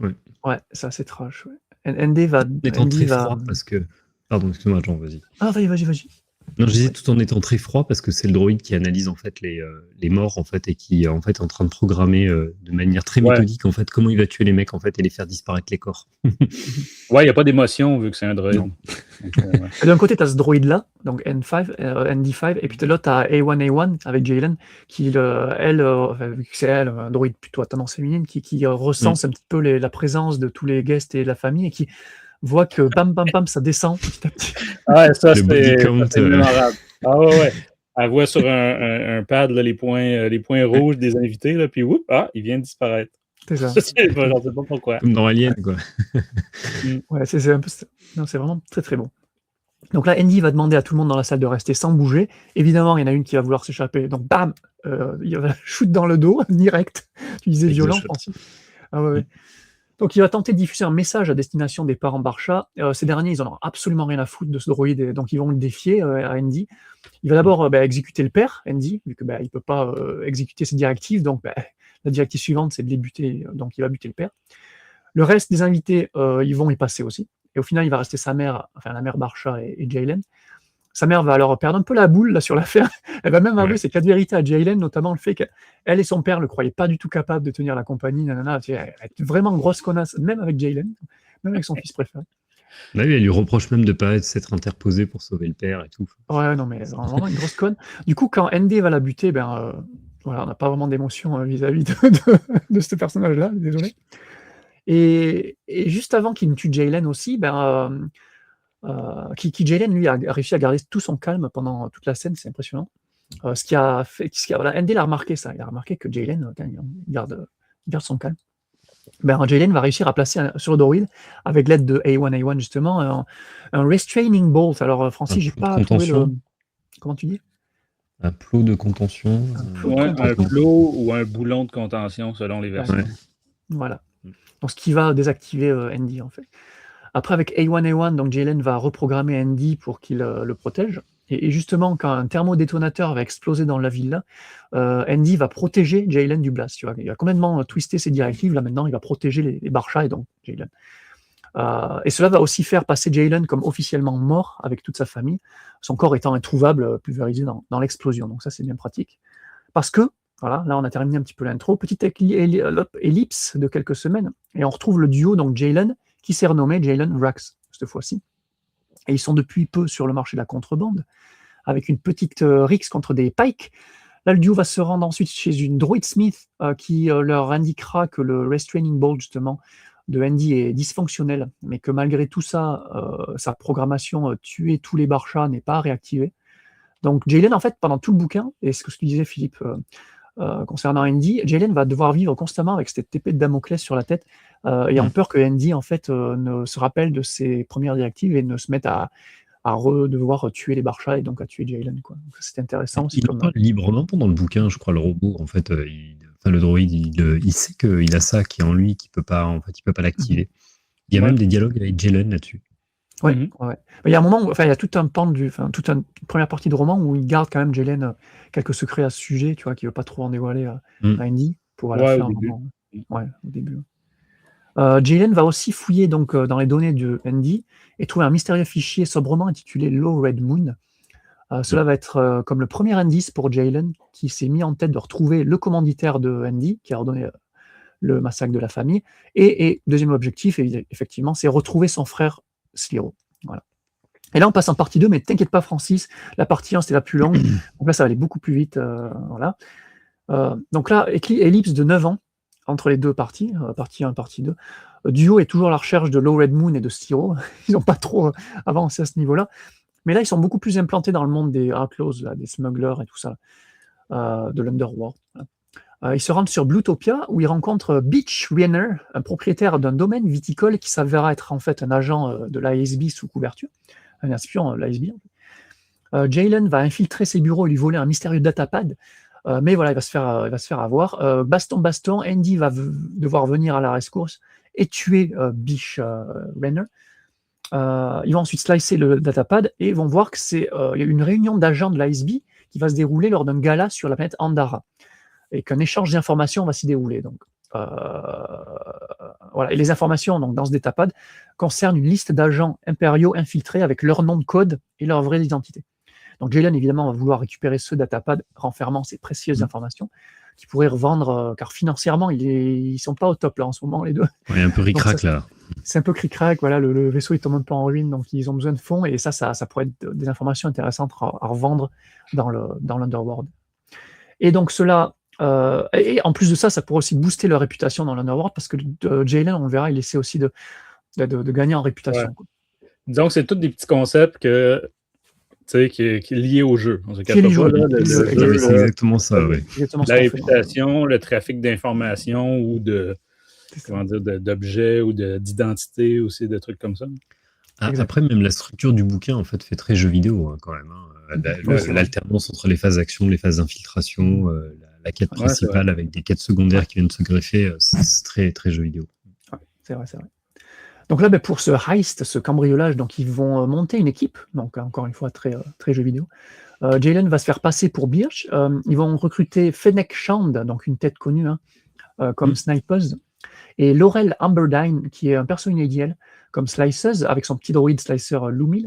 Ouais, ça c'est trash. ND va étant très froid parce que. Pardon, excuse-moi, Jean, vas-y. Ah, vas-y. Non, je disais tout en étant très froid parce que c'est le droïde qui analyse en fait les morts en fait et qui en fait est en train de programmer de manière très Ouais. méthodique en fait comment il va tuer les mecs en fait et les faire disparaître les corps. Ouais, il n'y a pas d'émotion vu que c'est un droïde. Non. Donc, ouais. Et d'un côté, tu as ce droïde-là, donc ND5, et puis de l'autre, tu as A1A1 avec Jaylen, qui, vu que c'est elle, un droïde plutôt à tendance féminine, qui recense un petit peu la présence de tous les guests et de la famille, et qui voit que bam, bam, bam, ça descend petit à petit. Ouais, ça, Le body c'est count, c'est mémorable. Ah ouais. Elle voit sur un pad là, les points rouges des invités, là, puis whoop, il vient de disparaître. C'est ça. Je sais pas pourquoi. Comme dans Alien quoi. Ouais, c'est un peu ça. Non, c'est vraiment très très bon. Donc là, Andy va demander à tout le monde dans la salle de rester sans bouger. Évidemment, il y en a une qui va vouloir s'échapper. Donc bam, il va shoot dans le dos, direct. Tu disais Avec violent, le shot. Francis. Ah ouais. Donc il va tenter de diffuser un message à destination des parents Barcha. Ces derniers, ils en ont absolument rien à foutre de ce droïde, et donc ils vont le défier à Andy. Il va d'abord exécuter le père, Andy, vu que il peut pas exécuter ses directives. Donc la directive suivante, c'est de les buter. Donc il va buter le père. Le reste des invités, ils vont y passer aussi. Et au final, il va rester sa mère, enfin la mère Barcha et Jaylen. Sa mère va alors perdre un peu la boule là, sur l'affaire. Elle va même avouer ses 4 vérités à Jaylen, notamment le fait qu'elle et son père ne le croyaient pas du tout capable de tenir la compagnie. Nanana. Elle est vraiment grosse connasse, même avec Jaylen, même avec son fils préféré. Là, elle lui reproche même de pas s'être interposée pour sauver le père et tout. Ouais, non, mais vraiment une grosse conne. Du coup, quand ND va la buter, voilà, on n'a pas vraiment d'émotion vis-à-vis de ce personnage-là, désolé. Et juste avant qu'il ne tue Jaylen aussi, Jaylen, lui, a réussi à garder tout son calme pendant toute la scène, c'est impressionnant. Voilà, ND l'a remarqué ça, il a remarqué que Jaylen, il garde son calme. Jaylen va réussir à placer sur le droïde, avec l'aide de A1A1 justement, un restraining bolt. Alors Francis, j'ai pas trouvé le... Comment tu dis? Un plot de contention. Un plot ou un boulon de contention selon les versions. Ouais. Voilà. Donc ce qui va désactiver Andy en fait. Après avec A1A1, donc Jaylen va reprogrammer Andy pour qu'il le protège. Et justement, quand un thermodétonateur va exploser dans la villa, Andy va protéger Jaylen du blast. Tu vois. Il va complètement twister ses directives. Là maintenant, il va protéger les Barcha et donc Jaylen. Et cela va aussi faire passer Jaylen comme officiellement mort avec toute sa famille, son corps étant introuvable, pulvérisé dans l'explosion. Donc ça, c'est bien pratique. Parce que, voilà, là on a terminé un petit peu l'intro, petite ellipse de quelques semaines, et on retrouve le duo, donc Jaylen, qui s'est renommé Jaylen Rax, cette fois-ci. Et ils sont depuis peu sur le marché de la contrebande, avec une petite rixe contre des pikes. Là, le duo va se rendre ensuite chez une droid smith qui leur indiquera que le restraining bolt, justement, de Andy est dysfonctionnel, mais que malgré tout ça, sa programmation tuer tous les Barcha n'est pas réactivée. Donc Jaylen, en fait, pendant tout le bouquin, et ce que tu disais, Philippe, concernant Andy, Jaylen va devoir vivre constamment avec cette épée de Damoclès sur la tête, ayant peur que Andy, en fait, ne se rappelle de ses premières directives et ne se mette à devoir tuer les Barcha et donc à tuer Jaylen. C'est intéressant. Il en parle librement pendant le bouquin, je crois, le robot. En fait, le droïde, il sait qu'il a ça qui est en lui, qu'il peut pas l'activer. Il y a même des dialogues avec Jaylen là-dessus. Ouais. Il y a un moment, il y a tout un pan toute une première partie de roman où il garde quand même Jaylen quelques secrets à ce sujet, tu vois, qu'il veut pas trop en dévoiler à Andy pour la faire au début. Jaylen va aussi fouiller donc dans les données de Andy et trouver un mystérieux fichier sobrement intitulé Low Red Moon. Cela va être comme le premier indice pour Jaylen, qui s'est mis en tête de retrouver le commanditaire de Andy, qui a ordonné le massacre de la famille. Et deuxième objectif, effectivement, c'est retrouver son frère Sliro. Voilà. Et là, on passe en partie 2, mais t'inquiète pas, Francis, la partie 1, c'était la plus longue. Donc là, ça va aller beaucoup plus vite. Voilà. Donc là, ellipse de 9 ans entre les deux parties, partie 1 partie 2. Duo est toujours à la recherche de Low Red Moon et de Sliro. Ils n'ont pas trop avancé à ce niveau-là. Mais là, ils sont beaucoup plus implantés dans le monde des outlaws, là, des smugglers et tout ça, de l'Underworld. Ils se rendent sur Bluetopia, où ils rencontrent Beach Renner, un propriétaire d'un domaine viticole qui s'avérera être en fait un agent de l'ASB sous couverture, un espion de l'ASB. Jaylen va infiltrer ses bureaux et lui voler un mystérieux datapad, mais voilà, il va se faire avoir. Baston, Andy va devoir venir à la rescousse et tuer Beach Renner. Ils vont ensuite slicer le datapad et vont voir que il y a une réunion d'agents de l'ASB qui va se dérouler lors d'un gala sur la planète Andara et qu'un échange d'informations va s'y dérouler. Donc, voilà. Et les informations donc, dans ce datapad concernent une liste d'agents impériaux infiltrés avec leur nom de code et leur vraie identité. Donc Jalen, évidemment, va vouloir récupérer ce datapad renfermant ces précieuses informations qu'il pourrait revendre, car financièrement, ils sont pas au top là en ce moment, les deux. Ouais, un peu ric-rac là. C'est un peu cric-crac, voilà, le vaisseau il tombe un peu en ruine, donc ils ont besoin de fonds, et ça pourrait être des informations intéressantes à revendre dans l'Underworld. Et donc cela, et en plus de ça, ça pourrait aussi booster leur réputation dans l'Underworld, parce que Jalen, on le verra, il essaie aussi de gagner en réputation. Ouais. Disons que c'est tous des petits concepts que, qui est lié au jeu. On se Qui est lié au jeu. C'est exactement ça, oui. La réputation, le trafic d'informations ou d'objets ou d'identité aussi, des trucs comme ça. Après, même la structure du bouquin en fait fait très jeu vidéo hein, quand même. L'alternance entre les phases action, les phases d'infiltration, la quête principale avec des quêtes secondaires qui viennent se greffer, c'est très, très jeu vidéo. Ouais, c'est vrai. Donc là, pour ce heist, ce cambriolage, donc ils vont monter une équipe, donc encore une fois très, très jeu vidéo. Jalen va se faire passer pour Birch. Ils vont recruter Fennec Shand, donc une tête connue comme Snipeuse, et Laurel Amberdyne, qui est un personnage inédit comme Sliceuse, avec son petit droïde Slicer Lumi.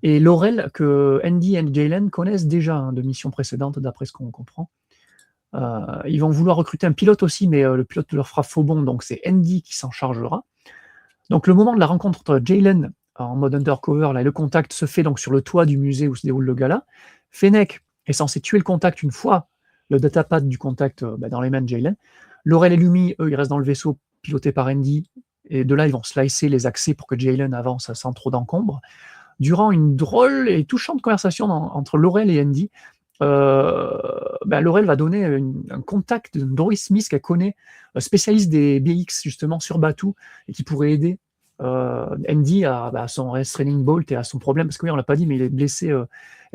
Et Laurel, que Andy et Jalen connaissent déjà de missions précédentes, d'après ce qu'on comprend. Ils vont vouloir recruter un pilote aussi, mais le pilote leur fera faux bond, donc c'est Andy qui s'en chargera. Donc le moment de la rencontre entre Jalen en mode undercover là, et le contact se fait donc sur le toit du musée où se déroule le gala. Fennec est censé tuer le contact une fois le datapad du contact dans les mains de Jalen. Laurel et Lumi, eux, ils restent dans le vaisseau piloté par Andy, et de là, ils vont slicer les accès pour que Jalen avance sans trop d'encombre. Durant une drôle et touchante conversation entre Laurel et Andy, Laurel va donner un contact de Doris Smith qu'elle connaît, spécialiste des BX justement sur Batuu, et qui pourrait aider Andy à son restraining bolt et à son problème, parce que oui, on l'a pas dit, mais il est blessé.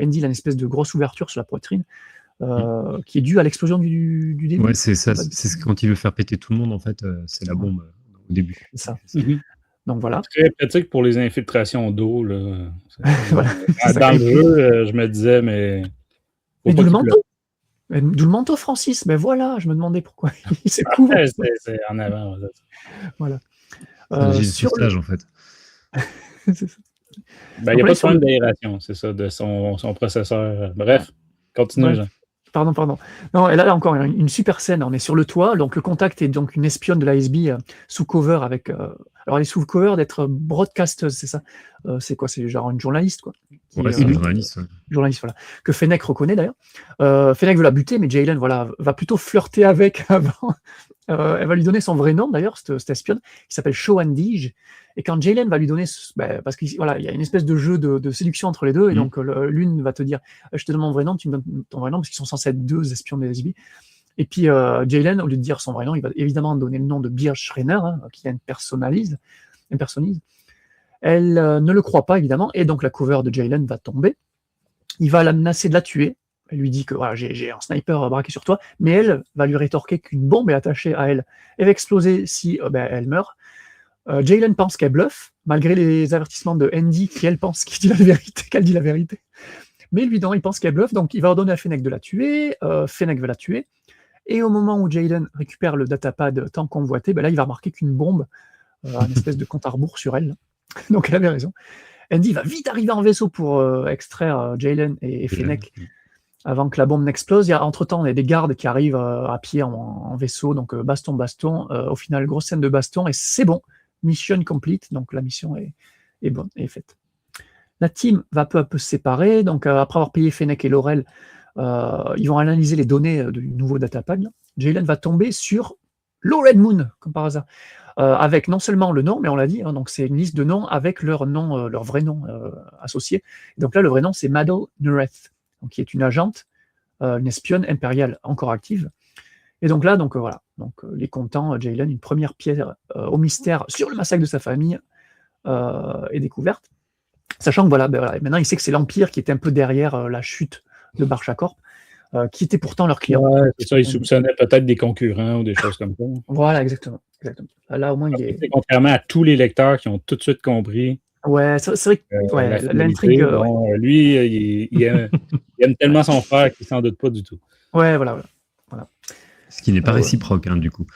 Andy, il a une espèce de grosse ouverture sur la poitrine qui est due à l'explosion du début. Ouais, c'est ça. C'est quand il veut faire péter tout le monde, en fait, c'est la bombe au début. C'est ça. Donc voilà. Très pratique pour les infiltrations d'eau. Là. Voilà. Dans le jeu, je me disais, mais. Mais d'où le manteau. D'où le manteau, Francis. Mais voilà, je me demandais pourquoi il s'est couvert. C'est en avant. Voilà. J'ai le stage, en fait. C'est ça. Il n'y a pas de problème d'aération, c'est ça, de son processeur. Bref, continue, Jean. Pardon. Non, et là encore une super scène. On est sur le toit, donc le contact est donc une espionne de l'ASB sous cover avec. Alors elle est sous cover d'être broadcasteuse, c'est ça. C'est quoi? C'est genre une journaliste, quoi. Ouais, c'est une journaliste. Ouais. Journaliste, voilà. Que Fennec reconnaît d'ailleurs. Fennec veut la buter, mais Jalen va plutôt flirter avec avant. Elle va lui donner son vrai nom d'ailleurs, cette espionne, qui s'appelle Shoandij. Et quand Jalen va lui donner, parce qu'il y a une espèce de jeu de séduction entre les deux, et donc l'une va te dire, je te donne mon vrai nom, tu me donnes ton vrai nom, parce qu'ils sont censés être deux espions de l'ASB. Et puis Jalen, au lieu de dire son vrai nom, il va évidemment donner le nom de Birch Rainer, qui impersonnise. Elle ne le croit pas évidemment, et donc la cover de Jalen va tomber. Il va la menacer de la tuer. Elle lui dit que voilà, j'ai un sniper braqué sur toi, mais elle va lui rétorquer qu'une bombe est attachée à elle. Elle va exploser si elle meurt. Jalen pense qu'elle bluffe, malgré les avertissements de Andy, qui elle pense qu'elle dit la vérité. Mais lui, non, il pense qu'elle bluffe, donc il va ordonner à Fennec de la tuer. Fennec va la tuer. Et au moment où Jalen récupère le datapad tant convoité, là, il va remarquer qu'une bombe, une espèce de compte à rebours sur elle. Donc elle avait raison. Andy va vite arriver en vaisseau pour extraire Jalen et Fennec avant que la bombe n'explose. Entre-temps, il y a des gardes qui arrivent à pied en vaisseau, donc baston. Au final, grosse scène de baston, et c'est bon. Mission complete, donc la mission est bonne, est faite. La team va peu à peu se séparer, donc après avoir payé Fennec et Laurel, ils vont analyser les données du nouveau datapad. Jalen va tomber sur Red Moon, comme par hasard, avec non seulement le nom, mais on l'a dit, donc c'est une liste de noms avec leur nom, leur vrai nom associé. Et donc là, le vrai nom, c'est Madel Nureth, qui est une agente, une espionne impériale encore active. Et donc là, voilà, les contents, Jalen, une première pierre au mystère sur le massacre de sa famille est découverte. Sachant que voilà, maintenant il sait que c'est l'Empire qui est un peu derrière la chute de Barchacorp, qui était pourtant leur client. Ouais, c'est ça, il soupçonnait peut-être des concurrents ou des choses comme ça. Voilà, exactement. Là, au moins, il est. Contrairement à tous les lecteurs qui ont tout de suite compris. Ouais, c'est vrai que l'intrigue. Lui, il aime tellement son frère qu'il s'en doute pas du tout. Ouais, voilà. Ce qui n'est pas récipiproque, du coup.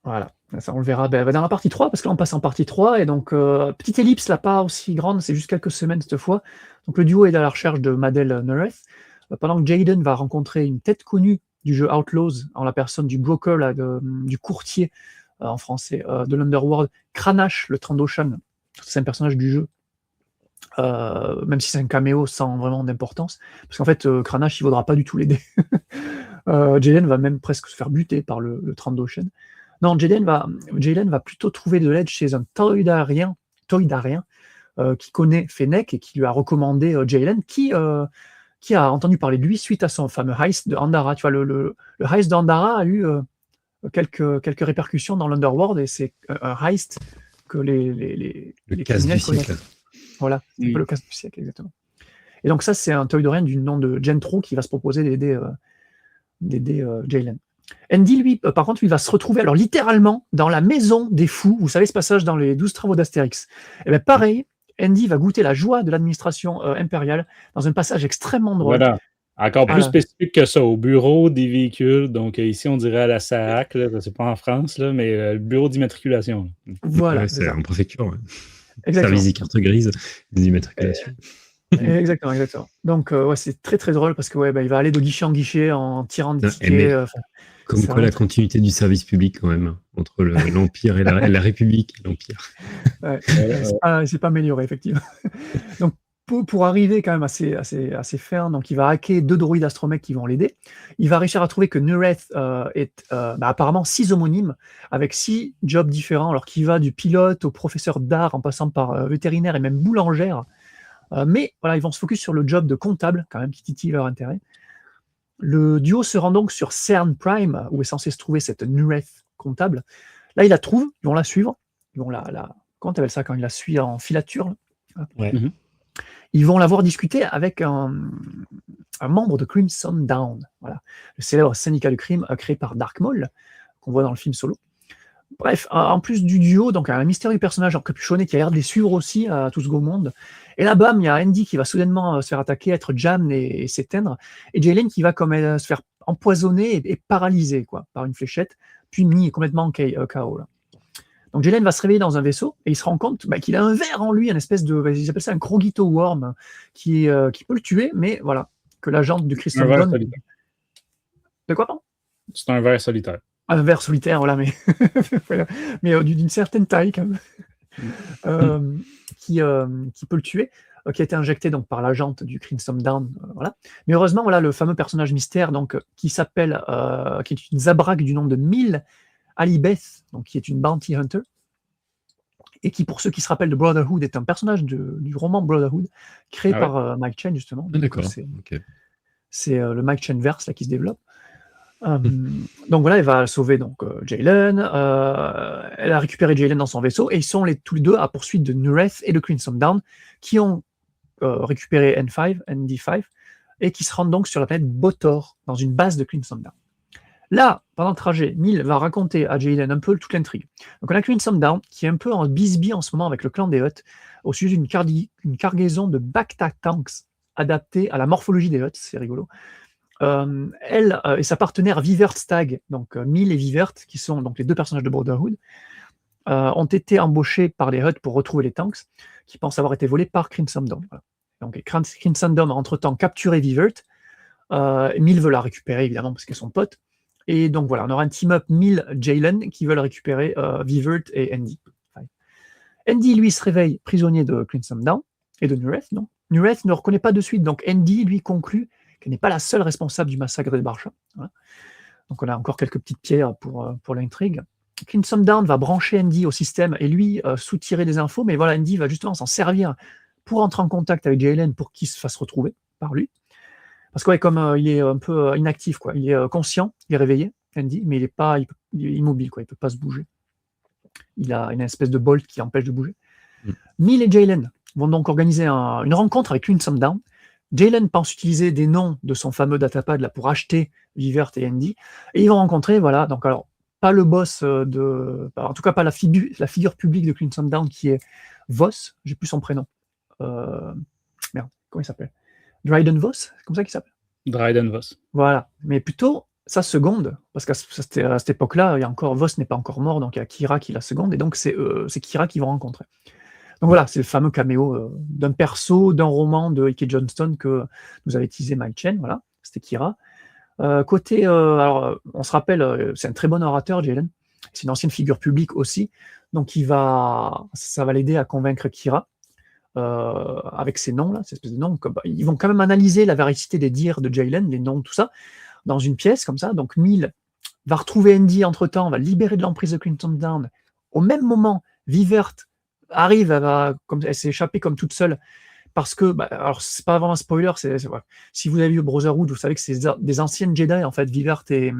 Voilà. Ça, on le verra dans la partie 3, parce que là, on passe en partie 3, et donc, petite ellipse, là, pas aussi grande, c'est juste quelques semaines cette fois. Donc, le duo est à la recherche de Madel Nereth, pendant que Jaden va rencontrer une tête connue du jeu Outlaws, en la personne du broker, là, du courtier, en français, de l'Underworld, Cranache, le Trandoshan. C'est un personnage du jeu, même si c'est un caméo sans vraiment d'importance, parce qu'en fait, Cranache, il vaudra pas du tout l'aider. Jaden va même presque se faire buter par le Trandoshan. Non, Jaden va plutôt trouver de l'aide chez un Toydarien qui connaît Fennec et qui lui a recommandé Jalen, qui a entendu parler de lui suite à son fameux heist de Andara. Tu vois, le heist d'Andara a eu quelques répercussions dans l'Underworld, et c'est un heist que les casse du criminels siècle. connaissent. Voilà, c'est un peu le casse du siècle, exactement. Et donc ça, c'est un Toydarien du nom de Gentro qui va se proposer d'aider Jalen. Andy, lui, par contre, il va se retrouver, alors littéralement, dans la maison des fous. Vous savez ce passage dans les 12 travaux d'Astérix. Et bien pareil, Andy va goûter la joie de l'administration impériale dans un passage extrêmement drôle. Voilà. Encore plus spécifique que ça, au bureau des véhicules. Donc ici, on dirait à la SAAC, c'est pas en France, là, mais le bureau d'immatriculation. Voilà. Ouais, c'est en préfecture. Ouais. Exactement. Service des cartes grises, des immatriculations. Exactement. Donc, c'est très très drôle, parce que il va aller de guichet en guichet en tirant des tickets. Comme quoi, la continuité du service public, quand même, entre l'Empire et la République et l'Empire. Ouais, c'est pas amélioré, effectivement. Donc, pour arriver quand même assez fin, donc il va hacker 2 droïdes astromech qui vont l'aider. Il va réussir à trouver que Nereth est apparemment 6 homonymes, avec 6 jobs différents, alors qu'il va du pilote au professeur d'art, en passant par vétérinaire et même boulangère. Mais voilà, ils vont se focus sur le job de comptable, quand même, qui titille leur intérêt. Le duo se rend donc sur Cern Prime, où est censé se trouver cette Nereth comptable. Là, ils la trouvent, ils vont la suivre. Ils vont comment t'appelles ça quand il la suit en filature, là? Ouais. Ils vont la voir discuter avec un membre de Crimson Dawn, voilà, le célèbre syndicat du crime créé par Dark Maul, qu'on voit dans le film Solo. Bref, en plus du duo, donc un mystérieux personnage encapuchonné qui a l'air de les suivre aussi à tout ce beau monde. Et là, bam, il y a Andy qui va soudainement se faire attaquer, être jammed et s'éteindre, et Jalen qui va se faire empoisonner et paralyser par une fléchette, puis mis complètement KO. Là. Donc Jalen va se réveiller dans un vaisseau, et il se rend compte qu'il a un ver en lui, une espèce de, ils appellent ça un Krogito Worm, qui peut le tuer, mais voilà, que l'agent du Crystal Dawn... De quoi, pardon ? C'est un ver solitaire. Un ver solitaire, voilà, mais, mais d'une certaine taille, quand même, qui peut le tuer, qui a été injecté donc par l'agente du Crimson Dawn, voilà. Mais heureusement, voilà, le fameux personnage mystère, donc, qui est une Zabrak du nom de Mil Alibeth, donc qui est une bounty hunter, et qui, pour ceux qui se rappellent de Brotherhood, est un personnage du roman Brotherhood, créé par Mike Chen, justement. D'accord. C'est le Mike Chen verse là qui se développe. Donc voilà, elle va sauver Jalen. Elle a récupéré Jalen dans son vaisseau, et ils sont tous les deux à poursuite de Nereth et de Crimson Dawn, qui ont récupéré ND5, et qui se rendent donc sur la planète Botor, dans une base de Crimson Dawn. Là, pendant le trajet, Mil va raconter à Jalen un peu toute l'intrigue. Donc on a Crimson Dawn qui est un peu en bisbille en ce moment avec le clan des Hutt, au sujet d'une cargaison de Bacta tanks adaptée à la morphologie des Hutt, c'est rigolo. Elle et sa partenaire Vivert Stag, donc Mil et Vivert, qui sont donc les 2 personnages de Brotherhood, ont été embauchés par les Hutt pour retrouver les tanks, qui pensent avoir été volés par Crimson Dawn. Voilà. Donc Crimson Dawn a entre-temps capturé Vivert, Mil veut la récupérer évidemment parce qu'ils sont potes, et donc voilà, on aura un team-up Mil-Jalen qui veulent récupérer Vivert et Andy. Andy, lui, se réveille prisonnier de Crimson Dawn, et de Nereth, non. Nereth ne reconnaît pas de suite, donc Andy, lui, conclut qu'elle n'est pas la seule responsable du massacre des Barcha. Voilà. Donc on a encore quelques petites pierres pour l'intrigue. Crimson Dawn va brancher Andy au système et lui soutirer des infos, mais voilà, Andy va justement s'en servir pour entrer en contact avec Jalen pour qu'il se fasse retrouver par lui. Parce que comme il est un peu inactif, il est conscient, il est réveillé, Andy, mais il est immobile, il ne peut pas se bouger. Il a une espèce de bolt qui empêche de bouger. Mil et Jalen vont donc organiser une rencontre avec Crimson Dawn. Jalen pense utiliser des noms de son fameux datapad là, pour acheter Vivert et Andy, et ils vont rencontrer, voilà, donc alors, pas le boss en tout cas pas la figure publique de Crimson Dawn qui est Voss, j'ai plus son prénom. Merde, comment il s'appelle ? Dryden Voss, c'est comme ça qu'il s'appelle ? Dryden Voss. Voilà, mais plutôt sa seconde, parce qu'à cette époque-là, il y a encore Voss n'est pas encore mort, donc il y a Kira qui est la seconde, et donc c'est Kira qu'ils vont rencontrer. Donc voilà, c'est le fameux caméo d'un perso, d'un roman de Ike Johnston que nous avait teasé Mike Chen, voilà, c'était Kira. Alors, on se rappelle, c'est un très bon orateur, Jaylen, c'est une ancienne figure publique aussi, donc ça va l'aider à convaincre Kira, avec ces noms là, ces espèces de noms. Ils vont quand même analyser la véracité des dires de Jaylen, les noms, tout ça, dans une pièce comme ça. Donc Mill va retrouver Andy entre-temps, va libérer de l'emprise de Crimson Dawn. Au même moment, Vivert arrive, elle s'est échappée comme toute seule, parce que, alors c'est pas vraiment un spoiler, ouais. Si vous avez vu Brotherhood, vous savez que c'est des anciennes Jedi, en fait, Vivert et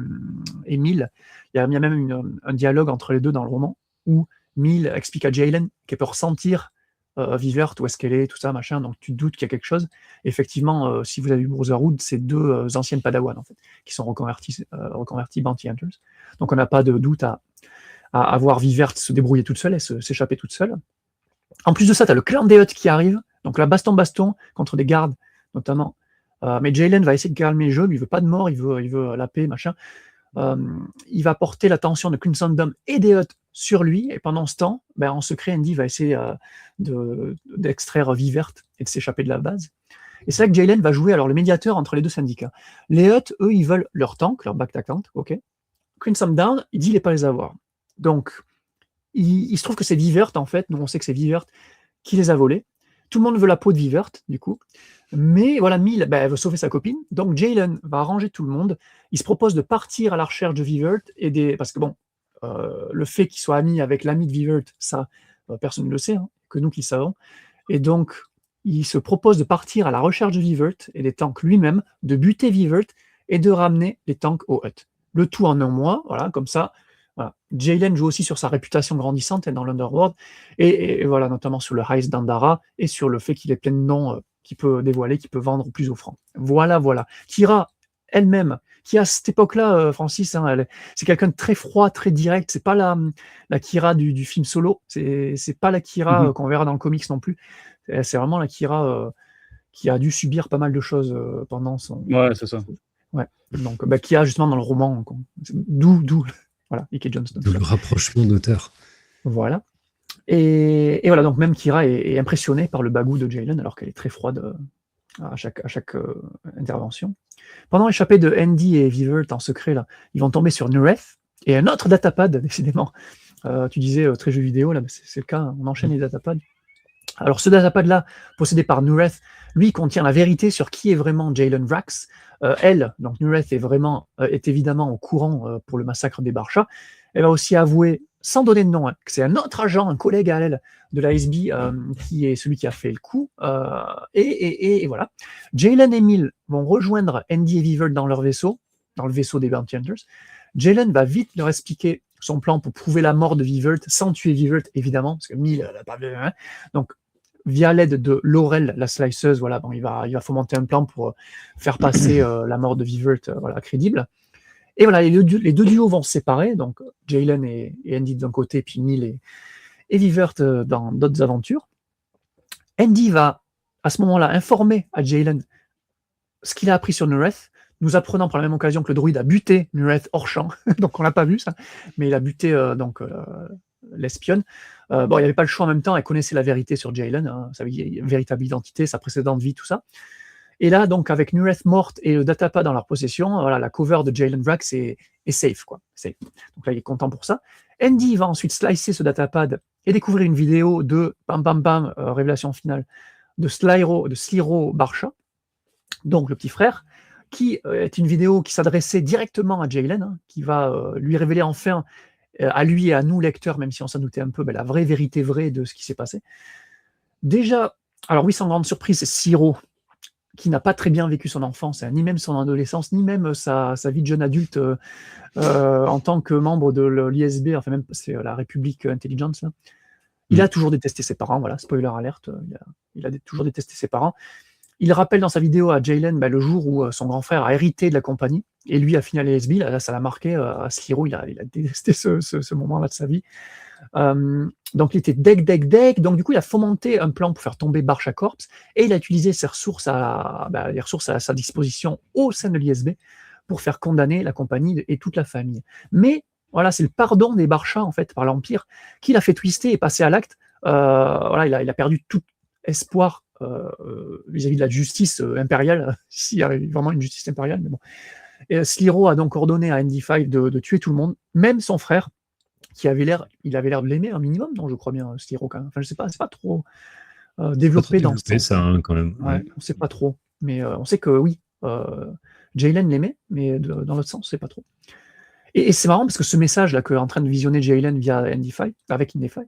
Mill. Il y a même un dialogue entre les deux dans le roman, où Mill explique à Jaylen qu'elle peut ressentir Vivert, où est-ce qu'elle est, tout ça, machin, donc tu te doutes qu'il y a quelque chose. Effectivement, si vous avez vu Brotherhood, c'est deux anciennes Padawan, en fait, qui sont reconvertis Bounty Hunters. Donc on n'a pas de doute à voir Vivert se débrouiller toute seule et s'échapper toute seule. En plus de ça, tu as le clan des Hutt qui arrive, donc là, baston contre des gardes, notamment. Mais Jaylen va essayer de calmer le jeu, lui, il veut pas de mort, il veut la paix, machin. Il va porter l'attention de Crimson Dawn et des Hutt sur lui, et pendant ce temps, en secret, Andy va essayer d'extraire Vivert et de s'échapper de la base. Et c'est là que Jaylen va jouer alors le médiateur entre les deux syndicats. Les Hutt, eux, ils veulent leur tank, leur back tank, ok. Crimson Dawn, il dit il ne pas les avoir. Donc, il se trouve que c'est Vivert, en fait, nous on sait que c'est Vivert qui les a volés. Tout le monde veut la peau de Vivert, du coup. Mais voilà, Mill, elle veut sauver sa copine. Donc Jaylen va arranger tout le monde. Il se propose de partir à la recherche de Vivert. Parce que bon, le fait qu'il soit ami avec l'ami de Vivert, ça, personne ne le sait, hein, que nous qui le savons. Et donc, il se propose de partir à la recherche de Vivert et des tanks lui-même, de buter Vivert et de ramener les tanks au Hutt. Le tout en un mois, voilà, comme ça. Voilà. Jaylen joue aussi sur sa réputation grandissante dans l'Underworld, et voilà, notamment sur le Heist d'Andara et sur le fait qu'il ait plein de noms qu'il peut dévoiler, qu'il peut vendre au plus offrant. Voilà. Kira, elle-même, qui à cette époque-là, Francis, hein, c'est quelqu'un de très froid, très direct. C'est pas la Kira du film Solo, c'est pas la Kira qu'on verra dans le comics non plus. C'est vraiment la Kira qui a dû subir pas mal de choses pendant son. Ouais, c'est ça. Ouais. Donc, qui a justement dans le roman, d'où. Voilà, Ike Johnston. Le rapprochement d'auteur. Voilà. Et voilà, donc même Kira est impressionnée par le bagou de Jaylen, alors qu'elle est très froide à chaque intervention. Pendant l'échappée de Andy et Vivert en secret, là, ils vont tomber sur Nureth et un autre datapad, décidément. Tu disais très jeu vidéo, là, c'est le cas, on enchaîne les datapads. Alors ce datapad-là, possédé par Nureth, lui contient la vérité sur qui est vraiment Jaylen Vrax. Elle, donc Nureth, est évidemment au courant pour le massacre des Barcha. Elle va aussi avouer, sans donner de nom, que c'est un autre agent, un collègue à elle de la SB, qui est celui qui a fait le coup. Et voilà. Jaylen et Mill vont rejoindre Andy et Vivert dans leur vaisseau, dans le vaisseau des Bounty Hunters. Jaylen va vite leur expliquer son plan pour prouver la mort de Vivert, sans tuer Vivert, évidemment, parce que Mill n'a pas vu. Hein. Donc, via l'aide de Laurel, la sliceuse, voilà, il va fomenter un plan pour faire passer la mort de Vivert crédible. Et voilà, les deux duos vont se séparer, donc Jaylen et Andy d'un côté, puis Mill et Vivert dans d'autres aventures. Andy va, à ce moment-là, informer à Jaylen ce qu'il a appris sur Nureth, nous apprenant par la même occasion que le druide a buté Nureth hors champ, donc on l'a pas vu ça, mais il a buté l'espionne. Il n'y avait pas le choix en même temps, elle connaissait la vérité sur Jaylen, hein, sa véritable identité, sa précédente vie, tout ça. Et là, donc, avec Nureth morte et le datapad dans leur possession, voilà, la cover de Jaylen Vrax est safe, quoi. Safe. Donc là, il est content pour ça. Andy va ensuite slicer ce datapad et découvrir une vidéo de révélation finale de Sliro Barcha, donc le petit frère, qui est une vidéo qui s'adressait directement à Jaylen, hein, qui va lui révéler enfin à lui et à nous, lecteurs, même si on s'en doutait un peu, la vraie vérité vraie de ce qui s'est passé. Déjà, alors oui, sans grande surprise, c'est Sliro, qui n'a pas très bien vécu son enfance, ni même son adolescence, ni même sa vie de jeune adulte en tant que membre de l'ISB, enfin même c'est la République Intelligence. Là. Il a toujours détesté ses parents, voilà, spoiler alerte, il a toujours détesté ses parents. Il rappelle dans sa vidéo à Jaylen le jour où son grand frère a hérité de la compagnie, et lui a fini à l'ISB, là ça l'a marqué, à Sliro, il a détesté ce moment-là de sa vie. Donc il était deg, donc du coup il a fomenté un plan pour faire tomber Barcha Corps, et il a utilisé ses ressources les ressources à sa disposition au sein de l'ISB pour faire condamner la compagnie et toute la famille. Mais voilà, c'est le pardon des Barcha, en fait, par l'Empire, qui l'a fait twister et passer à l'acte. Voilà, il a perdu tout espoir vis-à-vis de la justice impériale, s'il y a vraiment une justice impériale, mais bon. Et Sliro a donc ordonné à ND5 de tuer tout le monde, même son frère, qui avait l'air de l'aimer un minimum, non, je crois bien, Sliro, quand même. Enfin, je sais pas, c'est pas trop développé dans ce ça, hein, quand même. Ouais, on sait pas trop, mais on sait que oui, Jaylen l'aimait, mais dans l'autre sens, on sait pas trop. Et c'est marrant parce que ce message-là qu'est en train de visionner Jaylen via ND5, avec ND5,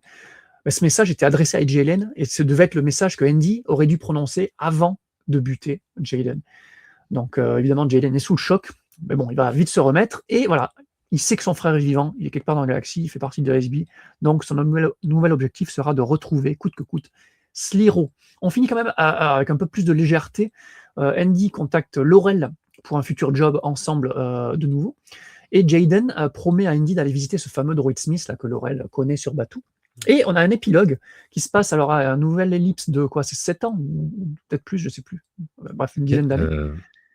ce message était adressé à Jaylen et ce devait être le message que Andy aurait dû prononcer avant de buter Jaylen. Donc évidemment, Jaylen est sous le choc, mais bon, il va vite se remettre et voilà, il sait que son frère est vivant, il est quelque part dans la galaxie, il fait partie de l'ASB, donc son nouvel objectif sera de retrouver, coûte que coûte, Sliro. On finit quand même avec un peu plus de légèreté. Andy contacte Laurel pour un futur job ensemble de nouveau. Et Jaden promet à Andy d'aller visiter ce fameux droid Smith là, que Laurel connaît sur Batuu. Et on a un épilogue qui se passe alors à un nouvel ellipse de quoi, c'est 7 ans ou peut-être plus, je sais plus. Bref, une dizaine d'années.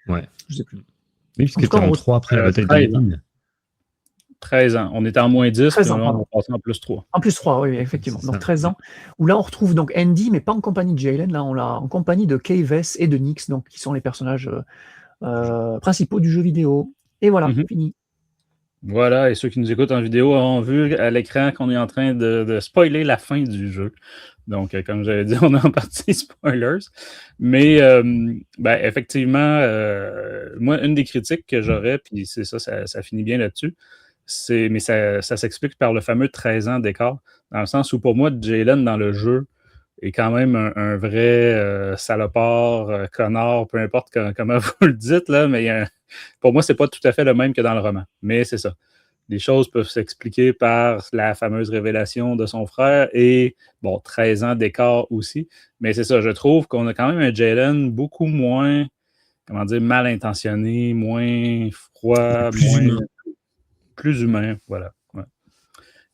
Ouais. Je sais plus. Oui, puisque c'était en 3 après la bataille de Yavin. 13 ans. On était en moins 10, 13 ans, puis là, on va passer en plus 3. En plus 3, oui, effectivement. Donc 13 ans. Où là, on retrouve donc Andy, mais pas en compagnie de Jaylen. Là, on l'a en compagnie de Kayves et de Nyx, donc, qui sont les personnages principaux du jeu vidéo. Et voilà, fini. Voilà, et ceux qui nous écoutent en vidéo ont vu à l'écran qu'on est en train de spoiler la fin du jeu. Donc, comme j'avais dit, on est en partie spoilers. Mais, effectivement, moi, une des critiques que j'aurais, puis c'est ça finit bien là-dessus, mais ça s'explique par le fameux 13 ans d'écart, dans le sens où pour moi, Jaylen dans le jeu est quand même un vrai salopard, connard, peu importe comment vous le dites, là, mais pour moi, c'est pas tout à fait le même que dans le roman. Mais c'est ça. Les choses peuvent s'expliquer par la fameuse révélation de son frère et, 13 ans d'écart aussi. Mais c'est ça, je trouve qu'on a quand même un Jaylen beaucoup moins, mal intentionné, moins froid, plus humain, voilà. Ouais.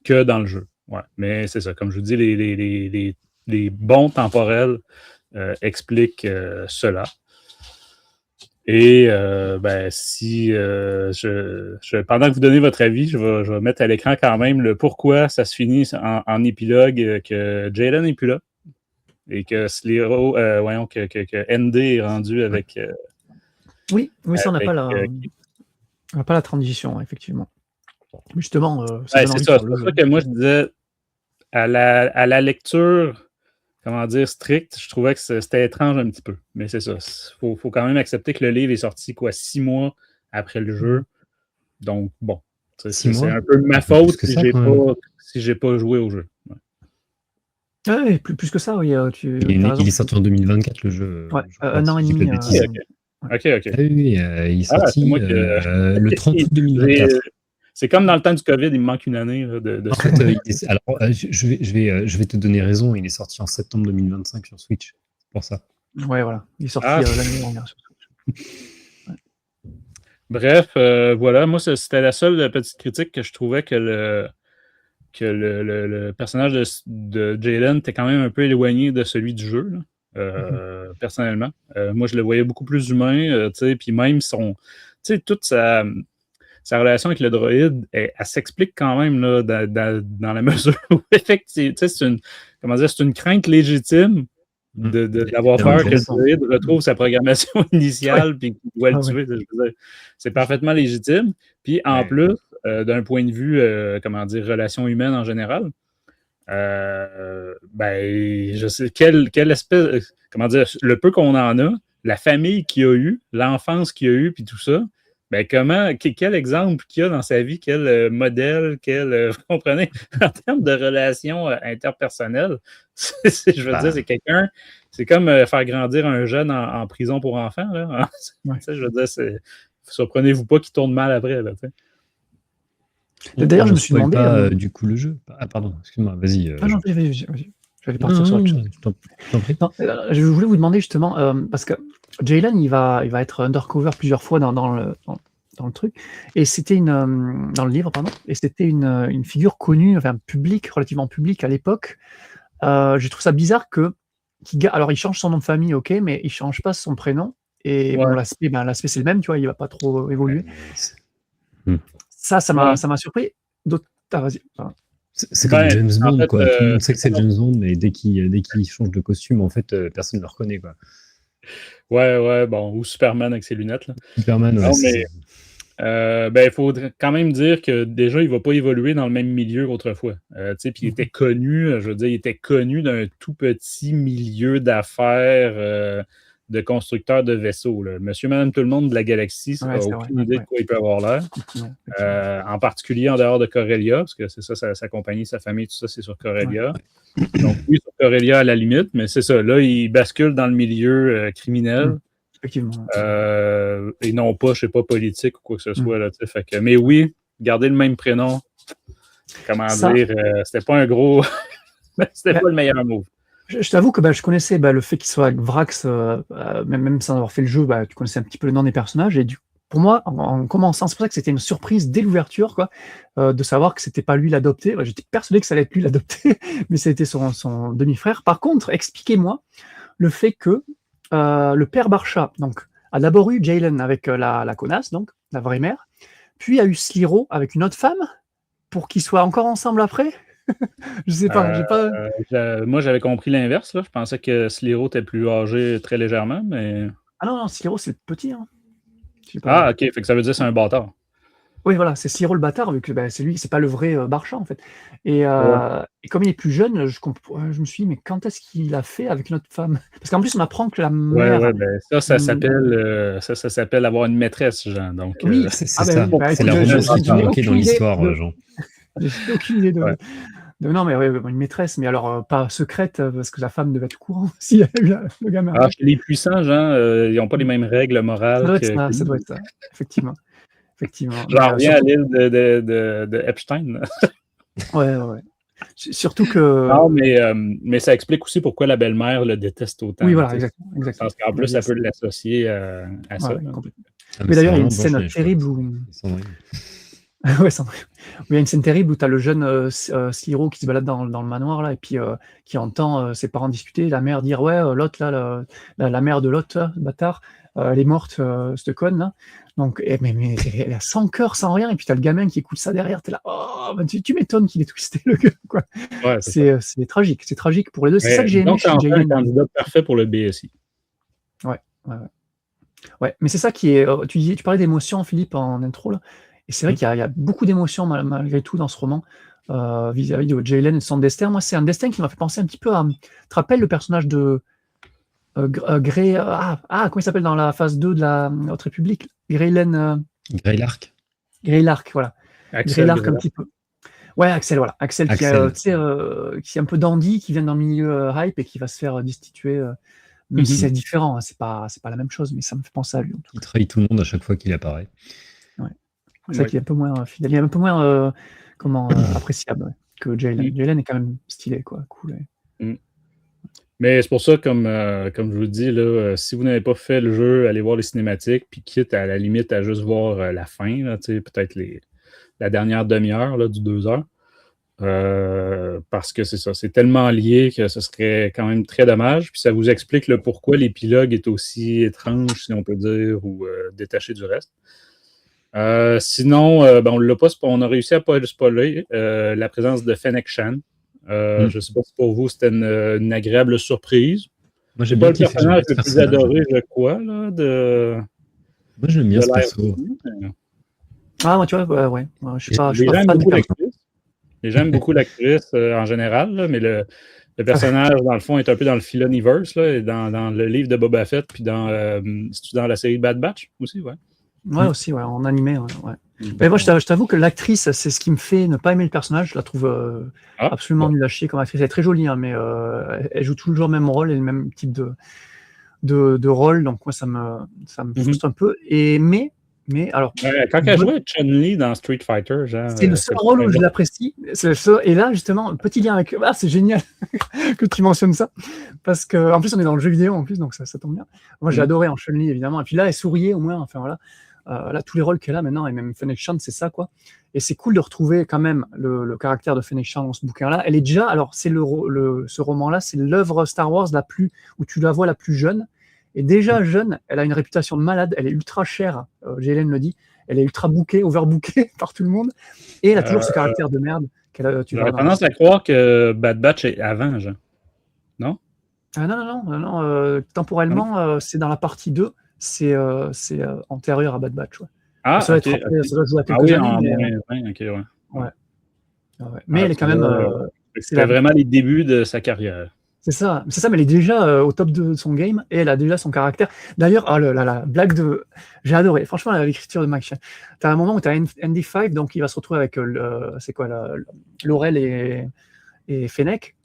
Que dans le jeu. Ouais. Mais c'est ça, comme je vous dis, les bons temporels expliquent cela. Et si pendant que vous donnez votre avis, je vais mettre à l'écran quand même le pourquoi ça se finit en épilogue que Jaylen n'est plus là et que Sliro, que ND est rendu avec. Oui, ça on n'a pas la transition, effectivement. Justement, c'est ça. C'est pour ça que moi je disais à la lecture. Stricte, je trouvais que c'était étrange un petit peu. Mais c'est ça. Faut quand même accepter que le livre est sorti 6 mois après le jeu. Donc, bon. C'est un peu ma faute si j'ai pas joué au jeu. Ouais. Oui, plus que ça, oui. Il est sorti en 2024, le jeu. Ouais, un an et demi. Ok. Ah oui, il est sorti le 30 août 2024. C'est comme dans le temps du COVID, il me manque une année de en fait, je vais te donner raison, il est sorti en septembre 2025 sur Switch. C'est pour ça. Ouais, voilà. Il est sorti l'année dernière sur Switch. Ouais. Bref, voilà. Moi, c'était la seule petite critique que je trouvais que le personnage de Jaylen était quand même un peu éloigné de celui du jeu, là, personnellement. Moi, je le voyais beaucoup plus humain, puis même toute sa relation avec le droïde, elle s'explique quand même là, dans la mesure où effectivement, c'est une crainte légitime d'avoir peur que le droïde retrouve sa programmation initiale puis qu'il doit le tuer. Je veux dire, c'est parfaitement légitime. Puis en plus, d'un point de vue, relation humaine en général, je sais quelle espèce, le peu qu'on en a, la famille qu'il a eu, l'enfance qu'il a eu, puis tout ça. Quel exemple qu'il y a dans sa vie, quel modèle, vous comprenez, en termes de relations interpersonnelles, je veux dire, c'est quelqu'un, c'est comme faire grandir un jeune en prison pour enfants, là. Je veux dire, surprenez-vous pas qu'il tourne mal après, là, D'ailleurs, je me suis demandé... pas du coup le jeu. Ah pardon, excuse-moi, vas-y. Non, vas-y. Je vais partir sur autre chose. Je voulais vous demander justement, parce que Jaylen, il va être undercover plusieurs fois dans le truc, et c'était dans le livre, pardon, et c'était une figure connue, enfin relativement publique à l'époque. Je trouve ça bizarre alors il change son nom de famille, ok, mais il change pas son prénom, Et Ouais. bon, l'aspect c'est le même, tu vois, il va pas trop évoluer. Hmm. Ça Ouais. m'a surpris. D'autres, vas-y. Enfin, C'est comme James en Bond, fait, quoi. Tout le monde sait que c'est non. James Bond, mais dès qu'il change de costume, en fait, personne ne le reconnaît, quoi. Ouais, bon, ou Superman avec ses lunettes, là. Superman, ouais, Non, c'est mais il faudrait quand même dire que déjà, il va pas évoluer dans le même milieu qu'autrefois. Tu sais, puis il était connu, je veux dire, il était connu d'un tout petit milieu d'affaires de constructeurs de vaisseaux, là. Monsieur, madame, tout le monde de la galaxie ouais, a c'est vrai. aucune idée de quoi il peut avoir l'air. Effectivement. En particulier en dehors de Corellia, parce que c'est ça, sa compagnie, sa famille, tout ça, c'est sur Corellia. Donc, oui, sur Corellia à la limite, mais c'est ça. Là, il bascule dans le milieu criminel. Effectivement. Et non pas, je sais pas, politique ou quoi que ce soit. Là, fait que, mais oui, garder le même prénom, comment Ça, dire, c'était pas un gros. C'était bah, pas le meilleur move. je t'avoue que je connaissais le fait qu'il soit avec Vrax, même sans avoir fait le jeu, tu connaissais un petit peu le nom des personnages. Et pour moi, en commençant, c'est pour ça que c'était une surprise dès l'ouverture, quoi, de savoir que c'était pas lui l'adopté. J'étais persuadé que ça allait être lui l'adopté, mais c'était son demi-frère. Par contre, expliquez-moi le fait que le père Barcha donc, a d'abord eu Jaylen avec la connasse, donc la vraie mère, puis a eu Sliro avec une autre femme pour qu'ils soient encore ensemble après. Je sais pas, j'ai pas. Moi, j'avais compris l'inverse. Là. Je pensais que Sliro était plus âgé très légèrement, mais. Ah non, Sliro, c'est le petit. Hein. Ah, ok, fait que ça veut dire que c'est un bâtard. Oui, voilà, c'est Sliro le bâtard, vu que c'est lui, c'est pas le vrai Barcha, en fait. Et comme il est plus jeune, je me suis dit, mais quand est-ce qu'il a fait avec une autre femme? Parce qu'en plus, on apprend que la mère. Ouais, ben ça s'appelle ça s'appelle avoir une maîtresse, Jean. Donc, Oui, c'est ça. ça. C'est la romance qui t'a manqué dans l'histoire, Jean. J'ai aucune idée de. Non, mais une maîtresse, mais alors pas secrète, parce que la femme devait être au courant s'il y a eu le gamin. Ah, chez les puissants, Jean, ils n'ont pas les mêmes règles morales Ça doit être ça, effectivement. J'en reviens à l'île de Epstein. Ouais. Surtout que. Non, mais ça explique aussi pourquoi la belle-mère le déteste autant. Oui, voilà, exactement. Parce qu'en plus, ça peut l'associer à ça. Complètement. Mais d'ailleurs, il y a une scène terrible où. Ouais, il y a une scène terrible où tu as le jeune Sliro qui se balade dans le manoir là, et puis qui entend ses parents discuter, la mère dire ouais, l'autre là, la mère de l'autre là, bâtard, elle est morte, cette conne là. Donc, mais elle a sans cœur, sans rien, et puis tu as le gamin qui écoute ça derrière, tu es là, oh, tu m'étonnes qu'il est twisté le gars, quoi. Ouais, c'est tragique pour les deux. C'est ça que j'ai aimé donc, chez Jaylen. C'est un candidat parfait pour le BSI. Ouais, mais c'est ça qui est. Tu parlais d'émotions, Philippe, en intro là. Et c'est vrai qu'il y a beaucoup d'émotions malgré tout dans ce roman vis-à-vis de Jaylen et de son destin. Moi, c'est un destin qui m'a fait penser un petit peu à. Tu te rappelles le personnage de Grey. Comment il s'appelle dans la phase 2 de la Haute République Greylark. Greylark, voilà. Greylark un petit peu. Ouais, Axel, voilà. Axel. Qui est un peu dandy, qui vient d'un milieu hype et qui va se faire destituer. Même si c'est différent, hein, c'est pas la même chose, mais ça me fait penser à lui. Il trahit tout le monde à chaque fois qu'il apparaît. C'est vrai qu'il est un peu moins fidèle, il est un peu moins appréciable que Jaylen. Jaylen est quand même stylé, quoi, cool. Mais c'est pour ça, comme je vous dis, là, si vous n'avez pas fait le jeu, allez voir les cinématiques, puis quitte à la limite à juste voir la fin, là, peut-être la dernière demi-heure là, du 2 heures. Parce que c'est ça, c'est tellement lié que ce serait quand même très dommage. Puis ça vous explique le pourquoi l'épilogue est aussi étrange, si on peut dire, ou détaché du reste. Sinon, on a réussi à pas le spoiler, la présence de Fennec Shand. Je ne sais pas si pour vous c'était une agréable surprise. Moi, c'est pas le personnage le plus adoré, je crois, là, de. Moi, j'aime bien ce perso. Ah, moi, tu vois, ouais. Je suis pas fan de l'actrice. J'aime beaucoup l'actrice en général, là, mais le personnage, dans le fond, est un peu dans le Filoniverse, là, dans le livre de Boba Fett, puis dans la série Bad Batch aussi, ouais. Ouais, aussi, ouais, en animé, ouais. Mais moi, je t'avoue que l'actrice, c'est ce qui me fait ne pas aimer le personnage. Je la trouve absolument nulle à chier comme actrice. Elle est très jolie, hein, mais elle joue toujours le même rôle et le même type de rôle. Donc, moi, ça me frustre un peu. Mais alors. Quand elle jouait Chun-Li dans Street Fighter, genre. C'est le seul rôle où je l'apprécie. Et là, justement, petit lien avec. Ah, c'est génial que tu mentionnes ça. Parce qu'en plus, on est dans le jeu vidéo, en plus, donc ça tombe bien. Moi, j'ai adoré en Chun-Li, évidemment. Et puis là, elle souriait au moins. Enfin, voilà. Là, tous les rôles qu'elle a maintenant, et même Fennec Shand, c'est ça, quoi. Et c'est cool de retrouver quand même le caractère de Fennec Shand dans ce bouquin-là. Elle est déjà, alors, c'est ce roman-là, c'est l'œuvre Star Wars où tu la vois la plus jeune. Et déjà jeune, elle a une réputation de malade, elle est ultra chère, Hélène le dit, elle est ultra bookée, overbookée par tout le monde, et elle a toujours ce caractère de merde qu'elle a, tu J'aurais verras dans tendance à croire que Bad Batch est avant, genre. Non? Ah non, temporellement, c'est dans la partie 2, c'est antérieur à Bad Batch, ouais. Ah, Ça doit ok. être après, ça doit jouer à Ah quelques oui, années, en mais moins 20, ok, ouais. ouais. Mais elle est tu quand même, vois, c'est c'était vraiment les débuts de sa carrière. c'est ça, mais elle est déjà au top de son game et elle a déjà son caractère. D'ailleurs, la blague de. J'ai adoré, franchement, l'écriture de Mike Chen. T'as un moment où t'as ND5, donc il va se retrouver avec c'est quoi, Laurel et Fennec.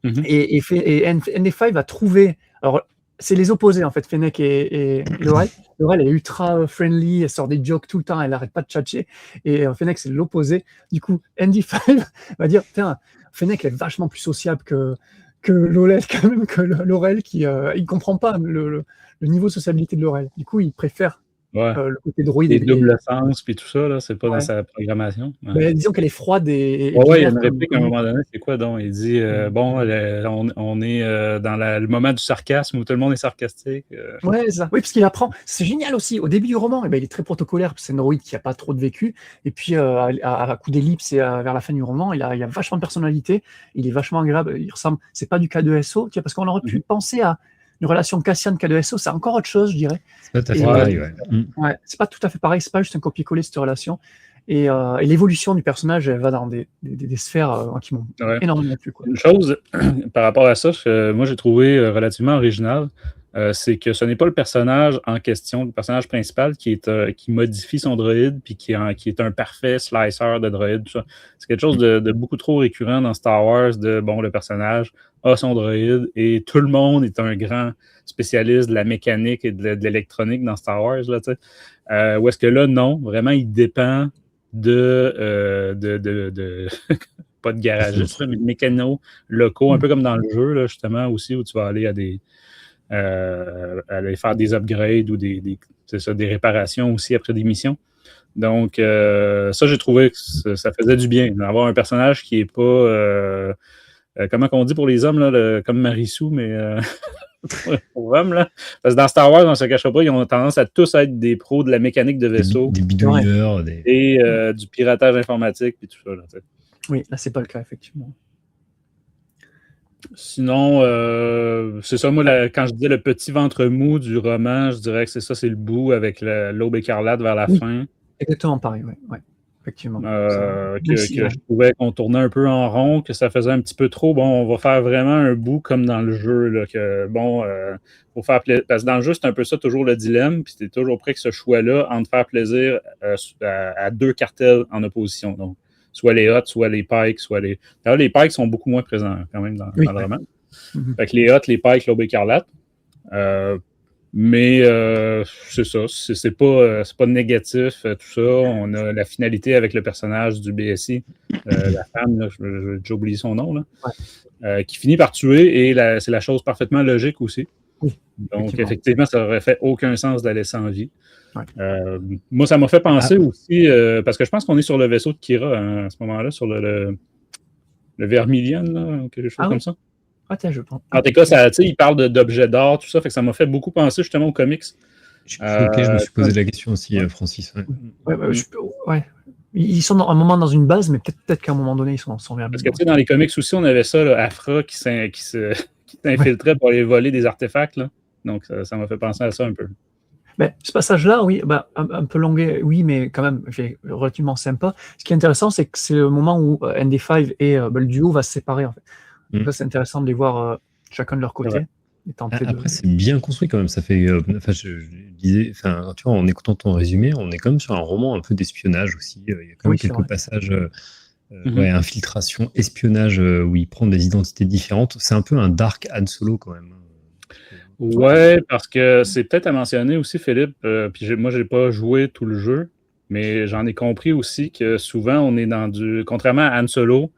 Mhm. Et ND5 va trouver. Alors, c'est les opposés en fait, Fennec et Laurel. Laurel est ultra friendly, elle sort des jokes tout le temps, elle arrête pas de tchatcher. Et Fennec, c'est l'opposé. Du coup, ND5 va dire putain, Fennec est vachement plus sociable que Laurel, quand même, que Laurel, qui il comprend pas le niveau de sociabilité de Laurel. Du coup, il préfère Ouais. le côté droïde. Les doubles sens, puis tout ça, là, c'est pas dans Ouais. sa programmation. Ouais. Mais disons qu'elle est froide et Ouais, il y a binaire, une réplique à un moment donné, c'est quoi donc? Il dit bon, on est dans le moment du sarcasme où tout le monde est sarcastique. Ouais, c'est ça. Oui, parce qu'il apprend. C'est génial aussi. Au début du roman, il est très protocolaire, parce que c'est un droïde qui n'a pas trop de vécu. Et puis, à coup d'ellipse et vers la fin du roman, il a vachement de personnalité. Il est vachement agréable. Il ressemble. C'est pas du K2SO, parce qu'on aurait pu penser à une relation Cassian-K2SO. C'est encore autre chose, je dirais. C'est pas tout à fait pareil, ouais. Ouais, c'est pas tout à fait pareil. C'est pas juste un copier-coller cette relation. Et l'évolution du personnage, elle va dans des sphères qui m'ont énormément plu, quoi. Une chose par rapport à ça, moi j'ai trouvé relativement original, c'est que ce n'est pas le personnage en question, le personnage principal qui modifie son droïde puis qui est un parfait slicer de droïde. C'est quelque chose de beaucoup trop récurrent dans Star Wars, le personnage a son droïde et tout le monde est un grand spécialiste de la mécanique et de l'électronique dans Star Wars. Là, où est-ce que là, non, vraiment, il dépend de pas de garagistes, mais de mécanos locaux, un peu comme dans le jeu, là, justement, aussi, où tu vas aller aller faire des upgrades ou des réparations aussi après des missions. Donc, ça, j'ai trouvé que ça faisait du bien d'avoir un personnage qui n'est pas, comment on dit pour les hommes, là, comme Marissou, mais pour hommes, là. Parce que dans Star Wars, on ne se cachera pas, ils ont tendance à tous être des pros de la mécanique de vaisseau. Des bidouilleurs. Et du piratage informatique, puis tout ça. Là, oui, là, c'est pas le cas, effectivement. Sinon, c'est ça, moi, quand je disais le petit ventre mou du roman, je dirais que c'est le bout avec l'Aube écarlate vers la fin. Exactement pareil, ouais. Effectivement. Que je trouvais qu'on tournait un peu en rond, que ça faisait un petit peu trop. Bon, on va faire vraiment un bout comme dans le jeu. Là, pour faire parce que dans le jeu, c'est un peu ça, toujours le dilemme. Puis tu es toujours prêt que ce choix-là, entre faire plaisir à deux cartels en opposition. Donc, soit les Hutt, soit les Pikes, soit les. D'ailleurs, les Pikes sont beaucoup moins présents quand même dans le roman. Fait que les Hutt, les Pikes, l'Aube écarlate. Mais c'est ça, c'est pas négatif, tout ça. On a la finalité avec le personnage du BSI, la femme, là, j'ai oublié son nom, là, qui finit par tuer, et c'est la chose parfaitement logique aussi. Oui, donc, effectivement, ça aurait fait aucun sens de la laisser en vie. Ouais. Moi, ça m'a fait penser aussi, parce que je pense qu'on est sur le vaisseau de Kira à ce moment-là, sur le Vermilion, là, quelque chose comme ça. Ah, tiens, je pense. En tout cas, il parle d'objets d'art, tout ça, fait que ça m'a fait beaucoup penser justement aux comics. Je me suis posé la question aussi, Francis. Ouais. Ils sont à un moment dans une base, mais peut-être qu'à un moment donné, ils sont vers. Parce que dans les comics aussi, on avait ça, là, Afra qui s'infiltrait pour aller voler des artefacts. Là. Donc, ça m'a fait penser à ça un peu. Ce passage-là, oui, un peu longué, oui, mais quand même relativement sympa. Ce qui est intéressant, c'est que c'est le moment où ND5 et le duo va se séparer, en fait. Donc là, c'est intéressant de les voir chacun de leur côté. Ouais. Après, c'est bien construit quand même. Ça fait, je disais, tu vois, en écoutant ton résumé, on est quand même sur un roman un peu d'espionnage aussi. Il y a quand même quelques passages, infiltration, espionnage, où il prend des identités différentes. C'est un peu un dark Han Solo quand même. Ouais, parce que c'est peut-être à mentionner aussi, Philippe, puis moi, j'ai pas joué tout le jeu, mais j'en ai compris aussi que souvent, on est dans contrairement à Han Solo,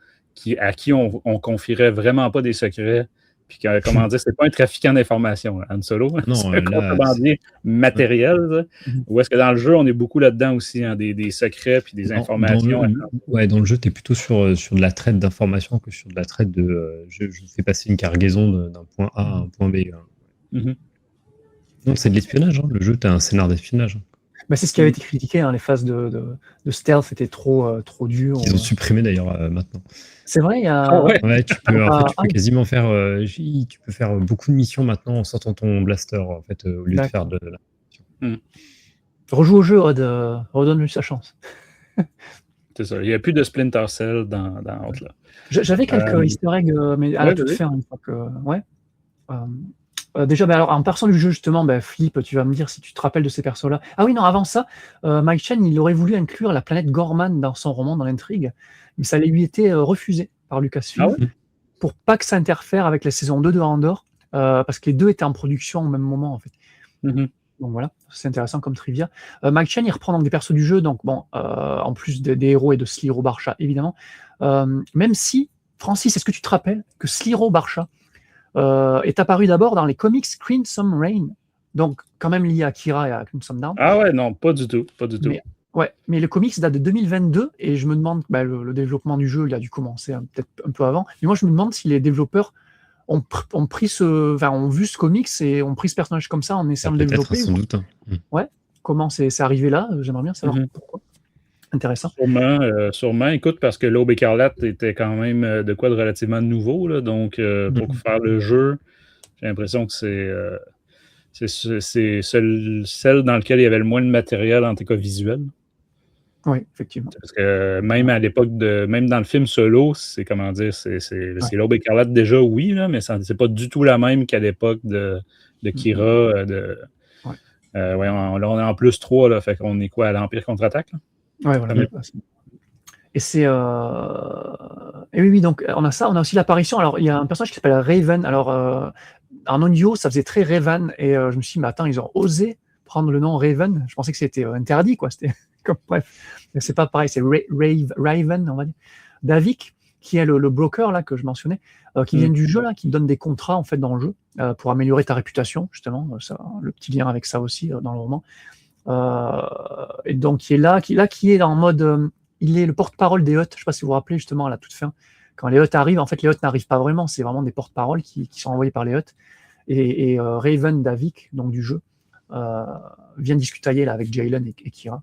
à qui on confierait vraiment pas des secrets, puis comment dire, c'est pas un trafiquant d'informations, Han Solo, c'est un contrebandier matériel, ou est-ce que dans le jeu, on est beaucoup là-dedans aussi, des secrets, puis des informations. Dans le jeu, tu es plutôt sur de la traite d'informations que sur de la traite de je fais passer une cargaison d'un point A à un point B. Non, c'est de l'espionnage. Hein. Le jeu, tu as un scénar d'espionnage. Bah, c'est ce qui avait été critiqué, hein, les phases de stealth étaient trop dures. Ils ont supprimé d'ailleurs maintenant. C'est vrai, il y a... Ah ouais. Ouais, tu peux quasiment faire, tu peux faire beaucoup de missions maintenant en sortant ton blaster en fait, au lieu de faire de la. Rejoue au jeu, redonne-lui sa chance. C'est ça. Il n'y a plus de Splinter Cell dans Outlast. J'avais quelques easter eggs, mais à la toute fin, une fois que... Ouais. Déjà, alors, en perso du jeu, justement, Flip, tu vas me dire si tu te rappelles de ces persos-là. Ah oui, non, avant ça, Mike Chen, il aurait voulu inclure la planète Gorman dans son roman, dans l'intrigue, mais ça lui était refusé par Lucasfilm pour pas que ça interfère avec la saison 2 de Andor, parce que les deux étaient en production au même moment, en fait. Donc voilà, c'est intéressant comme trivia. Mike Chen, il reprend donc des persos du jeu, donc bon, en plus des héros et de Sliro Barcha, évidemment. Même si, Francis, est-ce que tu te rappelles que Sliro Barcha est apparu d'abord dans les comics Crimson Reign, donc quand même lié à Kira et à Crimson Dawn. Ah ouais, non, pas du tout. Mais le comics date de 2022, et je me demande, le développement du jeu, il a dû commencer peut-être un peu avant, mais moi je me demande si les développeurs ont vu ce comics et ont pris ce personnage comme ça en essayant de le développer. Sans doute. Ouais, comment c'est arrivé là, j'aimerais bien savoir pourquoi. Intéressant. Sûrement. Écoute, parce que l'Aube écarlate était quand même de quoi de relativement nouveau, là, donc pour faire le jeu, j'ai l'impression que c'est celle dans laquelle il y avait le moins de matériel en tout cas visuel. Oui, effectivement. Parce que même à l'époque même dans le film Solo, c'est comment dire, c'est l'Aube écarlate déjà, oui, là, mais c'est pas du tout la même qu'à l'époque de Kira. Là, on est en plus 3, là, fait qu'on est quoi, à l'Empire contre-attaque, là? Ouais, voilà. Et c'est... Et oui, donc on a ça, on a aussi l'apparition. Alors, il y a un personnage qui s'appelle Raven. Alors, en audio, ça faisait très Raven, et je me suis dit, mais attends, ils ont osé prendre le nom Raven. Je pensais que c'était interdit, quoi. C'était comme, bref. Mais c'est pas pareil, c'est Raven, on va dire. Davik, qui est le broker, là, que je mentionnais, qui vient du jeu, là, qui donne des contrats, en fait, dans le jeu, pour améliorer ta réputation, justement. Ça, le petit lien avec ça aussi, dans le roman. Et donc qui est en mode il est le porte-parole des Hutt. Je ne sais pas si vous vous rappelez, justement, à la toute fin, quand les Hutt arrivent, en fait les Hutt n'arrivent pas vraiment, c'est vraiment des porte-paroles qui sont envoyés par les Hutt, et Raven Davik, donc du jeu, vient discuter là avec Jaylen et Kira.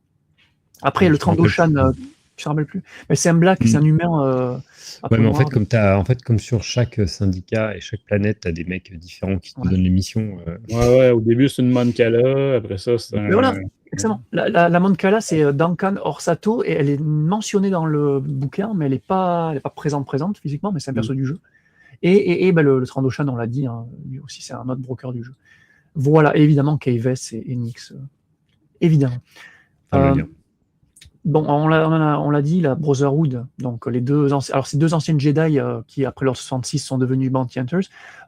Après le Trandoshan, tu te rappelles plus, mais c'est un black, c'est un humain. Ouais, mais en fait, comme sur chaque syndicat et chaque planète, tu as des mecs différents qui te donnent les missions. Ouais, au début, c'est une Moncala, après ça, c'est un... Mais voilà, excellent. La Moncala, c'est Duncan Orsato, et elle est mentionnée dans le bouquin, mais elle n'est pas présente physiquement, mais c'est un perso du jeu. Et le Trandoshan, on l'a dit, hein, lui aussi, c'est un autre broker du jeu. Voilà, et évidemment, Kayves et Nyx, évidemment. Bon, on l'a dit, la Brotherhood, donc les ces deux anciennes Jedi qui, après leur 66, sont devenus Bounty Hunters.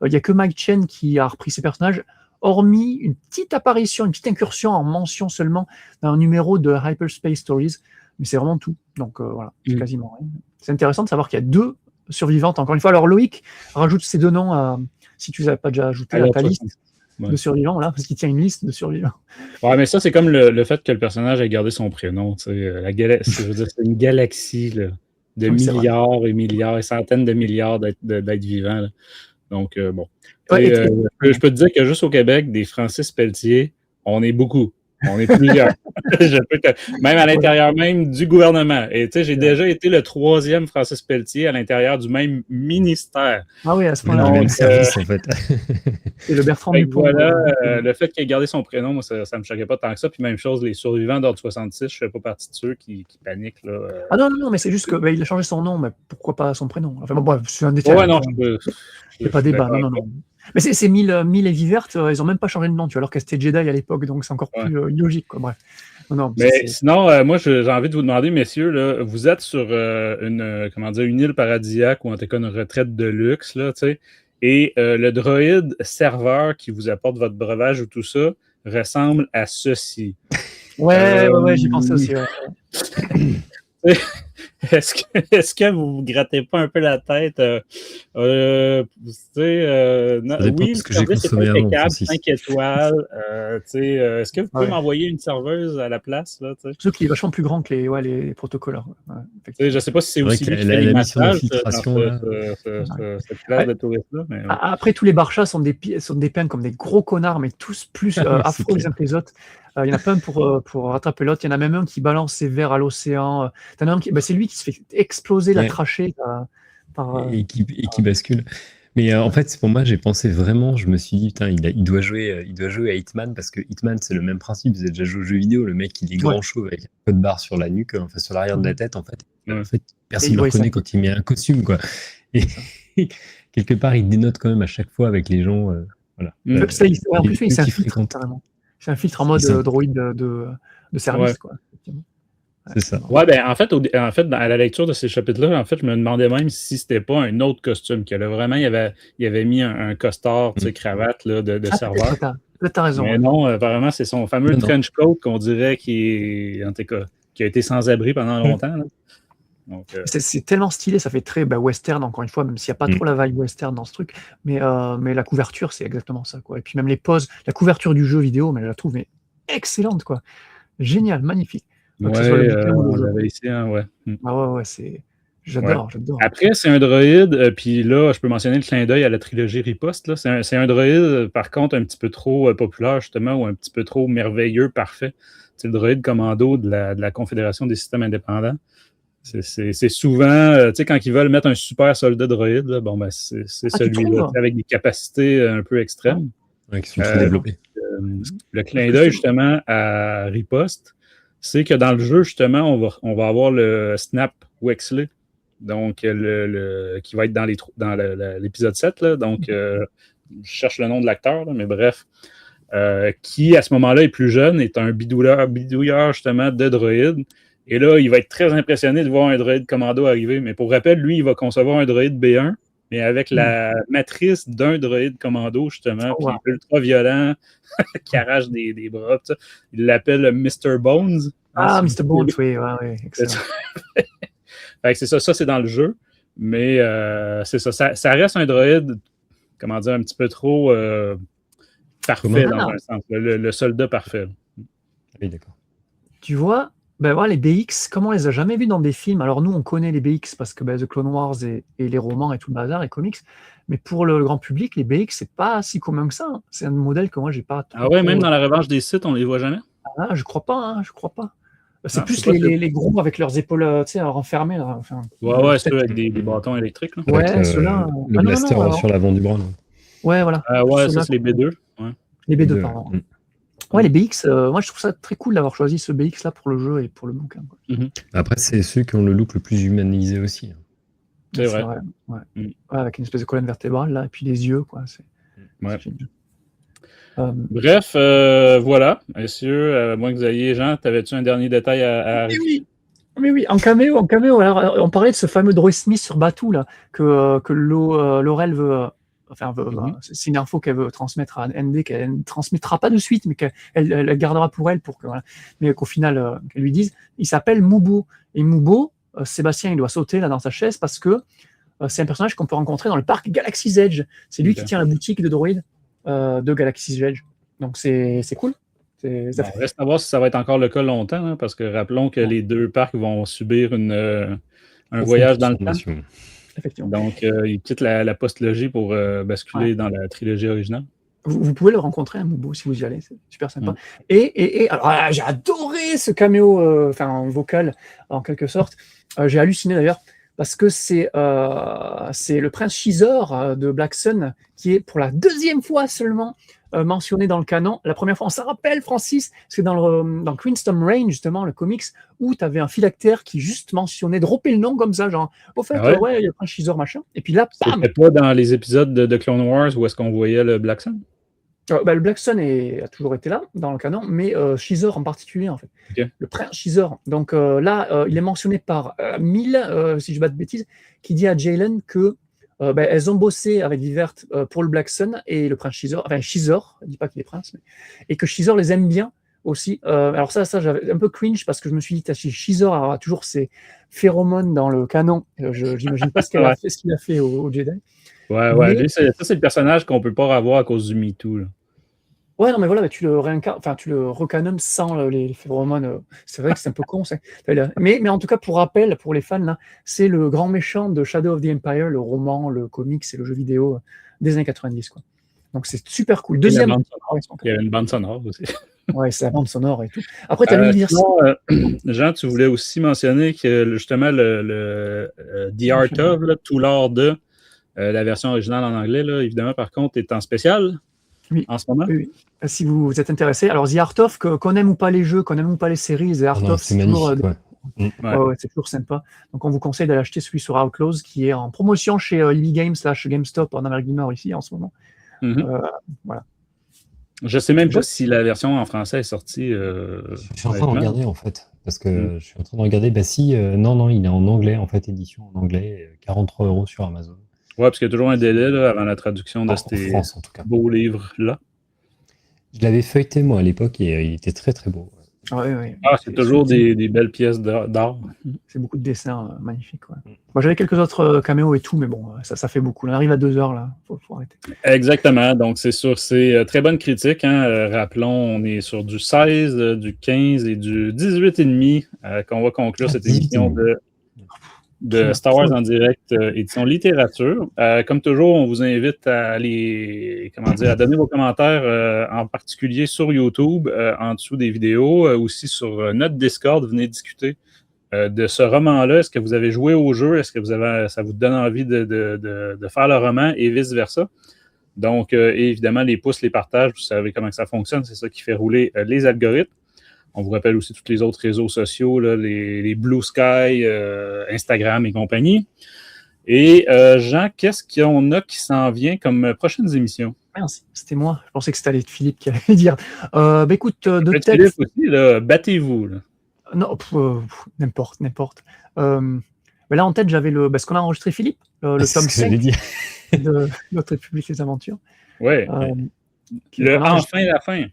Il n'y a que Mike Chen qui a repris ces personnages, hormis une petite apparition, une petite incursion en mention seulement dans un numéro de Hyperspace Stories, mais c'est vraiment tout. Donc voilà, c'est quasiment rien. C'est intéressant de savoir qu'il y a 2 survivantes, encore une fois. Alors Loïc, rajoute ces 2 noms, si tu ne les avais pas déjà ajoutés à ta liste de survivants, là, parce qu'il tient une liste de survivants. Ouais, mais ça, c'est comme le fait que le personnage ait gardé son prénom. Je veux dire, c'est une galaxie là, de milliards et milliards et centaines de milliards d'êtres vivants. Là. Donc, bon. Je peux te dire que juste au Québec, des Francis Pelletier, on est beaucoup. On est plusieurs. Même à l'intérieur même du gouvernement. Et tu sais, j'ai déjà été le 3e Francis Pelletier à l'intérieur du même ministère. Ah oui, à ce moment-là. Le même service, en fait. Et le Bertrand Dupont. Voilà, le fait qu'il ait gardé son prénom, moi, ça ne me choquait pas tant que ça. Puis même chose, les survivants d'Ordre 66, je ne fais pas partie de ceux qui paniquent. Là. Ah non, mais c'est juste qu'il a changé son nom, mais pourquoi pas son prénom? Enfin, bon, bref, c'est un détail. Ouais, non, c'est pas débat, non. Mais c'est Mille et Viverte, ils n'ont même pas changé de nom, tu vois, alors que c'était Jedi à l'époque, donc c'est encore plus logique, quoi. Bref. Non, mais sinon, moi, j'ai envie de vous demander, messieurs, là, vous êtes sur une île paradisiaque ou en tout cas une retraite de luxe, là, tu sais, et le droïde serveur qui vous apporte votre breuvage ou tout ça ressemble à ceci. Ouais, j'y pensais aussi. Ouais. est-ce que vous vous grattez pas un peu la tête? Tu sais, Ça dépend oui, de le ce que j'ai service est consommé avant, impeccable, Francis. 5 étoiles. Tu sais, est-ce que vous pouvez Ouais. m'envoyer une serveuse à la place, là, tu sais? Surtout qu'il est vachement plus grand que les protocoleurs. Ouais, Tu sais, effectivement. je sais pas si c'est C'est vrai aussi que lui qui fait les la mission massages dans d'infiltration, là, cette classe de touristes-là, mais Après, tous les Barchas sont dépeints comme des gros connards, mais tous plus Oui, c'est affreux les clair. uns que les autres. Il y en a pas un pour rattraper l'autre. Il y en a même un qui balance ses verres à l'océan. T'en as un c'est lui qui se fait exploser la Ouais. trachée par. Et qui bascule. Mais en fait, pour moi, j'ai pensé vraiment, je me suis dit, putain, il doit jouer à Hitman, parce que Hitman, c'est le même principe. Vous avez déjà joué aux jeux vidéo, le mec, il est grand chauve avec un code barre sur la nuque, enfin sur l'arrière de la tête, en fait. Ouais. En fait, personne Et ne le ouais, reconnaît ça- quand il met un costume, quoi. Et quelque part, il dénote quand même à chaque fois avec les gens. Voilà. En plus, il qui s'infiltre fréquente. carrément. Il s'infiltre en mode C'est ça. droïde de service, Ouais. quoi. Effectivement. C'est ça. Ouais, ben en fait, à la lecture de ces chapitres-là, en fait, je me demandais même si c'était pas un autre costume, que là, vraiment, il avait mis un costard, tu sais, cravate là, de serveur. Peut-être t'as raison. Mais ouais. non, apparemment, c'est son fameux Non. trench coat qu'on dirait qui a été sans abri pendant longtemps. Là. Donc, C'est tellement stylé, ça fait très western, encore une fois, même s'il n'y a pas trop la vibe western dans ce truc. Mais la couverture, c'est exactement ça, quoi. Et puis même les poses, la couverture du jeu vidéo, mais je la trouve excellente, quoi. Génial, magnifique. Que ce soit le bouquin ou le on jeu. l'avait ici, hein, ouais. Ah ouais, j'adore. Après, c'est un droïde, puis là, je peux mentionner le clin d'œil à la trilogie Riposte. Là. C'est un droïde, par contre, un petit peu trop populaire, justement, ou un petit peu trop merveilleux, parfait. C'est le droïde commando de la Confédération des systèmes indépendants. C'est souvent, tu sais, quand ils veulent mettre un super soldat droïde, là, bon, ben, c'est celui-là, avec des capacités un peu extrêmes. Ouais, qui sont très développées. Le clin d'œil, justement, à Riposte, c'est que dans le jeu, justement, on va avoir le Snap Wexley, donc qui va être dans l'épisode 7. Là, donc, je cherche le nom de l'acteur, là, mais bref, qui, à ce moment-là, est plus jeune, est un bidouilleur justement, de droïde. Et là, il va être très impressionné de voir un droïde commando arriver. Mais pour rappel, lui, il va concevoir un droïde B1, mais avec la matrice d'un droïde commando, justement, puis ultra violent, qui arrache des bras. Ça. Il l'appelle Mr. Bones. Ah, Mr. Bones, oui, excellent. Fait que c'est ça, c'est dans le jeu. Mais c'est ça, ça reste un droïde, comment dire, un petit peu trop parfait dans un sens. Le soldat parfait. Oui, d'accord. Tu vois, les BX, comme on les a jamais vus dans des films, alors nous on connaît les BX parce que The Clone Wars et les romans et tout le bazar, les comics, mais pour le grand public, les BX, c'est pas si commun que ça. Hein. C'est un modèle que moi j'ai pas. Ah ouais, même dans la revanche des Sith, on les voit jamais? Ah, je crois pas. C'est plus les gros avec leurs épaules renfermées. Là. Enfin, ouais, ceux avec des bâtons électriques. Là. Ouais, ceux-là. Le blaster sur l'avant du bras. Là. Ouais, voilà. Ouais, ça, c'est les B2. Ouais. Les B2, pardon. Ouais, les BX, moi je trouve ça très cool d'avoir choisi ce BX là pour le jeu et pour le bouquin. Après, c'est ceux qui ont le look le plus humanisé aussi. C'est vrai. Ouais, avec une espèce de colonne vertébrale là, et puis les yeux, quoi. C'est génial. Bref, voilà, messieurs, moi que vous ayez, Jean, t'avais-tu un dernier détail à... Mais oui, en caméo, alors, on parlait de ce fameux Droid Smith sur Batuu là, que Laurel veut... c'est une info qu'elle veut transmettre à ND, qu'elle ne transmettra pas de suite, mais qu'elle gardera pour elle, mais qu'au final, qu'elle lui dise. Il s'appelle Mubo. Et Mubo, Sébastien, il doit sauter là dans sa chaise parce que c'est un personnage qu'on peut rencontrer dans le parc Galaxy's Edge. C'est lui qui tient la boutique de droïdes de Galaxy's Edge. Donc c'est cool. Reste à voir si ça va être encore le cas longtemps, hein, parce que rappelons que les deux parcs vont subir un voyage dans le temps. Effectivement. Donc, il quitte la postlogie pour basculer dans la trilogie originale. Vous pouvez le rencontrer, Mubo, si vous y allez, c'est super sympa. Et alors, j'ai adoré ce caméo en vocal, en quelque sorte. J'ai halluciné d'ailleurs, parce que c'est le prince Shizor de Black Sun, qui est pour la deuxième fois seulement mentionné dans le canon. La première fois, on s'en rappelle, Francis, c'est dans Queenstorm Reign, justement, le comics, où tu avais un phylactère qui juste mentionnait, droppait le nom comme ça, genre, au fait, il y a le prince Shizor, machin. Et puis là, bam! C'était pas dans les épisodes de Clone Wars où est-ce qu'on voyait le Black Sun? Le Black Sun a toujours été là, dans le canon, mais Shizor en particulier, en fait. Okay. Le prince Shizor. Donc là, il est mentionné par Mille, si je ne dis pas de bêtises, qui dit à Jaylen que elles ont bossé avec Vivert pour le Black Sun et le prince Shizor, enfin Shizor, je ne dis pas qu'il est prince, et que Shizor les aime bien aussi. Alors ça j'avais un peu cringe parce que je me suis dit, Shizor aura toujours ses phéromones dans le canon. J'imagine pas ce qu'il a fait au Jedi. Ouais, lui, ça, c'est le personnage qu'on peut pas revoir à cause du MeToo. Là. Ouais, non, mais voilà, tu le réincarnes, enfin, tu le recanonnes sans les phéromones. C'est vrai que c'est un peu con, ça. Mais en tout cas, pour rappel, pour les fans, là, c'est le grand méchant de Shadow of the Empire, le roman, le comics et le jeu vidéo des années 90, quoi. Donc c'est super cool. Deuxième. Il y avait une bande sonore aussi. Ouais, c'est la bande sonore et tout. Après, tu as l'univers. Jean, tu voulais aussi mentionner que justement The Art of, là, tout l'art de la version originale en anglais, là, évidemment, par contre, est en spécial en ce moment. Oui. Si vous êtes intéressé. Alors, The Art of, qu'on aime ou pas les jeux, qu'on aime ou pas les séries, The Art of, c'est magnifique. C'est toujours sympa. Donc, on vous conseille d'aller acheter celui sur Outlaws qui est en promotion chez EB Games / GameStop en Amérique du Nord ici en ce moment. Voilà. Je sais même pas si la version en français est sortie. Je suis en train de regarder en fait. Parce que je suis en train de regarder. Bah si, non, il est en anglais en fait, édition en anglais, 43 € sur Amazon. Ouais, parce qu'il y a toujours un délai là, avant la traduction de ces beaux livres-là. Je l'avais feuilleté moi à l'époque et il était très très beau. Ouais. C'est toujours des belles pièces d'art. C'est beaucoup de dessins magnifiques. Ouais. Moi, j'avais quelques autres caméos et tout, mais bon, ça fait beaucoup. On arrive à 2 heures là, faut arrêter. Exactement. Donc, c'est sur ces très bonnes critiques. Hein. Rappelons, on est sur du 16, du 15 et du 18,5 qu'on va conclure cette émission de Star Wars en direct, édition littérature. Comme toujours, on vous invite à aller, à donner vos commentaires, en particulier sur YouTube, en dessous des vidéos, aussi sur notre Discord. Venez discuter de ce roman-là. Est-ce que vous avez joué au jeu? Est-ce que ça vous donne envie de faire le roman et vice-versa? Donc, évidemment, les pouces, les partages, vous savez comment ça fonctionne. C'est ça qui fait rouler les algorithmes. On vous rappelle aussi tous les autres réseaux sociaux, là, les Blue Sky, Instagram et compagnie. Et Jean, qu'est-ce qu'on a qui s'en vient comme prochaines émissions? Merci, c'était moi. Je pensais que c'était Philippe qui allait dire. Écoute, de tête... Philippe aussi, là, battez-vous. Là. Non, n'importe. Mais là, en tête, j'avais ce qu'on a enregistré, Philippe, le tome 5 de Notre République les Aventures. Ouais. Enfin la fin.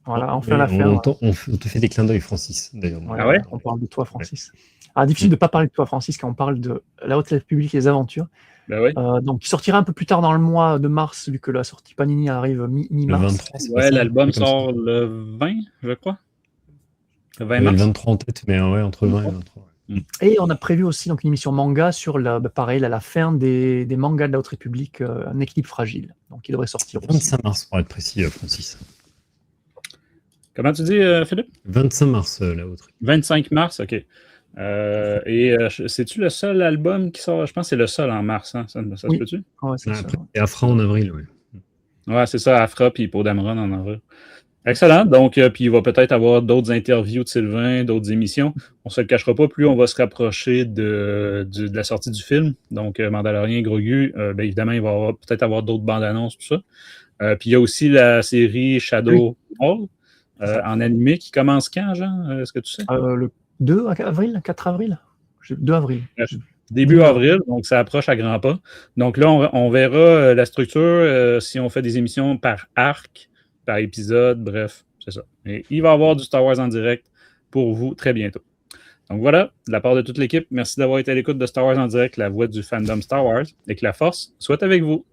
Voilà, enfin la fin. On te fait des clins d'œil, Francis, d'ailleurs. On parle de toi, Francis. Alors, difficile de ne pas parler de toi, Francis, quand on parle de La Haute République et les Aventures. Donc, qui sortira un peu plus tard dans le mois de mars, vu que la sortie Panini arrive mi-mars. Le 23, l'album sort le 20, je crois. Le 20 mars. Le 23 en tête, mais entre 20 et 23. Et on a prévu aussi donc, une émission manga sur la fin des mangas de la Haute République, un équilibre fragile. Donc, il devrait sortir 25 mars, pour être précis, Francis. Comment tu dis, Philippe? 25 mars, la Haute République. 25 mars, OK. C'est-tu le seul album qui sort? Je pense que c'est le seul en mars, hein? Ça se peut-tu? Et Afra en avril, oui. Ouais, c'est ça, Afra puis Poe Dameron en avril. Excellent. Donc, puis il va peut-être avoir d'autres interviews de Sylvain, d'autres émissions. On ne se le cachera pas, plus on va se rapprocher de la sortie du film. Donc, Mandalorian, Grogu, évidemment, il va peut-être avoir d'autres bandes annonces, tout ça. Puis il y a aussi la série Shadow Hall en animé qui commence quand, Jean? Est-ce que tu sais? Le 2 avril, 4 avril? 2 avril. Début avril, donc ça approche à grands pas. Donc là, on verra la structure, si on fait des émissions par arc, par épisode, bref, c'est ça. Et il va y avoir du Star Wars en direct pour vous très bientôt. Donc voilà, de la part de toute l'équipe, merci d'avoir été à l'écoute de Star Wars en direct, la voix du fandom Star Wars, et que la force soit avec vous.